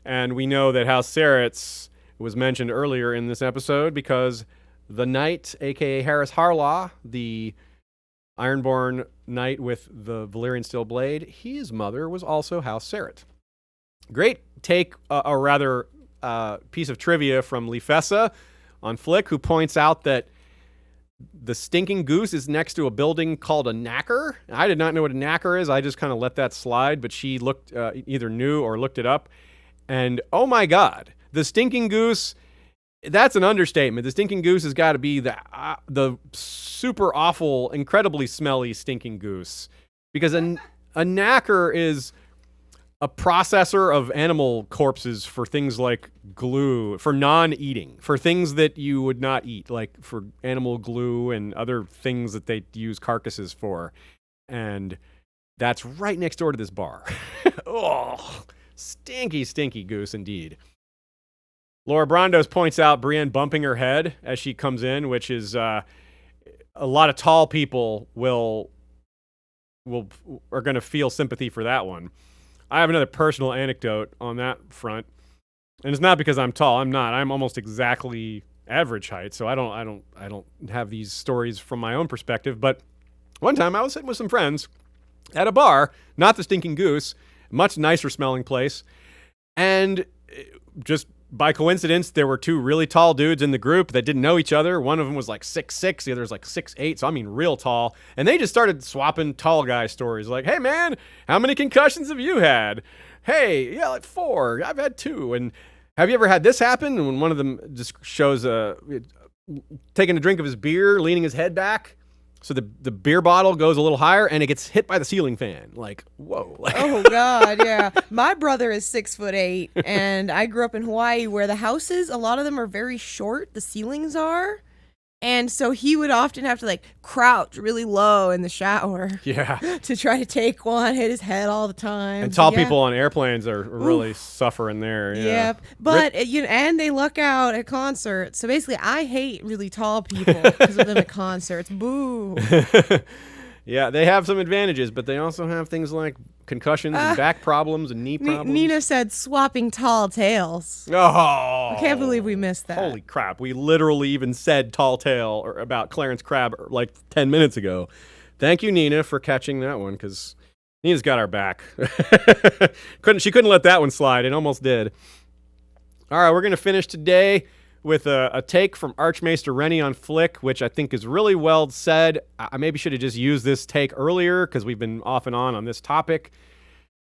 And we know that House Serret was mentioned earlier in this episode because the knight, a.k.a. Harris Harlaw, the Ironborn knight with the Valyrian steel blade, his mother was also House Serret. Great take, or rather, piece of trivia from Lefessa on Flick, who points out that the stinking goose is next to a building called a knacker. I did not know what a knacker is. I just kind of let that slide, but she looked either knew or looked it up. And oh my God, the stinking goose, that's an understatement. The stinking goose has got to be the super awful, incredibly smelly stinking goose. Because a knacker is a processor of animal corpses for things like glue, for non-eating, for things that you would not eat, like for animal glue and other things that they use carcasses for. And that's right next door to this bar. Oh, stinky, stinky goose indeed. Laura Brandos points out Brienne bumping her head as she comes in, which is a lot of tall people are going to feel sympathy for that one. I have another personal anecdote on that front, and it's not because I'm tall. I'm not. I'm almost exactly average height, so I don't have these stories from my own perspective. But one time I was sitting with some friends at a bar, not the Stinking Goose, much nicer smelling place, and just by coincidence, there were two really tall dudes in the group that didn't know each other. One of them was like 6'6", the other was like 6'8", so I mean real tall. And they just started swapping tall guy stories. Like, hey man, how many concussions have you had? Hey, yeah, like 4. I've had 2. And have you ever had this happen? And when one of them just shows taking a drink of his beer, leaning his head back, so the beer bottle goes a little higher and it gets hit by the ceiling fan. Like, whoa. Oh, God, yeah. My brother is 6'8", and I grew up in Hawaii where the houses, a lot of them are very short, the ceilings are. And so he would often have to like crouch really low in the shower. Yeah. To try to take one, hit his head all the time. And tall people on airplanes are really suffering there. Yeah. Yep. But and they luck out at concerts. So basically I hate really tall people because of them at concerts. Boo. Yeah, they have some advantages, but they also have things like concussions and back problems and knee problems. Nina said swapping tall tales. Oh. I can't believe we missed that. Holy crap. We literally even said tall tale about Clarence Crabb like 10 minutes ago. Thank you, Nina, for catching that one, because Nina's got our back. She couldn't let that one slide. It almost did. All right, we're going to finish today with a take from Archmaester Rennie on Flick, which I think is really well said. I maybe should have just used this take earlier because we've been off and on this topic.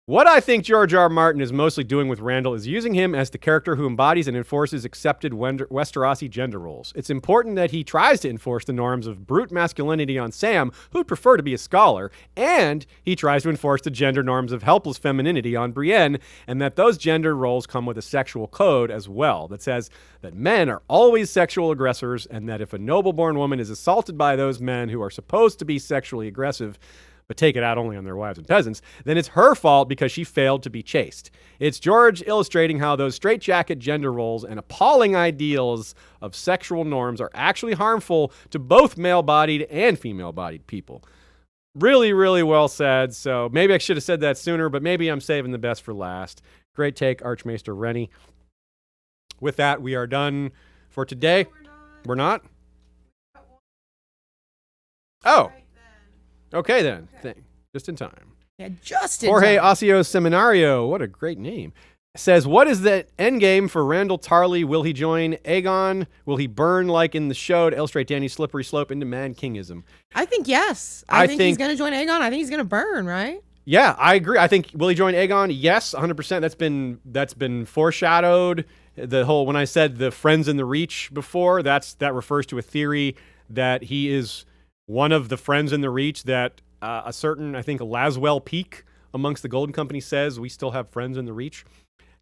What I think George R. Martin is mostly doing with Randall is using him as the character who embodies and enforces accepted Westerosi gender roles. It's important that he tries to enforce the norms of brute masculinity on Sam, who'd prefer to be a scholar, and he tries to enforce the gender norms of helpless femininity on Brienne, and that those gender roles come with a sexual code as well that says that men are always sexual aggressors, and that if a noble-born woman is assaulted by those men who are supposed to be sexually aggressive, but take it out only on their wives and peasants, then it's her fault because she failed to be chaste. It's George illustrating how those straitjacket gender roles and appalling ideals of sexual norms are actually harmful to both male-bodied and female-bodied people. Really, really well said. So maybe I should have said that sooner, but maybe I'm saving the best for last. Great take, Archmaester Rennie. With that, we are done for today. We're not? Oh. Okay, then. Okay. Just in time. Yeah, just in Jorge time. Ocio Seminario, what a great name, says, what is the end game for Randall Tarley? Will he join Aegon? Will he burn like in the show to illustrate Dany's slippery slope into man-kingism? I think yes. I think he's going to join Aegon. I think he's going to burn, right? Yeah, I agree. I think will he join Aegon? Yes, 100%. That's been foreshadowed. The whole when I said the friends in the Reach before, that refers to a theory that he is one of the friends in the Reach that a certain, I think, Laswell Peak amongst the Golden Company says we still have friends in the Reach.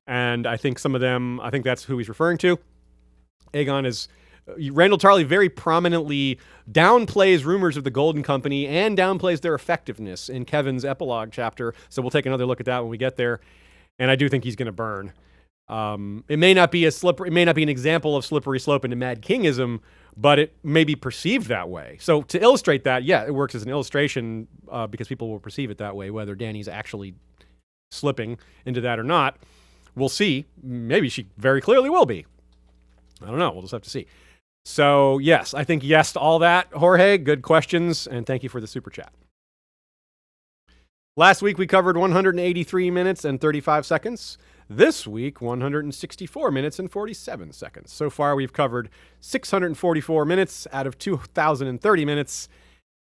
And I think some of them, I think that's who he's referring to. Aegon is Randall Tarley very prominently downplays rumors of the Golden Company and downplays their effectiveness in Kevin's epilogue chapter. So we'll take another look at that when we get there. And I do think he's going to burn. It may not be an example of slippery slope into Mad Kingism, but it may be perceived that way. So to illustrate that, yeah, it works as an illustration because people will perceive it that way, whether Dany's actually slipping into that or not. We'll see. Maybe she very clearly will be. I don't know. We'll just have to see. So, yes, I think yes to all that, Jorge. Good questions, and thank you for the super chat. Last week, we covered 183 minutes and 35 seconds. This week, 164 minutes and 47 seconds. So far, we've covered 644 minutes out of 2,030 minutes.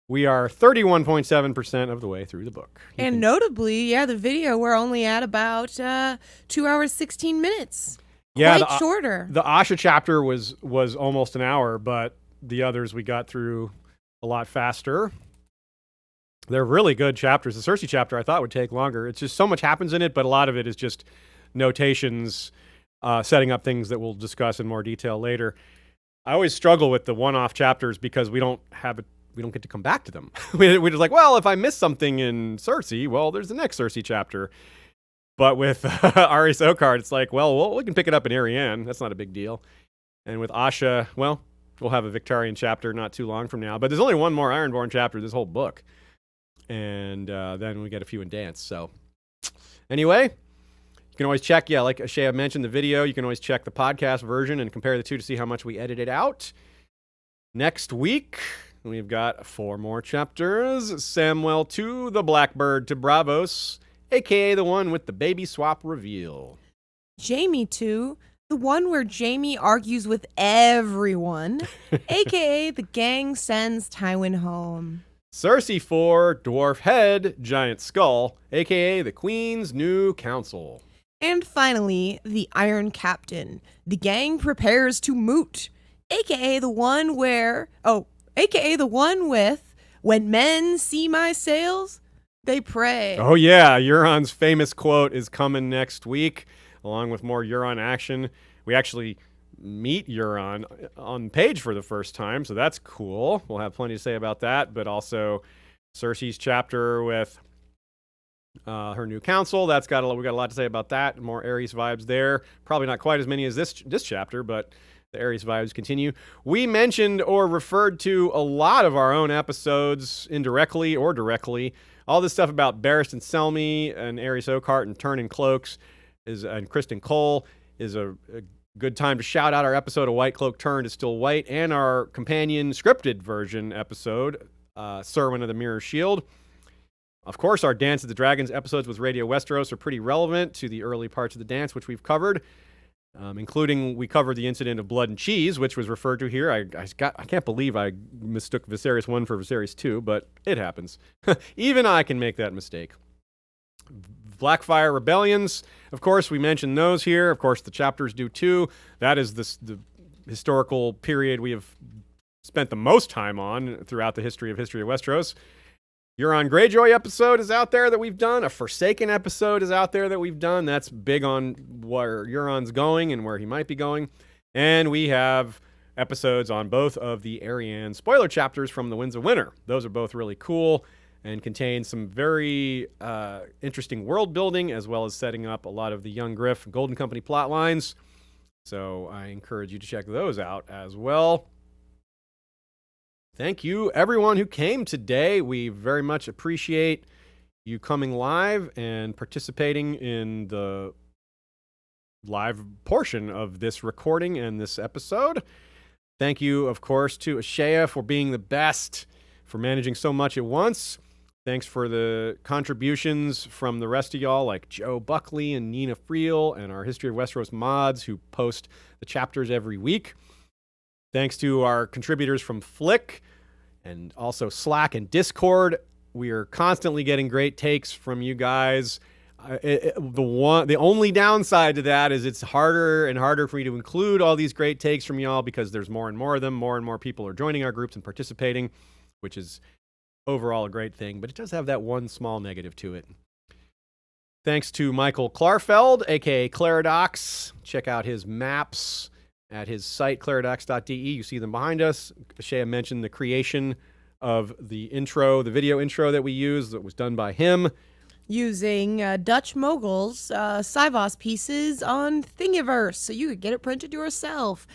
We are 31.7% of the way through the book. Notably, the video, we're only at about 2 hours, 16 minutes. Yeah, quite shorter. The Asha chapter was almost an hour, but the others we got through a lot faster. They're really good chapters. The Cersei chapter I thought would take longer. It's just so much happens in it, but a lot of it is just notations, setting up things that we'll discuss in more detail later. I always struggle with the one-off chapters because we don't get to come back to them. We're just like, well, if I miss something in Cersei, well, there's the next Cersei chapter. But with Aris Oakheart, it's like, well, we can pick it up in Arianne. That's not a big deal. And with Asha, well, we'll have a Victarion chapter not too long from now. But there's only one more Ironborn chapter this whole book. And then we get a few in Dance. So anyway, you can always check, like Shea mentioned, the video. You can always check the podcast version and compare the two to see how much we edited out. Next week, we've got 4 more chapters. Samwell to the Blackbird to Bravos, a.k.a. the one with the baby swap reveal. Jaime too, the one where Jaime argues with everyone, a.k.a. the gang sends Tywin home. Cersei 4, Dwarf Head, Giant Skull, a.k.a. the Queen's New Council. And finally, the Iron Captain, the gang prepares to moot, a.k.a. the one with, when men see my sails, they pray. Oh yeah, Euron's famous quote is coming next week, along with more Euron action. We actually meet Euron on page for the first time, so that's cool. We'll have plenty to say about that, but also Cersei's chapter with her new council. We got a lot to say about that. More Aerys vibes there. Probably not quite as many as this chapter, but the Aerys vibes continue. We mentioned or referred to a lot of our own episodes, indirectly or directly. All this stuff about Barristan Selmy and Aerys Oakheart and Turn and Cloaks and Kristen Cole is a good time to shout out our episode of White Cloak Turned is Still White and our companion scripted version episode, Serwyn of the Mirror Shield. Of course, our Dance of the Dragons episodes with Radio Westeros are pretty relevant to the early parts of the dance, which we've covered, including we covered the incident of Blood and Cheese, which was referred to here. I can't believe I mistook Viserys 1 for Viserys 2, but it happens. Even I can make that mistake. Blackfire Rebellions, of course, we mentioned those here. Of course, the chapters do too. That is the historical period we have spent the most time on throughout the history of Westeros. Euron Greyjoy episode is out there that we've done. A Forsaken episode is out there that we've done. That's big on where Euron's going and where he might be going. And we have episodes on both of the Arianne spoiler chapters from the Winds of Winter. Those are both really cool and contain some very interesting world building, as well as setting up a lot of the Young Griff and Golden Company plot lines. So I encourage you to check those out as well. Thank you, everyone who came today. We very much appreciate you coming live and participating in the live portion of this recording and this episode. Thank you, of course, to Ashea for being the best, for managing so much at once. Thanks for the contributions from the rest of y'all, like Joe Buckley and Nina Friel and our History of Westeros mods who post the chapters every week. Thanks to our contributors from Flick and also Slack and Discord. We are constantly getting great takes from you guys. The only downside to that is it's harder and harder for me to include all these great takes from y'all because there's more and more of them. More and more people are joining our groups and participating, which is overall a great thing. But it does have that one small negative to it. Thanks to Michael Klarfeld, aka Claridox. Check out his maps at his site, claridox.de. You see them behind us. Shea mentioned the creation of the intro, the video intro that we use that was done by him. Using Dutch Mogul's Sivos pieces on Thingiverse, so you could get it printed yourself.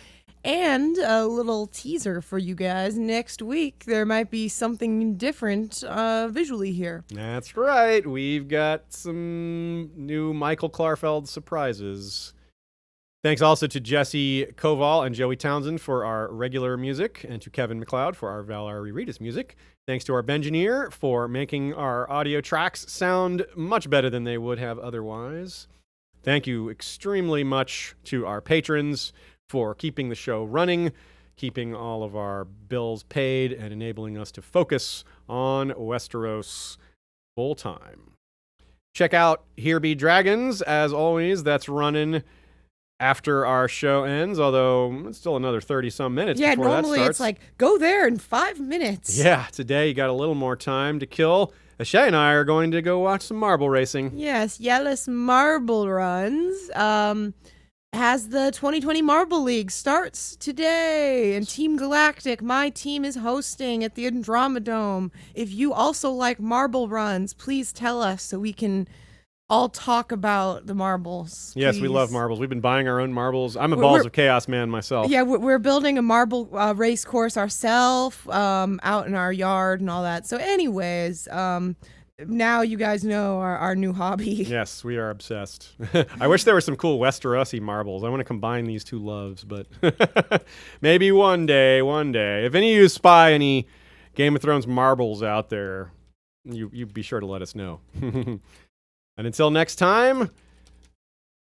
And a little teaser for you guys. Next week, there might be something different visually here. That's right. We've got some new Michael Klarfeld surprises. Thanks also to Jesse Koval and Joey Townsend for our regular music, and to Kevin MacLeod for our Valar Rereadis music. Thanks to our Bengineer for making our audio tracks sound much better than they would have otherwise. Thank you extremely much to our patrons for keeping the show running, keeping all of our bills paid, and enabling us to focus on Westeros full time. Check out Here Be Dragons, as always. That's running after our show ends, although it's still another 30-some minutes before that starts. Yeah, normally it's like, go there in 5 minutes. Yeah, today you got a little more time to kill. Shay and I are going to go watch some marble racing. Yes, Yellis Marble Runs has the 2020 Marble League starts today. And Team Galactic, my team, is hosting at the Andromedome. If you also like marble runs, please tell us so we can all talk about the marbles. Please. Yes, we love marbles. We've been buying our own marbles. I'm a Balls of Chaos man myself. Yeah, we're building a marble race course ourselves out in our yard and all that. So anyways, now you guys know our new hobby. Yes, we are obsessed. I wish there were some cool Westerosi marbles. I want to combine these two loves, but maybe one day. If any of you spy any Game of Thrones marbles out there, you be sure to let us know. And until next time,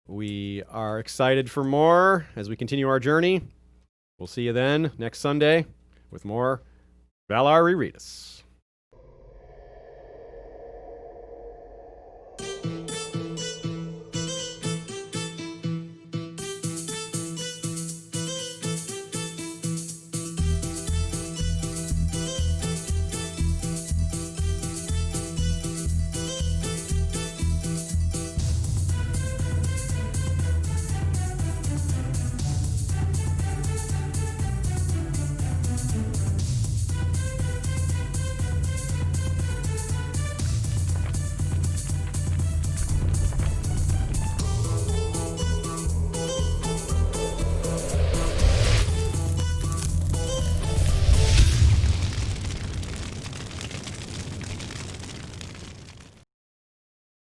we are excited for more as we continue our journey. We'll see you then next Sunday with more Valar Rereadis.